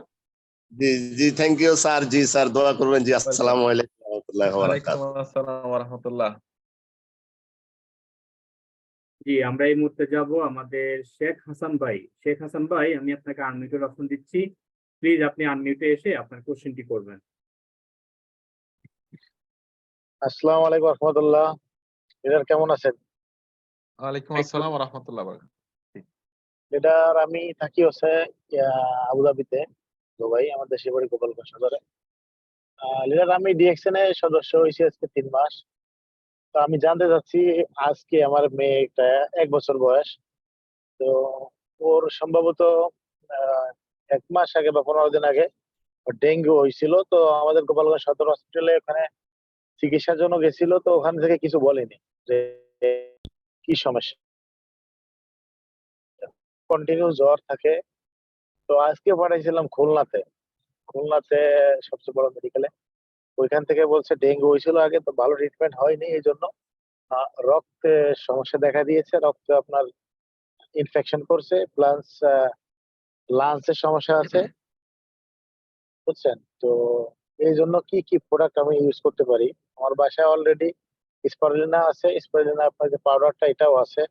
S7: জি জি, থ্যাংক ইউ স্যার। জি স্যার, দোয়া করবেন। জি, আসসালামু আলাইকুম ওয়া রাহমাতুল্লাহি ওয়া বারাকাতুহু।
S3: ওয়ালাইকুম আসসালাম ওয়া রাহমাতুল্লাহ।
S2: জি, আমরা এই মুহূর্তে যাব আমাদের শেখ হাসান ভাই। শেখ হাসান ভাই, আমি আপনাকে আনমিউটের অপশন দিচ্ছি, প্লিজ আপনি আনমিউটে এসে আপনার কোশ্চেনটি করবেন।
S8: আসসালামু আলাইকুম রহমতুল্লাহ। লিডার কেমন আছেন?
S3: ওয়ালাইকুম আসসালাম ওয়া রাহমাতুল্লাহ ওয়া বারাকাতুহু।
S8: লিডার আমি থাকি হচ্ছে আবুধাবিতে, দুবাই, আমার দেশের বাড়ি গোপালগঞ্জ সদরে। লিডার আমি ডিএক্সএন এর সদস্য হয়েছি আজকে 3 মাস। তো আমি জানতে চাচ্ছি, আজকে আমার মেয়েটা 1 বছর বয়স, তো ওর সম্ভবত 1 মাস আগে বা 15 দিন আগে ডেঙ্গু হয়েছিল। তো আমাদের গোপালগঞ্জ সদর হসপিটালে ওখানে চিকিৎসার জন্য গেছিল, তো ওখান থেকে কিছু বলেনি যে কি সমস্যা, কন্টিনিউ জ্বর থাকে। তো আজকে পাঠাইছিলাম খুলনাতে সবচেয়ে বড় মেডিকেলে। ওইখান থেকে বলছে ডেঙ্গু হয়েছিল আগে, তো ভালো ট্রিটমেন্ট হয়নি, এই জন্য রক্তে সমস্যা দেখা দিয়েছে, রক্তে আপনার ইনফেকশন করছে, প্লাস লাংসের সমস্যা আছে, বুঝছেন? তো এই জন্য কি কি প্রোডাক্ট আমি ইউজ করতে পারি? আমার বাসায় অলরেডি স্পারুলিনা আছে, স্পারুলিনা আপনার যে পাউডারটা এটাও আছে,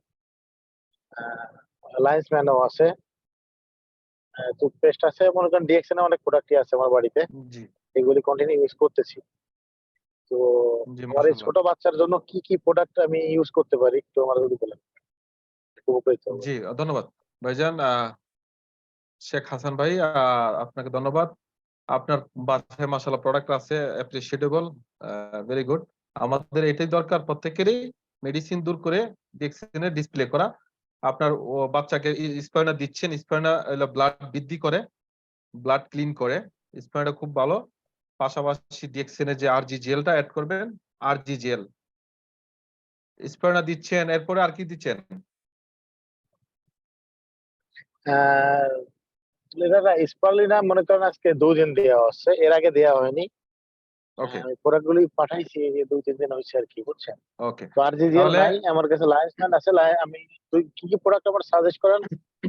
S8: লাইন্স ম্যানও আছে, টুথপেস্ট আছে, মনে করেন ডিএক্সএন অনেক প্রোডাক্টই আছে আমার বাড়িতে,
S3: জি
S8: এগুলি কন্টিনিউ ইউজ করতেছি। তো
S3: জি,
S8: আমার এই
S3: মাশাআল্লাহ।
S8: ছোট বাচ্চার জন্য কি কি প্রোডাক্ট আমি ইউজ করতে পারি একটু আমার যদি বলেন, খুব উপকৃত হবো।
S3: জি, ধন্যবাদ ভাইজান। শেখ হাসান ভাই, আপনাকে ধন্যবাদ। আপনার বাসায় মাশাআল্লাহ প্রোডাক্ট আছে, অ্যাপ্রিশিয়েটেবল, ভেরি গুড। আমাদের এটাই দরকার, প্রত্যেকেরই মেডিসিন দূর করে ডিএক্সিনের ডিসপ্লে করা। আপনার বাচ্চাকে স্পাইনা দিচ্ছেন, স্পাইনা ব্লাড বৃদ্ধি করে, ব্লাড ক্লিন করে, স্পাইনা খুব ভালো। পাশাপাশি ডিএক্সিনের যে RGGL-টা অ্যাড করবেন, RGGL স্পাইনা দিচ্ছেন, এরপরে আর কি দিচ্ছেন?
S8: লিডাররা স্পারলিনা মনে করেন আজকে 2 দিন দেওয়া হচ্ছে, এর আগে দেওয়া হয়নি।
S3: ওকে
S8: আমি প্রোডাক্টগুলি পাঠাইছি, এই যে 2-3 দিন হয়েছে আর কি, বুঝছেন।
S3: ওকে
S8: তো আরজিজিএল
S3: তাহলে
S8: নাই আমার কাছে, লায়েন্সম্যান আছে। আমি তুই কি কি প্রোডাক্ট আমার সাজেস্ট করেন,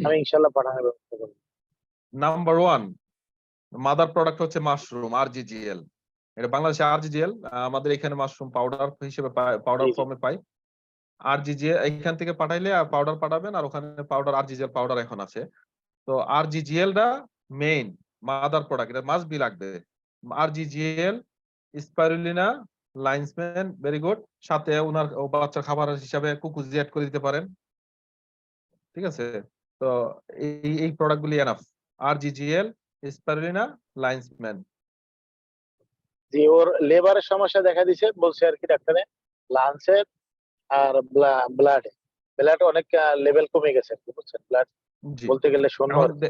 S8: আমি ইনশাআল্লাহ পাঠানোর ব্যবস্থা করব।
S3: নাম্বার 1 মাদার প্রোডাক্ট হচ্ছে মাশরুম আরজিজিএল। এটা বাংলাদেশে আরজিজিএল, আমাদের এখানে মাশরুম পাউডার হিসেবে পাউডার
S8: জি জি
S3: ফর্মে পাই। আরজিজিএল এখান থেকে পাঠাইলে পাউডার পাঠাবেন, আর ওখানে পাউডার আরজিজিএল পাউডার এখন আছে। তো আরজিজিএল টা মেইন মাদার প্রোডাক্ট, এটা মাস্ট বি লাগবে। আরজিজিএল, স্পাইরুলিনা, লাইন্সম্যান, ভেরি গুড। সাথে ওনার বাচ্চার খাবার হিসাবে কুকুজি অ্যাড করে দিতে পারেন, ঠিক আছে। তো এই প্রোডাক্ট গুলি এনাফ। RGGL, spirulina, lion's mane.
S8: জি, ওর লেবারের সমস্যা দেখা দিছে বলছে আর কি ডাক্তারে, লাঞ্চের আর ব্লাড অনেক লেভেল কমে গেছে আর কি, বুঝছেন। ব্লাড
S3: জি
S8: বলতে গেলে শূন্য
S3: এখন
S8: আর কি।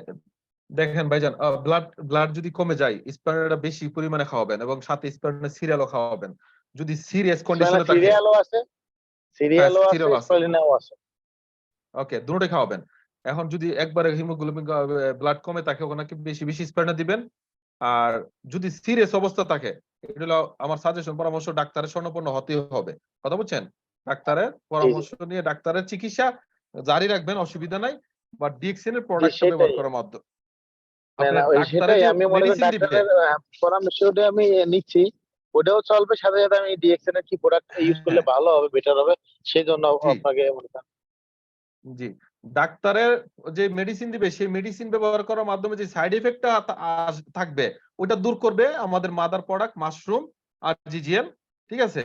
S3: দেখেন ভাইজান, ব্লাড যদি কমে যায় স্পাইরুলিনা বেশি পরিমাণে খাওয়াবেন এবং সাথে স্পাইরুলিনা সিরিয়ালও খাওয়াবেন। যদি সিরিয়াস কন্ডিশনে থাকে,
S8: সিরিয়ালও আছে,
S3: হ্যাঁ
S8: সিরিয়ালও আছে,
S3: সিরিয়াল আছে,
S8: স্পারলিনাও আছে।
S3: ওকে দুটোই খাওয়াবেন। এখন যদি একবারে হিমোগ্লোবিন ব্লাড কমে থাকে, ওনাকে বেশি বেশি স্পাইরুলিনা দিবেন। আর যদি সিরিয়াস অবস্থা থাকে, এটা হলো আমার সাজেশন, পরামর্শ, ডাক্তারের শরণাপন্ন হতে হবে। কথা বুঝছেন? ডাক্তারের
S8: জি জি
S3: পরামর্শ নিয়ে ডাক্তারের চিকিৎসা জারি রাখবেন, অসুবিধা নাই। বা ডিএক্সিন এর
S8: জি,
S3: প্রোডাক্টটা ব্যবহার
S8: সেটাই।
S3: করার মাধ্যমে
S8: না
S3: আপনি
S8: না, ওই
S3: ডাক্তারে
S8: সেটাই
S3: যে
S8: আমি মনে করি
S3: মেডিসিন দিবে,
S8: ডাক্তারের পরামর্শটা আমি নিচ্ছি, ওটাও চলবে। সাথে সাথে আমি ডিএক্সএন এর কি প্রোডাক্ট ইউজ করলে
S3: হ্যাঁ
S8: ভালো হবে, বেটার হবে, সেই জন্য
S3: জি
S8: আপনাকে মনে করেন।
S3: জি, ডাক্তারের যে মেডিসিন দিবে সেই মেডিসিন ব্যবহার করার মাধ্যমে যে সাইড এফেক্টটা থাকবে, ওটা দূর করবে আমাদের মাদার প্রোডাক্ট মাশরুম আর জিজিএল, ঠিক আছে।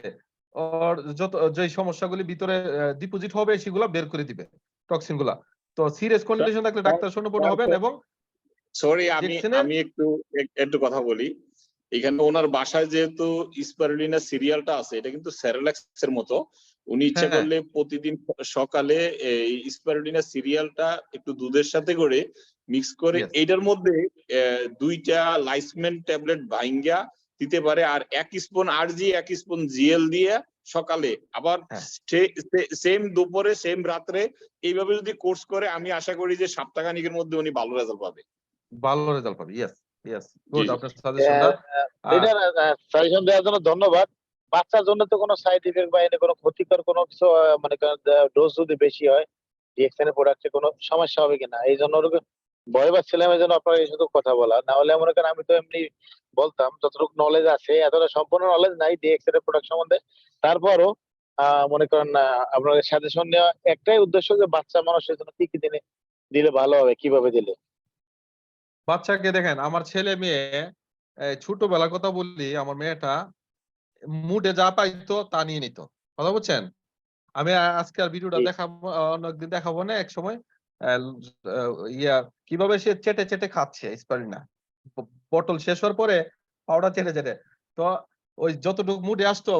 S3: ওর যত যে সমস্যাগুলি ভিতরে ডিপোজিট হবে সেগুলো বের করে দিবে, টক্সিন গুলা। তো সিরিয়াস কন্ডিশন থাকলে ডাক্তার শরণাপন্ন হবেন। এবং
S4: সরি, আমি
S3: ডিএক্সিনে
S4: আমি একটু একটু কথা বলি। এখানে ওনার বাসায় যেহেতু স্পারুলিনা সিরিয়ালটা আছে, এটা কিন্তু সেরেলাক্স এর মতো। উনি ইচ্ছা
S3: হ্যাঁ
S4: করলে প্রতিদিন সকালে এই স্পারুলিনা সিরিয়ালটা একটু দুধের সাথে করে মিক্স করে
S3: ইয়েস
S4: এইটার মধ্যে 2টা লাইসমেন ট্যাবলেট ভাঙ্গা দিতে পারে, আর 1 স্পুন আরজি 1 স্পুন জিএল দিয়ে সকালে, আবার
S3: হ্যাঁ
S4: সেম দুপুরে সেম রাত্রে, এইভাবে যদি কোর্স করে, আমি আশা করি যে সপ্তাহখানিকের মধ্যে উনি ভালো রেজাল্ট পাবে।
S3: ভালো রেজাল্ট পাবে। ইয়েস ইয়েস,
S4: জি
S3: গুড
S4: জি।
S3: আপনার সাজেশনটা।
S8: লিডার, সাজেশন দেওয়ার জন্য ধন্যবাদ। বাচ্চার জন্য তো কোনো সাইড ইফেক্ট বা এনে কোনো ক্ষতিকর কোনো কিছু মানে ডোজ যদি বেশি হয় ডিএক্সএন এর প্রোডাক্টে কোনো সমস্যা হবে কিনা, এই জন্য ওরকম ভয় পাচ্ছিলাম। এই জন্য আপনার এই শুধু কথা বলা, না হলে মনে করেন আমি তো এমনি বলতাম, যতটুকু নলেজ আছে, এতটা সম্পূর্ণ নলেজ নাই ডিএক্সএন এর প্রোডাক্ট সম্বন্ধে। তারপরও মনে করেন আপনাদের সাজেশন নেওয়া একটাই উদ্দেশ্য, যে বাচ্চা মানুষের জন্য কি কি দিলে ভালো হবে, কিভাবে দিলে।
S3: বাচ্চাকে দেখেন, আমার ছেলে মেয়ে ছোটবেলার কথা বললি, আমার মেয়েটা মুডে যা পাইতো তা নিয়ে নিত। কথা বুঝছেন? আমি আজকে আর ভিডিওটা
S8: জি
S3: দেখাবো, অন্যদিন দেখাবো না। এক সময় ইয়া কিভাবে সে চেটে চেটে খাচ্ছে স্পারিনা, বটল শেষ হওয়ার পরে পাউডার চেটে চেটে। তো ওই যতটুকু মুডে আসতো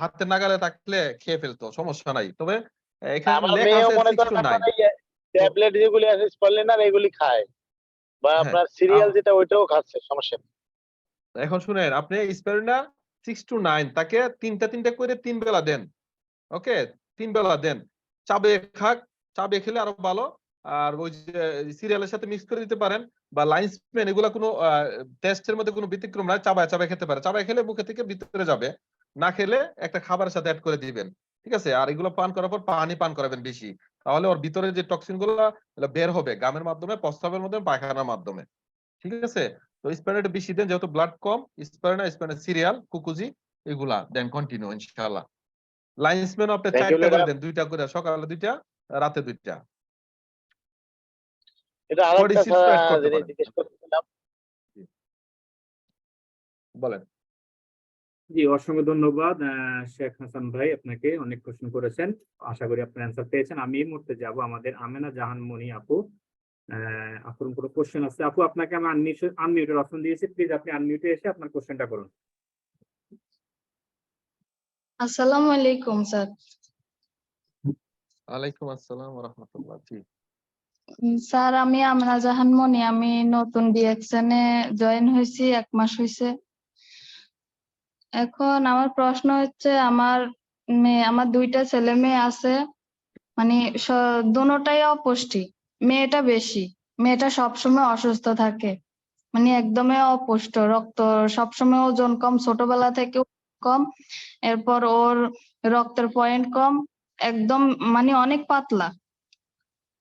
S3: হাতে নাগালে থাকলে খেয়ে ফেলতো, সমস্যা নাই। তবে এখানে
S8: আমার
S3: লেখা
S8: মেয়েও
S3: আছে
S8: মনে
S3: 6
S8: করেন
S3: to
S8: আপনার
S3: 9।
S8: এই
S3: তো
S8: ট্যাবলেট যেগুলি আছে স্পারলিনার এগুলি খায়, বা
S3: হ্যাঁ
S8: আপনার সিরিয়াল যেটা ওইটাও খাচ্ছে, সমস্যা নেই।
S3: এখন শুনেন, আপনি স্পারিনা 6 to 9 তাকে তিনটা করে 3 বেলা দেন। ওকে, 3 বেলা দেন। চাবে খাক, চাবে খেলে আরো ভালো। আর ওই যে সিরিয়ালের সাথে মিক্স করে দিতে পারেন। বা লাইন্সম্যান, এগুলা কোনো টেস্টের মধ্যে কোনো ব্যতিক্রম নাই। চাবায় চাবায় খেতে পারে, চাবায় খেলে মুখে থেকে ভিতরে যাবে, না খেলে একটা খাবারের সাথে অ্যাড করে দিবেন, ঠিক আছে। আর এগুলো পান করার পর পানি পান করাবেন বেশি, তাহলে ওর ভিতরে যে টক্সিন গুলো বের হবে গামের মাধ্যমে, প্রস্রাবের মাধ্যমে, পায়খানার মাধ্যমে, ঠিক আছে। তো স্প্যানাটা বেশি দেন, যেহেতু ব্লাড কম। স্প্যানা সিরিয়াল, কুকুজি এগুলা দেন কন্টিনিউ ইনশাআল্লাহ। লাইন্সম্যান আপনি
S8: থ্যাংক ইউ
S3: 4টা করে
S8: লিডার।
S3: দেন, 2টা করে, সকালে 2টা, রাতে 2টা।
S8: এটা
S3: বডি
S8: আরেকটা
S3: সিডস অ্যাড করতে
S8: জিনিস
S3: পারেন।
S8: জিজ্ঞেস করছিলাম।
S3: বলেন।
S2: জি, অসংখ্য ধন্যবাদ শেখ হাসান ভাই, আপনাকে অনেক কোশ্চেন করেছেন, আশা করি আপনার অ্যান্সার পেয়েছেন। আমি এই মুহূর্তে যাব আমাদের আমেনা জাহান মনি আপু। আপুর কোনো কোশ্চেন আছে? আপু, আপনাকে আমি আনমিউটের অপশন দিয়েছি, প্লিজ আপনি আনমিউটে এসে আপনার কোশ্চেনটা করুন।
S9: আসসালামু আলাইকুম স্যার।
S3: ওয়ালাইকুম আসসালাম ওয়া রাহমাতুল্লাহ। জি
S9: স্যার, আমি আমেনা জাহান মনি, আমি নতুন ডিএকশন এ জয়েন হয়েছি, 1 মাস হয়েছে। এখন আমার প্রশ্ন হচ্ছে, আমার 2টা ছেলে মেয়ে আছে, মানে দোনোটাই অপুষ্টি, মেয়েটা বেশি, মেয়েটা সবসময় অসুস্থ থাকে, মানে একদমই অপুষ্ট, রক্ত সবসময়, ওজন কম, ছোটবেলা থেকে কম, এরপর ওর রক্তের পয়েন্ট কম, একদম মানে অনেক পাতলা।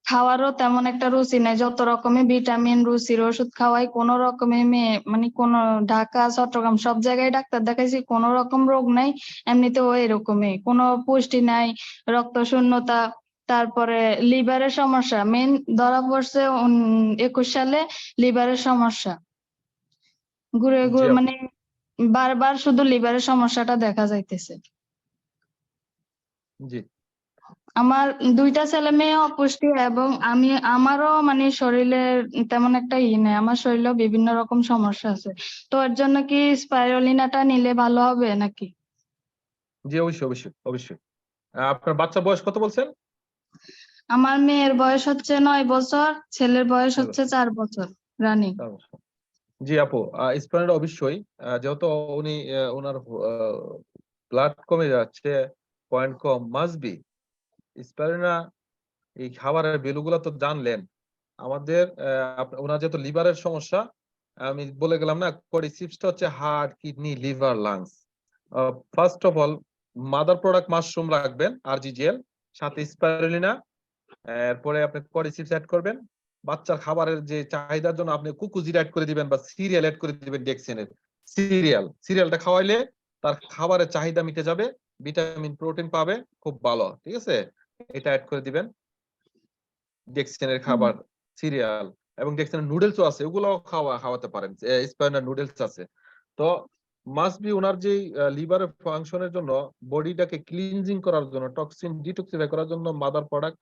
S9: খাওয়ারও তেমন একটা রুচি নাই, যত রকমের ভিটামিন রুচির ওষুধ খাওয়াই, কোনো রকমের মেয়ে মানে কোনো ঢাকা চট্টগ্রাম সব জায়গায় ডাক্তার দেখাইছি, কোনো রকম রোগ নাই, এমনিতেও এরকমই, কোনো পুষ্টি নাই, রক্ত শূন্যতা, তারপরে লিভারের সমস্যা মেন ধরা পড়ছে 21 সালে, লিভারের সমস্যা ঘুরে
S3: জি
S9: ঘুরে
S3: আপু।
S9: মানে বারবার শুধু লিভারের সমস্যাটা দেখা যাইতেছে।
S3: জি
S9: আমার 2টা ছেলে মেয়ে অপুষ্টি, এবং আমারও মানে শরীরে তেমন একটা নেই, আমার শরীরেও বিভিন্ন রকম সমস্যা আছে। তো এর জন্য কি স্পাইরুলিনাটা নিলে ভালো হবে নাকি?
S3: জি অবশ্যই অবশ্যই অবশ্যই। আপনার বাচ্চা বয়স কত বলছেন?
S9: আমার মেয়ের বয়স হচ্ছে 9 বছর, ছেলের বয়স
S3: নয়
S9: হচ্ছে
S3: বছর।
S9: 4 বছর রানিং।
S3: 4 বছর। জি আপু, স্প্যানিটা অবশ্যই, যেহেতু উনি ওনার ব্লাড কমে যাচ্ছে, পয়েন্ট কম, মাস্ট বি স্প্যানিনা। এই খাবারের ভ্যালুগুলো তো জানলেন আমাদের। ওনার যেহেতু লিভারের সমস্যা, আমি বলে গেলাম না, করিসিপসটা হচ্ছে heart, kidney, liver, lungs. First of all mother product mushroom রাখবেন RGGL, সাথে স্পাইরুলিনা, এরপরে আপনি করিসিপস অ্যাড করবেন। বাচ্চার খাবারের যে চাহিদার জন্য আপনি কুকুজির অ্যাড করে দিবেন বা সিরিয়াল অ্যাড করে দিবেন, ডেক্সিনের সিরিয়ালটা খাওয়াইলে তার খাবারের চাহিদা মিটে যাবে, ভিটামিন প্রোটিন পাবে, খুব ভালো। ঠিক আছে, এটা অ্যাড করে দিবেন। ডেক্সিনের খাবার, সিরিয়াল, এবং ডেক্সিনের নুডলসও আছে, ওগুলো খাওয়াতে পারেন, স্পাইনার নুডলস আছে। তো মাস্ট বি ওনার যে লিভারের ফাংশনের জন্য, বডিটাকে ক্লিনজিং করার জন্য, টক্সিন ডিটক্সিফাই করার জন্য মাদার প্রোডাক্ট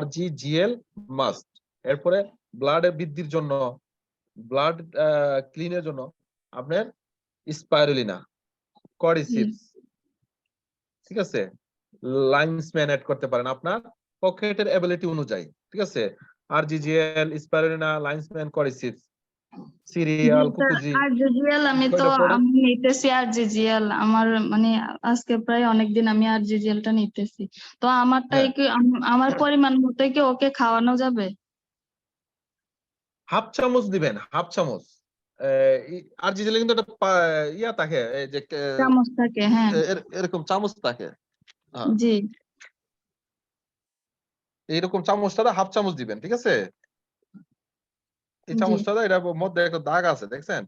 S3: RGGL মাস্ট। এরপরে ব্লাডের বৃদ্ধির জন্য, ব্লাড ক্লিনের জন্য আপনার স্পাইরুলিনা, করিসিপস, ঠিক আছে, লাইন্সম্যান অ্যাড করতে পারেন আপনার পকেটের এবিলিটি অনুযায়ী। ঠিক আছে, RGGL, স্পাইরুলিনা, লাইন্সম্যান, করিসিপস, সিরিয়াল, কুকুজি,
S9: আরজিজিএল আমি তো আমি নিতেছি আরজিজিএল, আমার মানে আজকে প্রায় অনেকদিন আমি আরজিজিএলটা নিতেছি। তো আমারটাই কি আমার পরিমাণ মতো কি ওকে খাওয়ানো যাবে?
S3: হাফ চামচ দিবেন, হাফ চামচ। RGGL কিন্তু একটা ইয়া থাকে, এই যে
S9: চামচ থাকে, হ্যাঁ।
S3: এরকম চামচ থাকে।
S9: জি
S3: এইরকম চামচটা হাফ চামচ দিবেন। ঠিক আছে, এই
S9: জি।
S3: চামচটা, এটার মধ্যে একটা দাগ আছে, দেখছেন?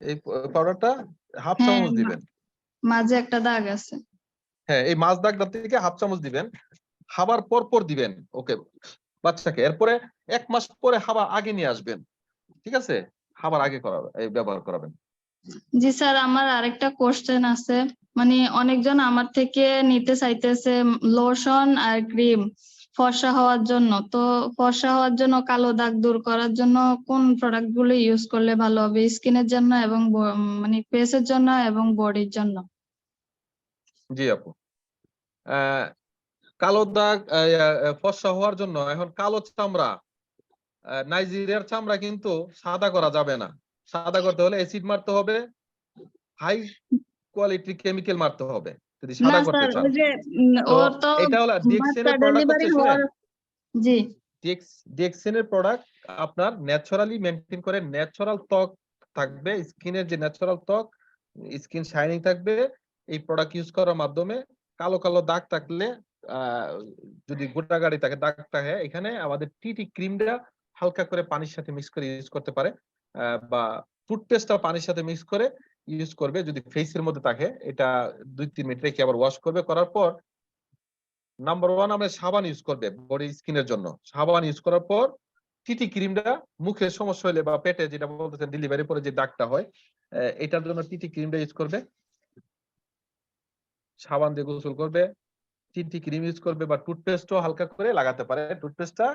S3: এই পাউডারটা হাফ
S9: হ্যাঁ,
S3: চামচ দিবেন।
S9: মাঝে একটা দাগ আছে।
S3: হ্যাঁ, এই মাছ দাগটা থেকে হাফ চামচ দিবেন, খাবার পর দিবেন ওকে বাচ্চাকে। এরপরে 1 মাস পরে খাবার আগে নিয়ে আসবেন। ঠিক আছে, খাবার আগে করাবেন, এই ব্যবহার করাবেন।
S9: জি স্যার, আমার আরেকটা কোশ্চেন আছে, মানে অনেকজন আমার থেকে নিতে চাইতেছে লোশন আর ক্রিম ফর্সা হওয়ার জন্য। তো ফর্সা হওয়ার জন্য, কালো দাগ দূর করার জন্য কোন প্রোডাক্ট গুলো ইউজ করলে ভালো হবে স্কিনের জন্য এবং মানে ফেসের জন্য এবং বডির জন্য?
S3: জি আপু, কালো দাগ ফর্সা হওয়ার জন্য এখন কালো চামড়া, নাইজেরিয়ার চামড়া কিন্তু সাদা করা যাবে না। সাদা করতে হলে অ্যাসিড মারতে হবে, হাই কোয়ালিটি কেমিক্যাল মারতে হবে যদি
S9: না
S3: সাদা করতে
S9: স্যার,
S3: চান।
S9: ওই যে
S3: তো
S9: ওর তো
S3: এটা হলো
S9: বাচ্চা
S3: ডিএক্সএন এর প্রোডাক্ট,
S9: ডেলিভারি
S3: হচ্ছে
S9: হওয়ার।
S3: শুনেন,
S9: জি
S3: ডিএক্সএন এর প্রোডাক্ট আপনার ন্যাচারালি মেনটেন করে, ন্যাচারাল ত্বক থাকবে, স্কিনের যে ন্যাচারাল ত্বক, স্কিন শাইনিং থাকবে। এই প্রোডাক্ট ইউজ করার মাধ্যমে কালো কালো দাগ থাকলে, যদি গোটা গাড়ি থাকে দাগ থাকে, এখানে আমাদের টিটি ক্রিমটা হালকা করে পানির সাথে মিক্স করে ইউজ করতে পারে, বা টুথপেস্টটা পানির সাথে মিক্স করে ইউজ করবে যদি ফেসের মধ্যে থাকে। এটা 2-3 মিনিট রেখে আবার ওয়াশ করবে, করার পর নাম্বার 1 আমরা সাবান ইউজ করবে বডি স্কিনের জন্য। সাবান ইউজ করার পর টিটি ক্রিমটা মুখের সমস্যা হলে বা পেটে, যেটা বলতেছেন ডেলিভারি পরে যে দাগটা হয়, এটার জন্য টিটি ক্রিমটা ইউজ করবে, সাবান দিয়ে গোসল করবে, টিটি ক্রিম ইউজ করবে, বা টুথপেস্টও হালকা করে লাগাতে পারে। টুথপেস্টটা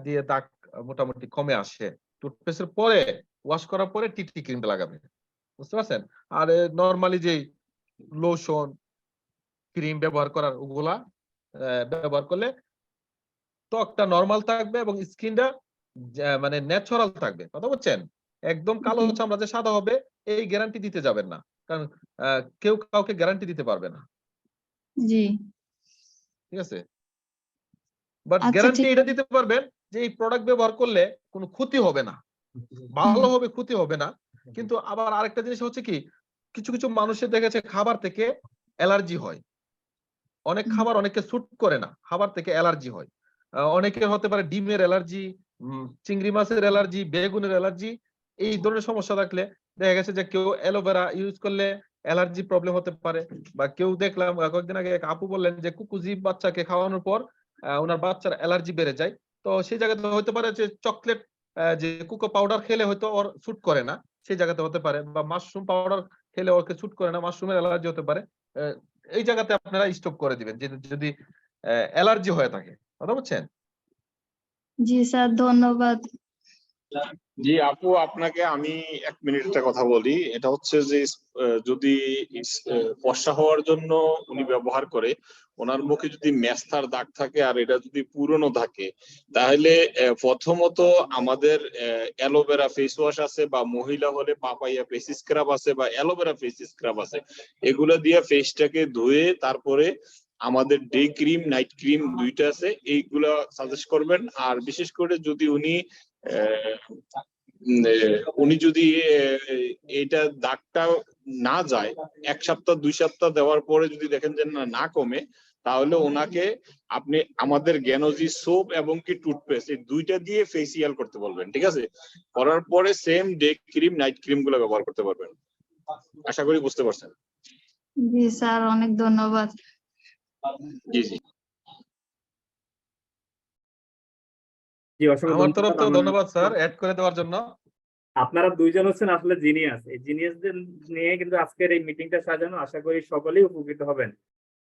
S3: দিয়ে দাগ মোটামুটি কমে আসে। টুথপেস্টের পরে ওয়াশ করার পরে টিটি ক্রিমটা লাগাবে, বুঝতে পারছেন? আর নরমালি যে লোশন ক্রিম ব্যবহার করার, ওগুলা ব্যবহার করলে ত্বকটা নরমাল থাকবে এবং স্কিনটা মানে ন্যাচারাল থাকবে। কথা বলছেন? একদম কালো চামড়া যে সাদা হবে এই গ্যারান্টি দিতে যাবেন না, কারণ কেউ কাউকে গ্যারান্টি দিতে পারবে না।
S9: জি।
S3: ঠিক আছে, বাট
S9: আচ্ছা
S3: গ্যারান্টি
S9: ঠিক
S3: এটা
S9: আছে।
S3: দিতে পারবেন যে এই প্রোডাক্ট ব্যবহার করলে কোনো ক্ষতি হবে না, ভালো হবে, ক্ষতি হবে না। কিন্তু আবার আরেকটা জিনিস হচ্ছে কি, কিছু কিছু মানুষের দেখেছে খাবার থেকে অ্যালার্জি হয়, অনেক খাবার অনেকে স্যুট করে না, খাবার থেকে অ্যালার্জি হয়। অনেকের হতে পারে ডিমের অ্যালার্জি, চিংড়ি মাছের অ্যালার্জি, বেগুনের অ্যালার্জি। এই ধরনের সমস্যা থাকলে দেখা গেছে যে কেউ অ্যালোভেরা ইউজ করলে অ্যালার্জি প্রবলেম হতে পারে। বা কেউ দেখলাম কয়েকদিন আগে এক আপু বললেন যে কুকুজি বাচ্চাকে খাওয়ানোর পর ওনার বাচ্চার অ্যালার্জি বেড়ে যায়। তো সেই জায়গাতে হতে পারে যে চকলেট, যে কোকো পাউডার খেলে হয়তো ওর স্যুট করে না, সেই জায়গাতে হতে পারে। বা মাশরুম পাউডার খেলে ওকে স্যুট করে না, মাশরুমের অ্যালার্জি হতে পারে। এই জায়গাতে আপনারা স্টপ করে দিবেন যদি অ্যালার্জি হয়ে থাকে, কথা বুঝছেন?
S9: জি স্যার, ধন্যবাদ।
S4: জি আপু, আপনাকে আমি 1 মিনিট একটা কথা বলি। এটা হচ্ছে যে যদি ফর্সা হওয়ার জন্য উনি ব্যবহার করে, ওনার মুখে যদি মেস্তার দাগ থাকে আর এটা যদি পুরনো থাকে, তাহলে প্রথমত আমাদের অ্যালোভেরা ফেস ওয়াশ আছে, বা মহিলা হলে পাপাইয়া ফেস স্ক্রাব আছে, বা অ্যালোভেরা ফেস স্ক্রাব আছে। এগুলো দিয়ে ফেসটাকে ধুয়ে তারপরে আমাদের ডে ক্রিম নাইট ক্রিম দুইটা আছে, এইগুলা সাজেস্ট করবেন। আর বিশেষ করে যদি উনি যদি এইটা দাগটা না যায়, 1 সপ্তাহ 2 সপ্তাহ দেওয়ার পরে যদি দেখেন যে না কমে, তাহলে ওনাকে আপনি আমাদের জ্ঞানজি সোপ এবং কি টুথপেস্ট এই দুইটা দিয়ে ফেসিয়াল করতে বলবেন, ঠিক আছে? করার পরে same day cream night cream গুলো ব্যবহার করতে পারবেন। আশা করি বুঝতে পারছেন।
S9: জি স্যার, অনেক ধন্যবাদ।
S4: জি জি
S2: জি, অসংখ্য
S3: আমার তরফ থেকে
S2: ধন্যবাদ।
S3: ধন্যবাদ স্যার অ্যাড করে দেওয়ার জন্য।
S2: আপনারা দুইজন হচ্ছেন আসলে জিনিয়াস। এই জিনিয়াসদের নিয়ে কিন্তু আজকের এই মিটিংটা সাজানো। আশা করি সকলেই উপকৃত হবেন।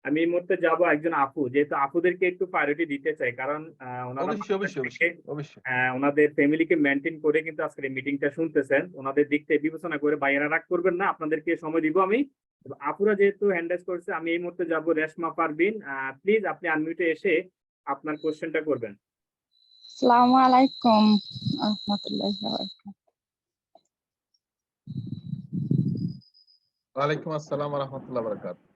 S2: আমি এই মুহূর্তে যাবো একজন আপু, যেহেতু আপুদেরকে একটু প্রায়োরিটি দিতে চাই, কারণ ওনারা ওনাদের ফ্যামিলিকে মেনটেন করে কিন্তু আজকের এই মিটিংটা শুনতেছেন। ওনাদের দিক থেকে বিবেচনা করে বাইরে রাগ করবেন না, আপনাদেরকে সময় দিব আমি। আপুরা যেহেতু হ্যান্ড রাইজ করছে, আমি এই মুহূর্তে যাবো রেশমা পারভিন। প্লিজ আপনি আনমিউটে এসে আপনার কোশ্চেনটা করবেন।
S10: আসসালামু আলাইকুম রাহমাতুল্লাহি ওয়া বারাকাতুহু।
S3: ওয়ালাইকুম আসসালাম ওয়া রাহমাতুল্লাহি ওয়া বারাকাতুহু।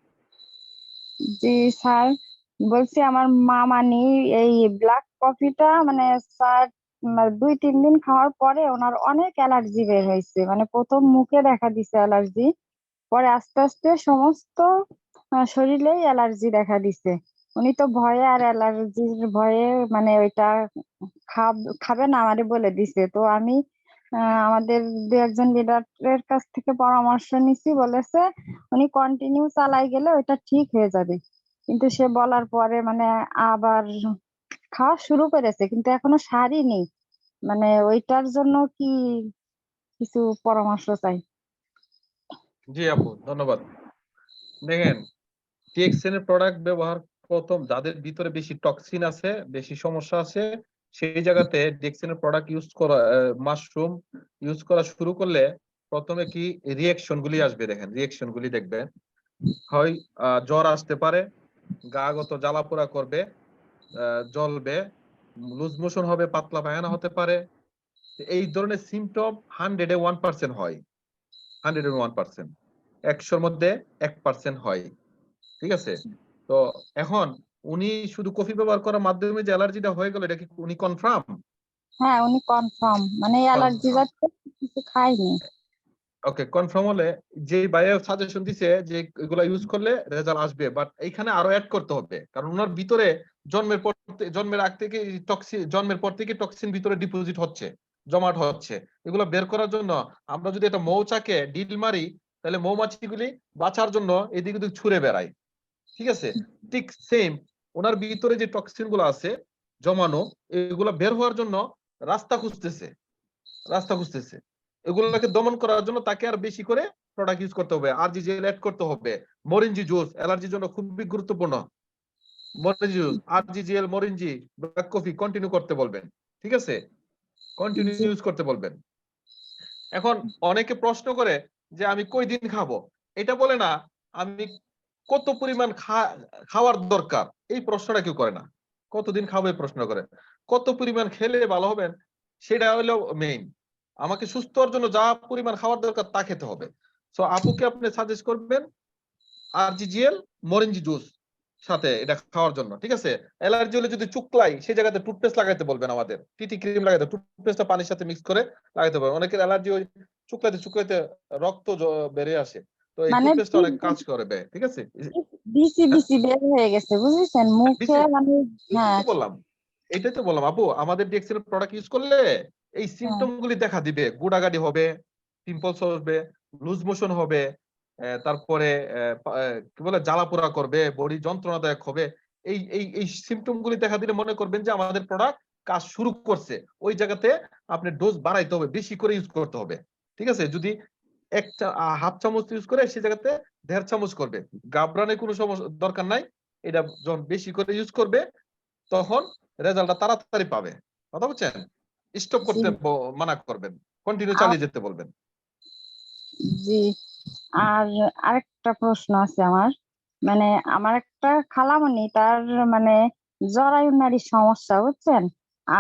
S10: জি স্যার, বলছি আমার মামানি এই ব্ল্যাক কফিটা মানে স্যার 2-3 দিন খাওয়ার পরে ওনার অনেক অ্যালার্জি বের হয়েছে। মানে প্রথম মুখে দেখা দিছে অ্যালার্জি, পরে আস্তে আস্তে সমস্ত শরীরেই অ্যালার্জি দেখা দিছে। উনি তো ভয়ে আর অ্যালার্জির ভয়ে মানে ওইটা খাবে না আমারে বলে দিছে। তো আমি আমাদের 2-1 লিডারের কাছ থেকে পরামর্শ নিছি, বলেছে উনি কন্টিনিউ চালাই গেলে ওইটা ঠিক হয়ে যাবে। কিন্তু সে বলার পরে মানে আবার খাওয়া শুরু করেছে, কিন্তু এখনো সারিনি। মানে ওইটার জন্য কি কিছু পরামর্শ চাই।
S3: জি আপু, ধন্যবাদ। দেখেন, টিএক্সএন এর প্রোডাক্ট ব্যবহার প্রথম যাদের ভিতরে বেশি টক্সিন আছে, বেশি সমস্যা আছে, সেই জায়গাতে টিএক্সএন এর প্রোডাক্ট ইউজ করা, মাশরুম ইউজ করা শুরু করলে প্রথমে কি রিঅ্যাকশন গুলি আসবে। দেখেন রিঅ্যাকশন গুলি দেখবেন, হয় জ্বর আসতে পারে, গা গত জ্বালা পোড়া করবে, জ্বলবে, লুজ মোশন হবে, পাতলা পায়খানা হতে পারে। এই ধরনের সিমটম 100-এ 1% হয়, 100-এ 1%, 100-র মধ্যে 1% হয়, ঠিক আছে? তো এখন উনি শুধু কফি ব্যবহার করার মাধ্যমে যে অ্যালার্জিটা হয়ে গেল, এটা কি উনি কনফার্ম?
S10: হ্যাঁ উনি কনফার্ম, মানে অ্যালার্জি জাতীয় কিছু খায়নি।
S3: ওকে, কনফার্ম হলে যে ভাইয়া সাজেশন দিছে যে এগুলা ইউজ করলে রেজাল্ট আসবে, বাট এইখানে আরো অ্যাড করতে হবে, কারণ ওনার ভিতরে জন্মের আগ থেকে টক্সিন, জন্মের পর থেকে টক্সিন ভিতরে ডিপোজিট হচ্ছে, জমাট হচ্ছে। এগুলো বের করার জন্য আমরা যদি একটা মৌচাকে ডিল মারি, তাহলে মৌমাছিগুলি বাঁচার জন্য এদিক ওদিক ছুড়ে বেড়ায়, ঠিক আছে? ঠিক সেম ওনার ভিতরে যে টক্সিন গুলো আছে জমানো, এগুলো বের হওয়ার জন্য রাস্তা খুঁজতেছে। এগুলোকে দমন করার জন্য তাকে আর বেশি করে প্রোডাক্ট ইউজ করতে হবে, আর জেল অ্যাড করতে হবে। মরিঞ্জি জুস অ্যালার্জির জন্য খুবই গুরুত্বপূর্ণ। মরিঞ্জি জুস, আরজিজিএল, মরিঞ্জি, ব্ল্যাক কফি কন্টিনিউ করতে বলবেন, ঠিক আছে? কন্টিনিউ ইউজ করতে বলবেন। এখন অনেকে প্রশ্ন করে যে আমি কই দিন খাবো, এটা বলে না আমি কত পরিমাণ খাওয়ার দরকার, এই প্রশ্নটা কেউ করে না। কতদিন খাবো এই প্রশ্ন করে, কত পরিমাণ খেলে ভালো হবেন সেটা হলো মেইন। আমাকে সুস্থ হওয়ার জন্য যা পরিমাণ খাওয়ার দরকার তা খেতে হবে। সো আপুকে আপনি সাজেস্ট করবেন আরজিজিএল, মরিঞ্জি জুস, সাথে এটা খাওয়ার জন্য, ঠিক আছে? অ্যালার্জি হলে যদি চুকলাই সেই জায়গাতে টুথপেস্ট লাগাইতে বলবেন আমাদের, টিটি ক্রিম লাগাইতে, টুথপেস্টটা পানির সাথে মিক্স করে লাগাইতে বলবেন। অনেকের অ্যালার্জি ওই চুকলাইতে রক্ত বেড়ে আসে, তো এই
S10: মানে
S3: টুথপেস্টটা অনেক কাজ করবে, ঠিক আছে?
S10: বিসি
S3: হ্যাঁ,
S10: বিসি বের হয়ে গেছে বুঝেছেন মুখে
S3: বেশি
S10: মানে। হ্যাঁ
S3: এটাই তো বললাম আপু, আমাদের ডিএক্সএল প্রোডাক্ট ইউজ করলে এই
S10: হ্যাঁ
S3: সিমটম গুলি দেখা দিবে, গুড়াগাড়ি হবে, পিম্পলস হবে, লুজ মোশন হবে, তারপরে কি বলে জ্বালাপোড়া করবে, বডি যন্ত্রণাদায়ক হবে। এই সিমটম গুলি দেখা দিলে মনে করবেন যে আমাদের প্রোডাক্ট কাজ শুরু করছে। ওই জায়গাতে আপনি ডোজ বাড়াইতে হবে, বেশি করে ইউজ করতে হবে, ঠিক আছে? যদি হাফ চামচ ইউজ করে সেই জায়গাতে 1.5 চামচ করবে, গাবরানের কোনো সমস্যা দরকার নাই। এটা যখন বেশি করে ইউজ করবে তখন রেজাল্টটা তাড়াতাড়ি পাবে, কথা বুঝছেন? স্টপ
S10: জি
S3: করতে মানা করবেন, কন্টিনিউ
S10: আর
S3: চালিয়ে যেতে বলবেন।
S10: জি আর আরেকটা প্রশ্ন আছে আমার, মানে আমার একটা খালামণি তার মানে জরায়ু নারীর সমস্যা বুঝছেন,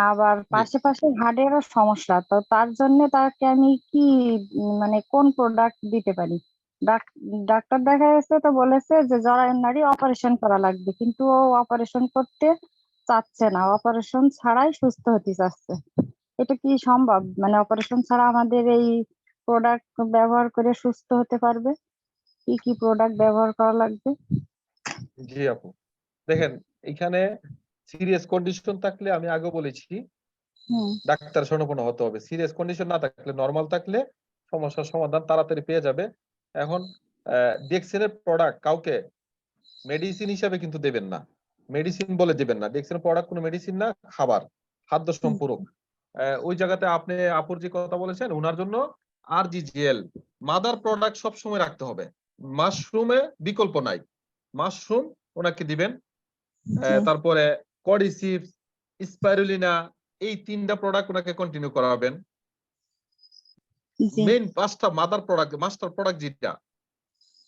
S10: আবার
S3: জি
S10: পাশে পাশে হার্টেরও সমস্যা, তো তার জন্য তাকে আমি কি মানে কোন প্রোডাক্ট দিতে পারি? ডাক্তার দেখা গেছে তো বলেছে যে জরায়ু নারী অপারেশন করা লাগবে, কিন্তু ও অপারেশন করতে চাচ্ছে না, অপারেশন ছাড়াই সুস্থ হতে চাচ্ছে। এটা কি সম্ভব? মানে অপারেশন ছাড়া আমাদের এই প্রোডাক্ট ব্যবহার করে সুস্থ হতে পারবে? কি কি প্রোডাক্ট ব্যবহার করা লাগবে?
S3: জি আপু, দেখেন এখানে সিরিয়াস কন্ডিশন থাকলে আমি আগে বলেছি
S10: হুম
S3: ডাক্তার শরণাপন্ন হতে হবে। সিরিয়াস কন্ডিশন না থাকলে, নরমাল থাকলে সমস্যার সমাধান তাড়াতাড়ি পেয়ে যাবে। এখন ডিএক্সএনের প্রোডাক্ট কাউকে মেডিসিন হিসাবে কিন্তু দেবেন না, মেডিসিন বলে দেবেন না। ডিএক্সএনের প্রোডাক্ট কোনো মেডিসিন না, খাবার, খাদ্য
S10: হুম
S3: সম্পূরক। ওই জায়গাতে আপনি আপুর যে কথা বলেছেন ওনার জন্য আরজিজিএল মাদার প্রোডাক্ট সব সময় রাখতে হবে। মাশরুমে বিকল্প নাই, মাশরুম ওনাকে দিবেন।
S10: জি
S3: তারপরে কডিসিপস, স্পাইরুলিনা, এই 3টা প্রোডাক্ট ওনাকে কন্টিনিউ করাবেন।
S10: জি
S3: মেইন 5টা মাস্টার প্রোডাক্ট যেটা,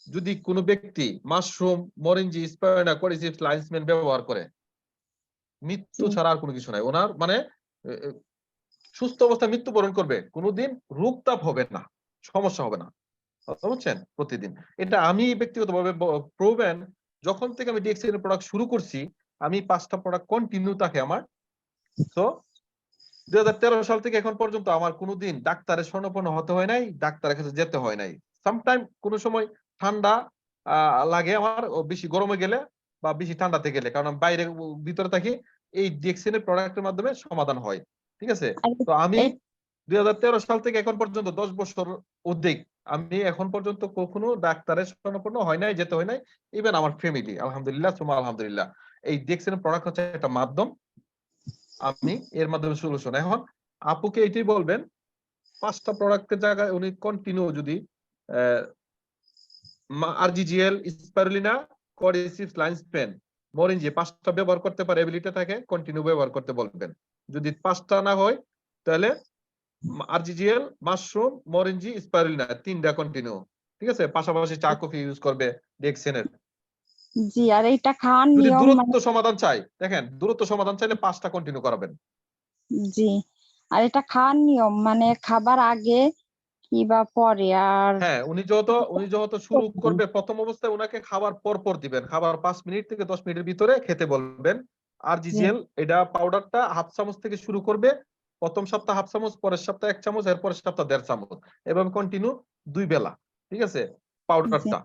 S3: যদি কোনো ব্যক্তি মাশরুম, মরিঞ্জি, স্পাইরুলিনা, কডিসিপস, লাইন্সম্যান ব্যবহার করে, মৃত্যু
S10: জি
S3: ছাড়া আর কোনো কিছু নাই। ওনার মানে সুস্থ অবস্থায় মৃত্যুবরণ করবে, কোনোদিন রোগ তাপ হবে না, সমস্যা হবে না, বুঝছেন? প্রতিদিন এটা আমি ব্যক্তিগতভাবে প্রুভেন। যখন থেকে আমি ডিএক্সএল প্রোডাক্ট শুরু করছি, আমি 5টা প্রোডাক্ট কন্টিনিউ থাকে আমার। তো 2013 সাল থেকে এখন পর্যন্ত আমার কোনোদিন ডাক্তারের শরণাপন্ন হতে হয় নাই, ডাক্তারের কাছে যেতে হয় নাই। সামটাইম কোনো সময় ঠান্ডা লাগে আমার, বেশি গরমে গেলে বা বেশি ঠান্ডাতে গেলে, কারণ আমি বাইরে ভিতরে থাকি, এই ডিএক্সএল এর প্রোডাক্টের মাধ্যমে সমাধান হয়, ঠিক আছে?
S10: আর
S3: তো আমি
S10: এই
S3: 2013 সাল থেকে এখন পর্যন্ত 10 বছর অধিক, আমি এখন পর্যন্ত কখনো ডাক্তারের শরণাপন্ন হয় নাই, যেতে হয় নাই। ইভেন আমার ফ্যামিলি, আলহামদুলিল্লাহ সুমা আলহামদুলিল্লাহ। এই ডিএক্সএল প্রোডাক্ট হচ্ছে একটা মাধ্যম, আমি এর মাধ্যমে সলিউশন। এখন আপুকে এটাই বলবেন 5টা প্রোডাক্টের জায়গায় উনি কন্টিনিউ যদি আরজিজিএল, স্পাইরুলিনা, কডিসিপস, লাইন্সম্যান, মরিঞ্জি 5টা ব্যবহার করতে পারে, এবিলিটি থাকে, কন্টিনিউ ব্যবহার করতে বলবেন। যদি 5টা না হয় তাহলে আরজিজিএল, মাশরুম, মরিঞ্জি, স্পাইরুলিনা 3টা কন্টিনিউ, ঠিক আছে? পাশাপাশি চা কফি ইউজ করবে ডিএক্সএনের।
S10: জি আর এইটা খাওয়ার
S3: যদি
S10: নিয়ম
S3: দূরত্ব
S10: মানে
S3: সমাধান চাই, দেখেন দূরত্ব সমাধান চাইলে 5টা কন্টিনিউ করাবেন।
S10: জি আর এটা খাওয়ার নিয়ম মানে খাবার আগে কি বা পরে? আর
S3: হ্যাঁ, উনি যেহেতু শুরু করবে, প্রথম অবস্থায় ওনাকে খাবার পর পর দিবেন, খাবার 5 মিনিট থেকে 10 মিনিটের ভিতরে খেতে বলবেন। আর
S10: জি
S3: জিজিএল এটা পাউডারটা হাফ চামচ থেকে শুরু করবে, প্রথম সপ্তাহ হাফ চামচ, পরের সপ্তাহ 1 চামচ, এরপরের সপ্তাহ 1.5 চামচ, এভাবে কন্টিনিউ 2 বেলা, ঠিক আছে?
S10: জি
S3: পাউডারটা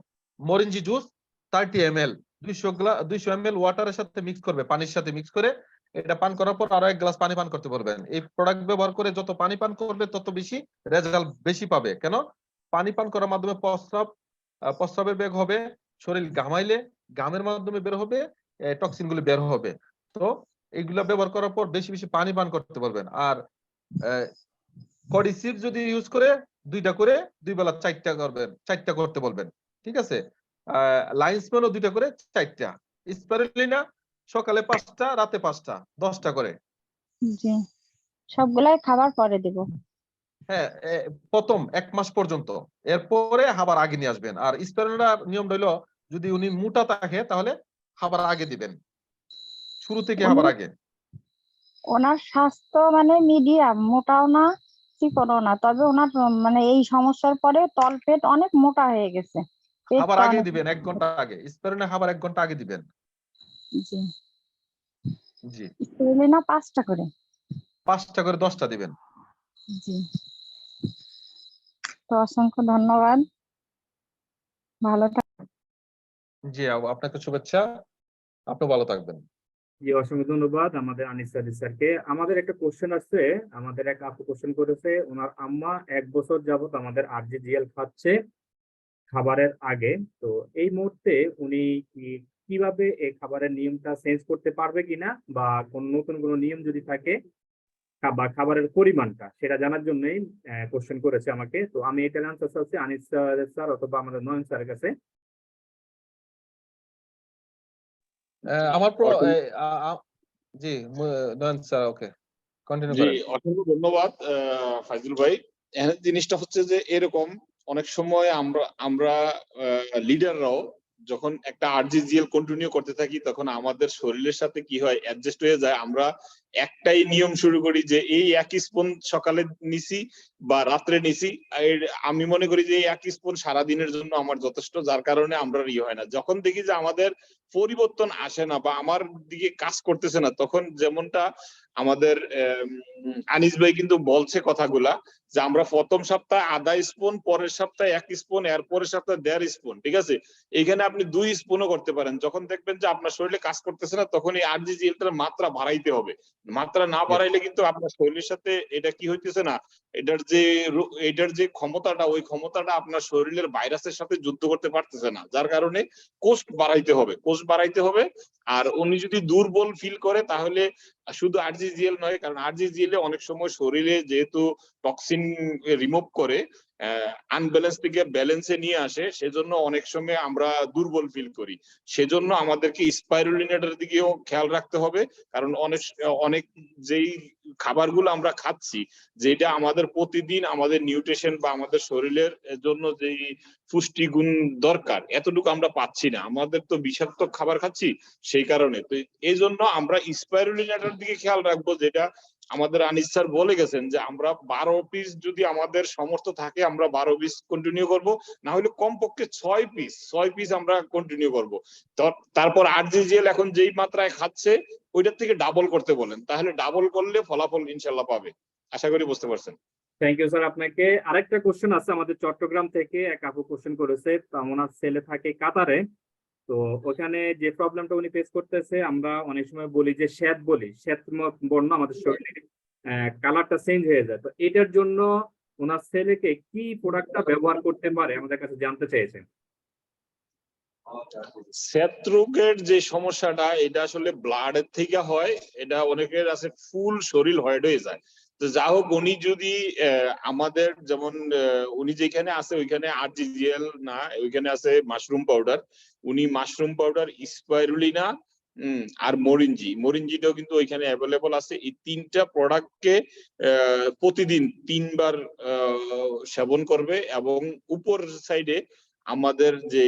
S3: মরিঞ্জি জুস 30 ml 200 ml ওয়াটারের সাথে মিক্স করবে, পানির সাথে মিক্স করে এটা পান করার পর আরো 1 গ্লাস পানি পান করতে বলবেন। এই প্রোডাক্ট ব্যবহার করে যত পানি পান করবে তত বেশি রেজাল্ট বেশি পাবে। কেন? পানি পান করার মাধ্যমে প্রস্রাবের বেগ হবে, শরীর ঘামাইলে ঘামের মাধ্যমে বের হবে, টক্সিন গুলো বের হবে। তো এইগুলা ব্যবহার করার পর বেশি বেশি পানি পান করতে পারবেন। আর কডিসিপ যদি ইউজ করে 2টা করে 2 বেলা 4টা করবেন, 4টা করতে বলবেন, ঠিক আছে? লাইন্সম্যানও 2টা করে 4টা, স্পাইরুলিনা সকালে 5টা, রাতে 5টা, 10টা করে।
S10: জি সবগুলাই খাবার পরে দিব?
S3: হ্যাঁ, প্রথম 1 মাস পর্যন্ত, এরপরে খাবার আগে নিয়ে আসবেন। আর স্পাইরুলিনার নিয়ম হলো যদি উনি মোটা থাকে তাহলে খাবার আগে দিবেন, শুরু থেকে খাবার আগে।
S10: ওনার স্বাস্থ্য মানে মিডিয়াম, মোটাও না চিকনও না, তবে ওনার মানে এই সমস্যার পরে তলপেট অনেক মোটা হয়ে গেছে,
S3: খাবার
S10: পেটটা
S3: আগে
S10: অনেক।
S3: দিবেন 1 ঘন্টা আগে, স্পাইরুলিনা খাবার 1 ঘন্টা আগে দিবেন।
S10: জি
S3: জি,
S10: স্পিরুলিনা 5টা করে।
S3: 5টা করে 10টা দিবেন।
S10: জি, তো অসংখ্য ধন্যবাদ, ভালো
S3: জি আপনাকে শুভেচ্ছা, আপনি ভালো থাকবেন।
S2: জি, অসংখ্য ধন্যবাদ আমাদের আনিস স্যারকে। আমাদের একটা কোশ্চেন আছে, আমাদের এক আপু কোশ্চেন করেছে, ওনার আম্মা 1 বছর যাবত আমাদের আরজিজিএল খাচ্ছে খাবারের আগে। তো এই মুহূর্তে উনি কিভাবে এই খাবারের নিয়মটা চেঞ্জ করতে পারবে কিনা, বা কোন নতুন কোনো নিয়ম যদি থাকে বা খাবারের পরিমাণটা সেটা জানার জন্যই কোশ্চেন করেছে আমাকে। তো আমি এটার আনসার চাচ্ছি আনিস স্যার অথবা আমাদের নয়ন স্যারের কাছে।
S3: আমার জি নয়ন স্যার, ওকে কন্টিনিউ
S4: জি,
S3: করেন।
S4: অসংখ্য ধন্যবাদ ফাইজুল ভাই। জিনিসটা হচ্ছে যে এরকম, অনেক সময় আমরা লিডাররাও যখন একটা আরজিজিএল কন্টিনিউ করতে থাকি, তখন আমাদের শরীরের সাথে কি হয়, অ্যাডজাস্ট হয়ে যায়। আমরা একটাই নিয়ম শুরু করি যে এই 1 স্পুন সকালে নিছি বা রাত্রে নিছি। আমি মনে করি যে এই 1 স্পুন সারা দিনের জন্য আমার যথেষ্ট, যার কারণে আমরা হয় না। যখন দেখি যে আমাদের পরিবর্তন আসে না বা আমার দিকে কাজ করতেছে না, তখন যেমনটা আমাদের আনিস ভাই কিন্তু বলছে কথাগুলা, যে আমরা প্রথম সপ্তাহে 1/2 স্পুন, পরের সপ্তাহে 1 স্পুন, এর পরের সপ্তাহে 1.5 স্পুন, ঠিক আছে? এখানে আপনি 2 স্পুনও করতে পারেন। যখন দেখবেন যে আপনার শরীরে কাজ করতেছে না, তখন এই আরজিজিএলটার মাত্রা বাড়াইতে হবে। মাত্রা না বাড়াইলে কিন্তু আপনার শরীরের সাথে এটা কি হইতেছে না, এটার যে ক্ষমতাটা, ওই ক্ষমতাটা আপনার শরীরের ভাইরাসের সাথে যুদ্ধ করতে পারতেছে না, যার কারণে কোষ বাড়াইতে হবে। আর উনি যদি দুর্বল ফিল করে, তাহলে শুধু আরজিজিএল নয়, কারণ আরজিজিএল অনেক সময় শরীরে যেহেতু টক্সিন রিমুভ করে, আনব্যালেন্স থেকে ব্যালেন্সে নিয়ে আসে, সেজন্য অনেক সময় আমরা দুর্বল ফিল করি। সেজন্য আমাদেরকে স্পাইরুলিনাটার দিকেও খেয়াল রাখতে হবে, কারণ অনেক যেই খাবারগুলো আমরা খাচ্ছি, যেটা আমাদের প্রতিদিন আমাদের নিউট্রিশন বা আমাদের শরীরের জন্য যেই পুষ্টিগুণ দরকার, এতটুকু আমরা পাচ্ছি না। আমাদের তো বিষাক্ত খাবার খাচ্ছি, সেই কারণে। তো এই জন্য আমরা স্পাইরুলিনাটার দিকে খেয়াল রাখবো, যেটা আমাদের আনিস স্যার বলে গেছেন, যে আমরা 12 পিস যদি আমাদের সামর্থ্য থাকে, আমরা 12 পিস কন্টিনিউ করব, না হলে কমপক্ষে 6 পিস আমরা কন্টিনিউ করব। তারপর আরজিজিএল এখন যেই মাত্রায় খাচ্ছে, ওইটার থেকে ডাবল করতে বলেন, তাহলে ডাবল করলে ফলাফল ইনশাল্লাহ পাবে। আশা করি বুঝতে পারছেন।
S2: থ্যাংক ইউ স্যার আপনাকে। আরেকটা কোশ্চেন আছে আমাদের চট্টগ্রাম থেকে এক আপু কোশ্চেন করেছে, তো ওনার ছেলে থাকে কাতারে। তো ওখানে যে প্রবলেমটা উনি ফেস করতেছে, আমরা অনেক সময় বলি যে শ্বেত বর্ণ আমাদের শরীরে কালারটা চেঞ্জ হয়ে যায়। তো এটার জন্য ওনার ছেলেকে কি প্রোডাক্টটা ব্যবহার করতে পারে আমাদের কাছে জানতে চেয়েছেন।
S4: শ্বেত রোগের যে সমস্যাটা, এটা আসলে ব্লাডের থেকে হয়। এটা অনেকের আছে ফুল শরীর হোয়াইট হয়ে যায়। তো যা হোক, উনি যদি আমাদের যেমন উনি যেখানে আছে ওইখানে আরজিজিএল না, ওইখানে আছে মাশরুম পাউডার। উনি মাশরুম পাউডার, স্পাইরুলিনা আর মরিনজিটাও কিন্তু ওইখানে অ্যাভেলেবল আছে। এই 3টা প্রোডাক্টকে প্রতিদিন 3 বার সেবন করবে, এবং উপর সাইডে আমাদের যে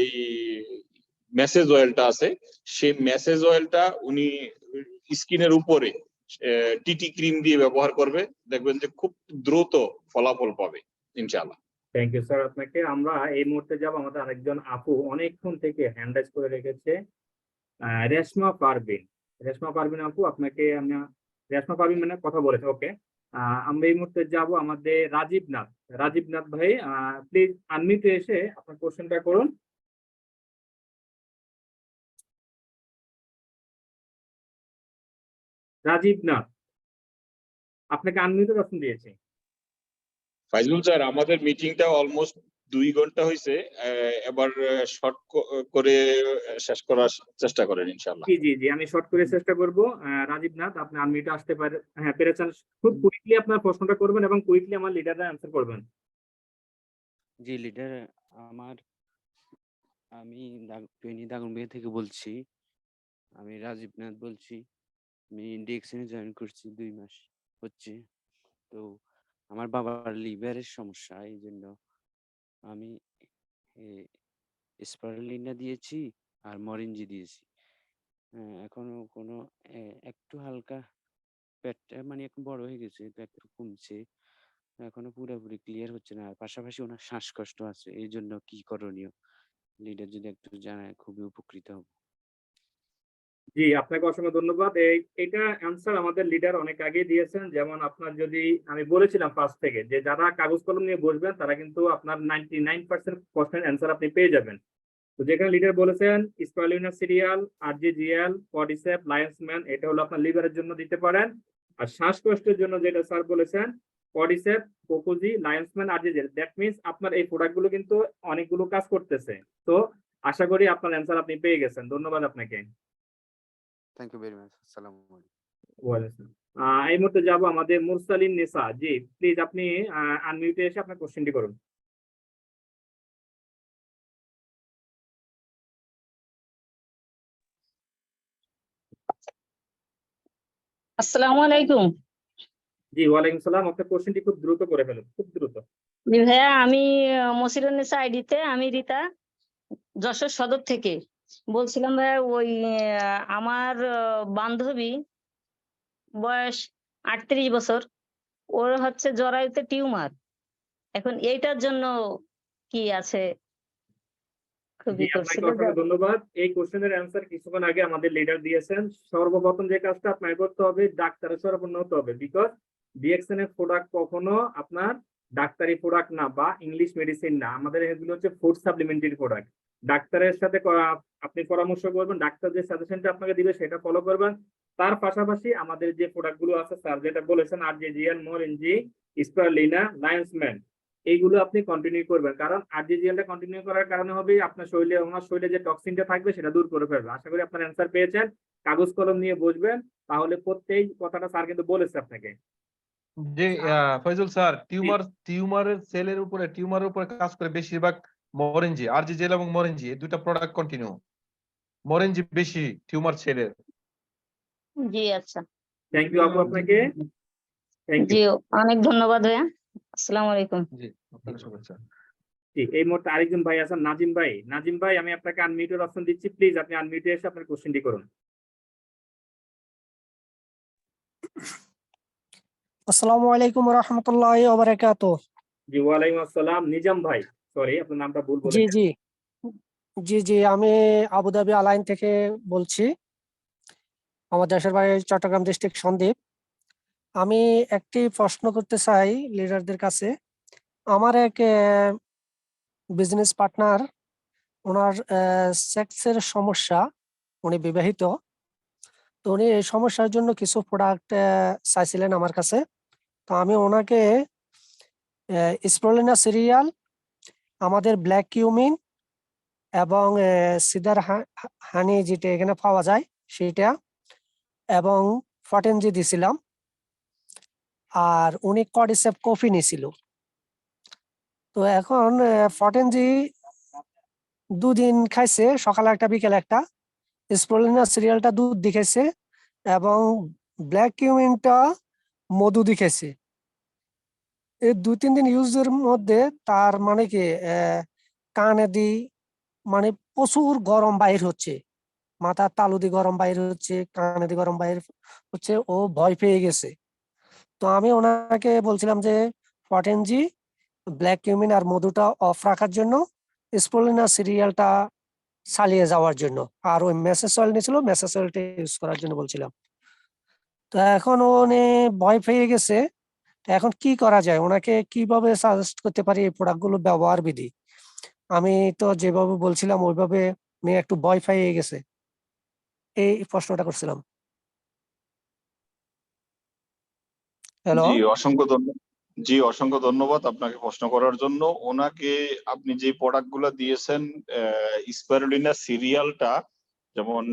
S4: মেসেজ অয়েলটা আছে, সেই মেসেজ অয়েলটা উনি স্কিনের উপরে টিটি ক্রিম দিয়ে ব্যবহার করবে, দেখবেন যে খুব দ্রুত ফলাফল পাবে ইনশাআল্লাহ।
S2: থ্যাংক ইউ স্যার আপনাকে। আমরা এই মুহূর্তে যাব আমাদের আরেকজন আপু অনেকক্ষণ থেকে হ্যান্ড রাইজ করে রেখেছে, রেশমা পারভিন আপু। আপনাকে আমরা রেশমা পারভিন মানে কথা বলেছে, ওকে। আমরা এই মুহূর্তে যাব আমাদের রাজীব নাথ ভাই, প্লিজ আনমিউটে এসে আপনার কোশ্চেনটা করুন। রাজীব নাথ, আপনাকে আনমিউটের অপশন দিয়েছি।
S4: ফাইজুল স্যার, আমাদের মিটিংটা অলমোস্ট 2 ঘন্টা হয়েছে, এবার শর্ট করে শেষ করার চেষ্টা করেন ইনশাআল্লাহ।
S2: জি জি জি, আমি শর্ট করে চেষ্টা করব। রাজীব নাথ, আপনি আনমিউটে আসতে পারেন, হ্যাঁ পেরেছেন। খুব কুইকলি আপনার প্রশ্নটা করবেন এবং কুইকলি আমার লিডাররা অ্যান্সার করবেন।
S11: জি লিডার, আমি টুয়েনি দাগনভূঞা থেকে বলছি। আমি রাজীব নাথ বলছি। আমি ডিএক্সএনে জয়েন করছি 2 মাস হচ্ছে। তো আমার বাবার লিভারের সমস্যা, এই জন্য আমি স্পারুলিনা দিয়েছি আর মরিনজি দিয়েছি। এখনো কোনো একটু হালকা পেটটা মানে এখন বড় হয়ে গেছে, তো একটু কমছে, এখনো পুরোপুরি ক্লিয়ার হচ্ছে না। আর পাশাপাশি ওনার শ্বাসকষ্ট আছে, এই জন্য কি করণীয় লিডার যদি একটু জানায় খুবই উপকৃত হব।
S2: জি, আপনাকে অসংখ্য ধন্যবাদ। এটা অ্যান্সার আমাদের লিডার অনেক আগে দিয়েছেন। যেমন আপনার যদি আমি বলেছিলাম ফার্স্ট থেকে যে যারা কাগজ কলম নিয়ে বসবেন তারা কিন্তু আপনার 99% কোশ্চেন অ্যান্সার আপনি পেয়ে যাবেন। তো যেখানে লিডার বলেছেন স্পারুলিনা সিরিয়াল, আরজিজিএল, কর্ডিসেপ, লায়ন্সম্যান, এটা হলো আপনার লিভারের জন্য দিতে পারেন। আর শ্বাসকষ্টের জন্য যেটা স্যার বলেছেন কর্ডিসেপ, কোকোজি, লায়ন্সম্যান, আরজিজিএল, দ্যাট মিনস আপনার এই প্রোডাক্টগুলো কিন্তু অনেকগুলো কাজ করতেছে। তো আশা করি আপনার অ্যান্সার আপনি পেয়ে গেছেন। ধন্যবাদ আপনাকে।
S11: Thank you very much. আসসালামু আলাইকুম।
S2: ওয়ালাইকুম। এই মুহূর্তে যাবো আমাদের মুরসালিন নিসা। জি প্লিজ আপনি আনমিউটে এসে আপনার কোশ্চেনটি করুন।
S12: আসসালামু আলাইকুম।
S2: জি ওয়ালাইকুম সালাম। আপনার কোশ্চেনটি খুব দ্রুত করে ফেলুন, খুব দ্রুত।
S12: জি ভাইয়া, আমি মসিরুন্নেসা আইডিতে, আমি রীতা, যশোর সদর থেকে বলছিলাম ভাইয়া, ওই আমার বান্ধবী বয়স 38 বছর, ওর হচ্ছে জরায়ুতে টিউমার। এখন এইটার জন্য কি আছে,
S2: জি
S12: খুবই
S2: আপনাকে
S12: করছিল।
S2: অসংখ্য ধন্যবাদ। এই কোশ্চেনের অ্যান্সার কিছুক্ষণ আগে আমাদের লিডার দিয়েছেন। সর্বপ্রথম যে কাজটা আপনাকে করতে হবে, ডাক্তারের শরণাপন্ন হতে হবে। বিকজ ডিএক্সএন এর প্রোডাক্ট কখনো আপনার ডাক্তারি প্রোডাক্ট না বা ইংলিশ মেডিসিন না, আমাদের এগুলো হচ্ছে ফুড সাপ্লিমেন্টারি প্রোডাক্ট। ডাক্তারের সাথে আপনি পরামর্শ করবেন, ডাক্তার যে সাজেশনটা আপনাকে দিবে সেটা ফলো করবেন। তার পাশাপাশি আমাদের যে প্রোডাক্ট গুলো আছে স্যার যেটা বলেছেন আরজিজিএল, মোরেনজি, স্পারুলিনা, লায়ন্সম্যান, এইগুলো আপনি কন্টিনিউ করবেন। কারণ আরজিজিএলটা কন্টিনিউ করার কারণে হবে আপনার শরীরে, ওনার শরীরে যে টক্সিনটা থাকবে সেটা দূর করে ফেলবে। আশা করি আপনার অ্যান্সার পেয়েছেন। কাগজ কলম নিয়ে বসবেন, তাহলে প্রত্যেক কথাটা স্যার কিন্তু বলেছে আপনাকে।
S3: যে ফয়জুল স্যার, টিউমারের টিউমারের উপরে কাজ করে বেশিরভাগ মরেনজি, আরজিজেল এবং মরেনজি, এই দুটো প্রোডাক্ট কন্টিনিউ। মরেনজি বেশি টিউমার ছেলের।
S12: জি আচ্ছা,
S2: থ্যাংক ইউ আপু আপনাকে। Thank
S12: G
S2: U.
S12: অনেক ধন্যবাদ ভাইয়া। আসসালামু আলাইকুম।
S3: জি, আপনাকে শুভেচ্ছা।
S2: ঠিক এই মুহূর্তে আরেকজন ভাই আছেন, নাজিম ভাই। নাজিম ভাই আমি আপনাকে আনমিউটের অপশন দিচ্ছি, প্লিজ আপনি আনমিউটে এসে আপনার কোশ্চেনটি করুন।
S13: আসসালামু আলাইকুম রহমতুল্লাহি ওয়া বারাকাতুহু।
S2: জি ওয়ালাইকুম আসসালাম। নিজাম ভাই, সরি আপনার নামটা ভুল
S13: জি
S2: বলেছেন।
S13: জি জি জি আমি আবুধাবি আলাইন থেকে বলছি। আমার দেশের বাড়ি চট্টগ্রাম ডিস্ট্রিক্ট সন্দ্বীপ। আমি একটি প্রশ্ন করতে চাই লিডারদের কাছে। আমার এক বিজনেস পার্টনার, ওনার সেক্সের সমস্যা, উনি বিবাহিত। তো উনি এই সমস্যার জন্য কিছু প্রোডাক্ট চাইছিলেন আমার কাছে। তো আমি ওনাকে স্প্রুলিনা সিরিয়াল, আমাদের ব্ল্যাক কিউমিন এবং সিদার হানি যেটা এখানে পাওয়া যায় সেটা, এবং ফটেনজি দিছিলাম। আর উনি কর্ডিসেপ কফি নিছিল। তো এখন ফটেনজি 2 দিন খাইছে, সকালে একটা বিকেলে একটা। স্প্রুলিনা সিরিয়ালটা দুধ দিখাইছে এবং ব্ল্যাক কিউমিনটা মধু দিখাইছে। এই 2-3 দিন ইউজের মধ্যে তার মানে কি কানে দি মানে প্রচুর গরম বাইর হচ্ছে, মাথার তালু দিয়ে গরম বাইর হচ্ছে, কানে দিয়ে গরম বাইর হচ্ছে, ও ভয় পেয়ে গেছে। তো আমি ওনাকে বলছিলাম যে ফটেনজি, ব্ল্যাক কিউমিন আর মধুটা অফ রাখার জন্য, স্প্রুলিনা সিরিয়ালটা চালিয়ে যাওয়ার জন্য, আর ওই মেসেজ অয়েল নিয়েছিল, মেসেজ অয়েলটা ইউজ করার জন্য বলছিলাম। তো এখন উনি ভয় পেয়ে গেছে। এখন কি করা যায়, ওনাকে কিভাবে সাজেস্ট করতে পারি এই প্রোডাক্টগুলো ব্যবহার বিধি? আমি তো যেভাবে বলছিলাম ওইভাবে উনি একটু ভয় পেয়ে গেছে, এই প্রশ্নটা করছিলাম। হ্যালো।
S4: অসংখ্য ধন্যবাদ আপনাকে প্রশ্ন করার জন্য। ওনাকে আপনি যে প্রোডাক্ট গুলো দিয়েছেন, স্পারুলিনা সিরিয়ালটা, যেমন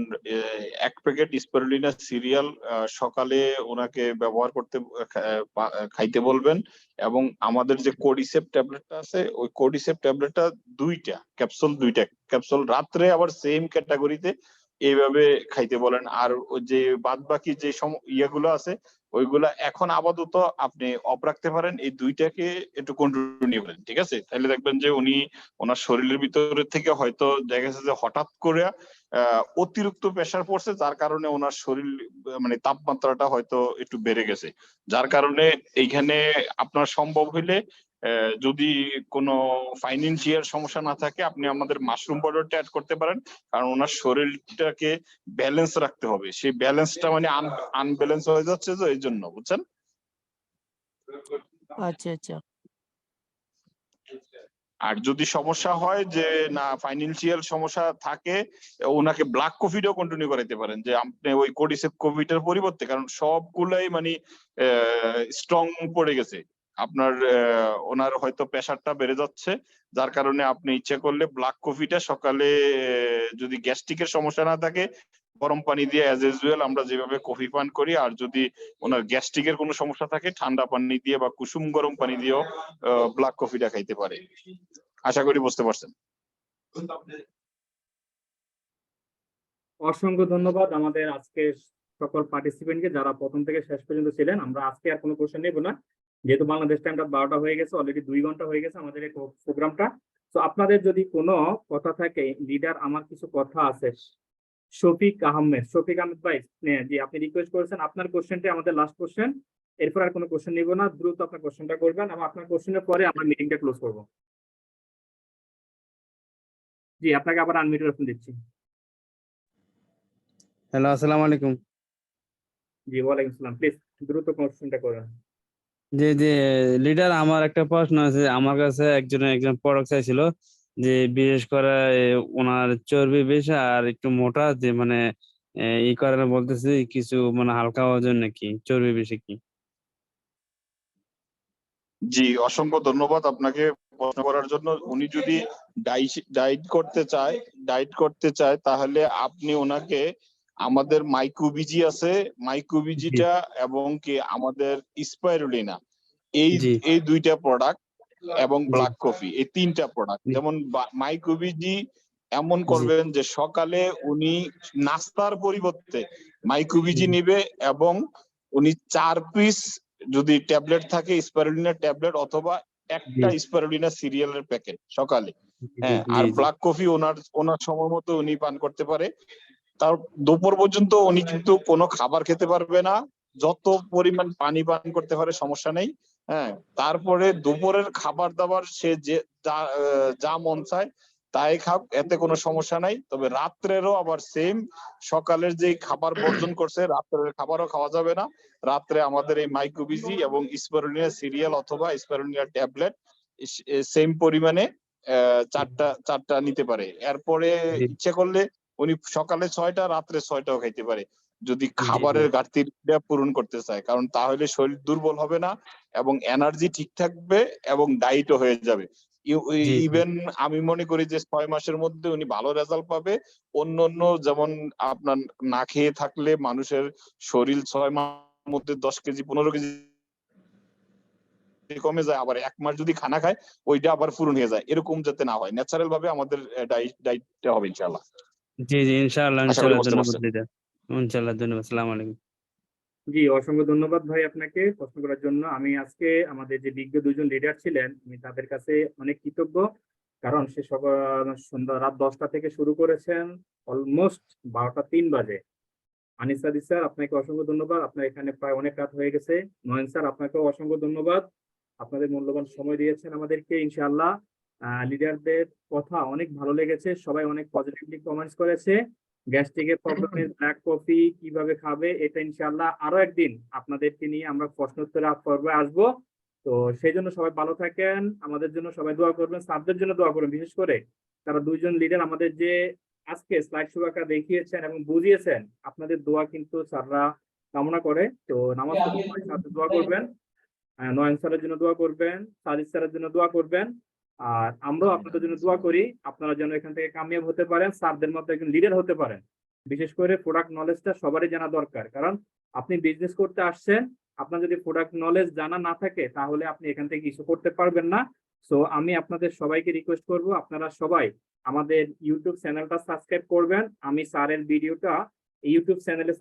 S4: 1 প্যাকেট স্পারুলিনা সিরিয়াল সকালে ওনাকে ব্যবহার করতে খাইতে বলবেন। এবং আমাদের যে কোডিসেপ ট্যাবলেটটা আছে, ওই কোডিসেপ ট্যাবলেটটা 2টা ক্যাপসুল রাত্রে আবার সেম ক্যাটাগরিতে এইভাবে খাইতে বলেন। আর ওই যে বাদ বাকি যে ইয়েগুলো আছে ওইগুলা এখন আপাতত আপনি অফ রাখতে পারেন। এই 2টাকে একটু কন্টিনিউ করেন, ঠিক আছে? তাহলে দেখবেন যে উনি ওনার শরীরের ভিতরে থেকে হয়তো দেখা গেছে যে হঠাৎ করে অতিরিক্ত প্রেসার পড়ছে, যার কারণে ওনার শরীর মানে তাপমাত্রাটা হয়তো একটু বেড়ে গেছে, যার কারণে এইখানে আপনার সম্ভব হইলে যদি কোনো ফাইন্যান্সিয়াল সমস্যা না থাকে আপনি আমাদের মাশরুম পাউডারটা অ্যাড করতে পারেন, কারণ ওনার শরীরটাকে ব্যালেন্স রাখতে হবে, সেই ব্যালেন্সটা মানে আনব্যালেন্স হয়ে যাচ্ছে, তো এই জন্য, বুঝছেন?
S13: আচ্ছা আচ্ছা।
S4: আর যদি সমস্যা হয় যে না ফাইন্যান্সিয়াল সমস্যা থাকে, ওনাকে ব্ল্যাক কফিটাও কন্টিনিউ করাইতে পারেন, যে আপনি ওই কোডিসেপ কফিটার পরিবর্তে, কারণ সবগুলাই মানে স্ট্রং পড়ে গেছে আপনার, ওনার হয়তো প্রেশারটা বেড়ে যাচ্ছে, যার কারণে আপনি ইচ্ছে করলে ব্ল্যাক কফিটা সকালে যদি গ্যাস্ট্রিকের সমস্যা না থাকে গরম পানি দিয়ে অ্যাজ ইউজুয়াল আমরা যেভাবে কফি পান করি, আর যদি ওনার গ্যাস্ট্রিকের কোনো সমস্যা থাকে ঠান্ডা পানি দিয়ে বা কুসুম গরম পানি দিয়েও ব্ল্যাক কফিটা খাইতে পারে। আশা করি বুঝতে পারছেন।
S2: অসংখ্য ধন্যবাদ আমাদের আজকে সকল পার্টিসিপেন্টকে যারা প্রথম থেকে শেষ পর্যন্ত ছিলেন। আমরা আজকে আর কোনো কোশ্চেন নেব না, যেহেতু বাংলাদেশ টাইমটা 12টা হয়ে গেছে, অলরেডি 2 ঘন্টা হয়ে গেছে আমাদের এই প্রোগ্রামটা। তো আপনাদের যদি কোনো কথা থাকে, লিডার আমার কিছু কথা আছে, শফিক আহমেদ ভাই, জি আপনি রিকোয়েস্ট করেছেন আপনার কোশ্চেনটা আমাদের লাস্ট কোশ্চেন, এরপর আর কোনো কোশ্চেন নিব না, দ্রুত আপনার কোশ্চেনটা করবেন এবং আপনার কোশ্চেনের পরে আমরা মিটিংটা ক্লোজ করব। জি আপনাকে আবার আনমিউট অপশন দিচ্ছি।
S14: হ্যালো, আসসালামু আলাইকুম।
S2: জি ওয়ালাইকুম আসসালাম, প্লিজ দ্রুত কোশ্চেনটা করেন।
S14: যে লিডার, আমার একটা প্রশ্ন আছে। আমার কাছে একজন প্রোডাক্ট চাইছিল, যে বিশেষ করে ওনার চর্বি বেশি আর একটু মোটা, যে মানে এই কারণে বলতেছি কিছু মানে হালকা ওজন নাকি চর্বি বেশি কি?
S4: জি অসংখ্য ধন্যবাদ আপনাকে প্রশ্ন করার জন্য। উনি যদি ডায়েট করতে চায় তাহলে আপনি ওনাকে আমাদের মাইক্রোবিজি আছে, মাইক্রোবিজিটা এবং কি আমাদের স্পাইরুলিনা, এই দুইটা প্রোডাক্ট এবং ব্ল্যাক কফি, এই 3টা প্রোডাক্ট। যেমন মাইক্রোবিজি এমন করবেন যে সকালে উনি নাস্তার পরিবর্তে মাইক্রোবিজি নিবে এবং উনি 4 পিস যদি ট্যাবলেট থাকে স্পাইরুলিনা ট্যাবলেট, অথবা একটা স্পাইরুলিনা সিরিয়ালের প্যাকেট সকালে, হ্যাঁ। আর ব্ল্যাক কফি ওনার সময় মতো উনি পান করতে পারে। তার দুপুর পর্যন্ত উনি কিন্তু কোনো খাবার খেতে পারবে না, যত পরিমাণ পানি পান করতে পারে সমস্যা নেই, হ্যাঁ। তারপরে দুপুরের খাবার দাবার সে যে যা মন চায় তাই খাক, এতে কোনো সমস্যা নাই। তবে রাত্রেরও আবার সেম, সকালের যে খাবার বর্জন করছে রাত্রের খাবারও খাওয়া যাবে না। রাত্রে আমাদের এই মাইক্রোবিজি এবং স্পাইরুলিনা সিরিয়াল অথবা স্পাইরুলিনা ট্যাবলেট সেম পরিমাণে 4টা নিতে পারে। এরপরে ইচ্ছে করলে উনি সকালে 6টা রাত্রে 6টাও খাইতে পারে, যদি খাবারের ঘাটতিটা পূরণ করতে চায়, কারণ তাহলে শরীর দুর্বল হবে না এবং এনার্জি ঠিক থাকবে এবং ডায়েটও হয়ে যাবে। ইভেন আমি মনে করি যে 6 মাসের মধ্যে উনি ভালো রেজাল্ট পাবে। অন্য যেমন আপনার না খেয়ে থাকলে মানুষের শরীর 6 মাসের মধ্যে 10 কেজি 15 কেজি কমে যায়, আবার 1 মাস যদি খানা খায় ওইটা আবার পূরণ হয়ে যায়, এরকম যাতে না হয়, ন্যাচারাল ভাবে আমাদের ডায়েটটা হবে ইনশাআল্লাহ।
S14: জি ইনশাআল্লাহ, ধন্যবাদ লিডার, ইনশাআল্লাহ ধন্যবাদ। আসসালামু আলাইকুম।
S2: জি অসংখ্য ধন্যবাদ ভাই আপনাকে প্রশ্ন করার জন্য। আমি আজকে আমাদের যে বিজ্ঞ 2জন লিডার ছিলেন, আমি তাদের কাছে অনেক কৃতজ্ঞ, কারণ সে সন্ধ্যা রাত 10টা থেকে শুরু করেছেন, অলমোস্ট 12টা 3 বাজে। আনিস আদি স্যার আপনাকে অসংখ্য ধন্যবাদ, আপনার এখানে প্রায় অনেক রাত হয়ে গেছে। নয়ন স্যার আপনাকেও অসংখ্য ধন্যবাদ, আপনাদের মূল্যবান সময় দিয়েছেন আমাদেরকে। ইনশাআল্লাহ লিডারদের কথা অনেক ভালো লেগেছে, সবাই অনেক পজিটিভলি কমেন্টস করেছে। গ্যাস্ট্রিকের প্রবলেমের ব্ল্যাক কফি কিভাবে খাবে, এটা ইনশাআল্লাহ আরো একদিন আপনাদেরকে নিয়ে আমরা প্রশ্নোত্তর পর্বে আসবো। তো সেই জন্য সবাই ভালো থাকেন, আমাদের জন্য সবাই দোয়া করবেন, স্যারদের জন্য দোয়া করবেন, বিশেষ করে তারা 2জন লিডার আমাদের যে আজকে স্লাইড শো আঁকা দেখিয়েছেন এবং বুঝিয়েছেন, আপনাদের দোয়া কিন্তু স্যাররা কামনা করে। তো নামাজ পড়ে দোয়া করবেন, নয়ন স্যারের জন্য দোয়া করবেন, সাজিদ স্যারের জন্য দোয়া করবেন, আর আমরাও আপনাদের জন্য দোয়া করি আপনারা যেন এখান থেকে কামিয়াব হতে পারেন, স্যারদের মতো একজন লিডার হতে পারেন। বিশেষ করে প্রোডাক্ট নলেজটা সবারই জানা দরকার, কারণ আপনি বিজনেস করতে আসছেন, আপনার যদি প্রোডাক্ট নলেজ জানা না থাকে তাহলে আপনি এখান থেকে কিছু করতে পারবেন না। সো আমি আপনাদের সবাইকে রিকোয়েস্ট করব আপনারা সবাই আমাদের ইউটিউব চ্যানেলটা সাবস্ক্রাইব করবেন। আমি স্যারের ভিডিওটা ইউটিউব চ্যানেলে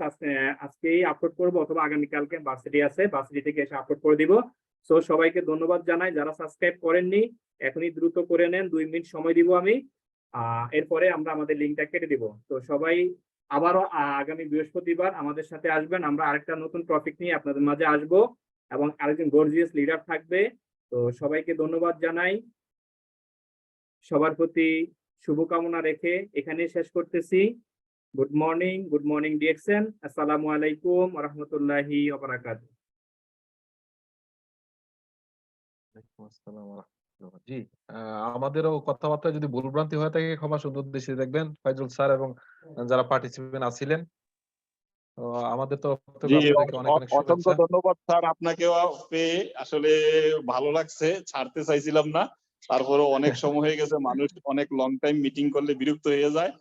S2: আজকেই আপলোড করবো, অথবা আগামীকালকে ভার্সিটি আছে, ভার্সিটি থেকে এসে আপলোড করে দিব। সো সবাইকে ধন্যবাদ জানাই, যারা সাবস্ক্রাইব করেননি এখনই দ্রুত করে নেন, 2 মিনিট সময় দিব আমি, এরপরে আমরা আমাদের লিঙ্কটা কেটে দিব। তো সবাই আবারও আগামী বৃহস্পতিবার আমাদের সাথে আসবেন, আমরা আরেকটা নতুন টপিক নিয়ে আপনাদের মাঝে আসবো এবং আরেকজন গর্জিয়াস লিডার থাকবে। তো সবাইকে ধন্যবাদ জানাই, সবার প্রতি শুভকামনা রেখে এখানে শেষ করতেছি। Good morning DXN. আসসালামু আলাইকুম ওয়া রাহমাতুল্লাহি ওয়া বারাকাতুহু।
S3: ওয়ালাইকুম আসসালাম ওয়া রাহমাতুল্লাহ। জি, আমাদেরও কথাবার্তা যদি ভুলভ্রান্তি হয়ে থাকে ক্ষমা সুন্দর দৃষ্টিতে দেখবেন ফাইজুল স্যার এবং যারা পার্টিসিপেন্ট আছিলেন। তো আমাদের তরফ থেকে
S4: জি,
S3: আপনাদেরকে অনেক অনেক
S4: অসংখ্য
S3: শুভেচ্ছা।
S4: ধন্যবাদ স্যার, আপনাকেও পেয়ে আসলে ভালো লাগছে, ছাড়তে চাইছিলাম না, তারপরে অনেক সময় হয়ে গেছে, মানুষ অনেক লং টাইম মিটিং করলে বিরক্ত হয়ে যায়।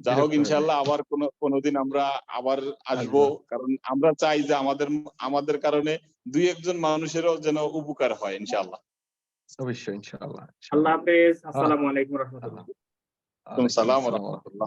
S4: যা হোক,
S3: বিরক্ত হয়ে যায়।
S4: ইনশাল্লাহ আবার কোনোদিন আমরা আবার আসবো, কারণ আমরা চাই যে আমাদের কারণে দুই একজন মানুষেরও যেন উপকার হয় ইনশাল্লাহ।
S3: অবশ্যই ইনশাআল্লাহ।
S2: আল্লাহ হাফেজ।
S3: আহ,
S2: আসসালামু আলাইকুম ওয়া রাহমাতুল্লাহ।
S3: ওয়ালাইকুম
S4: সালাম ওয়া
S3: আসসালাম।
S4: রাহমাতুল্লাহ।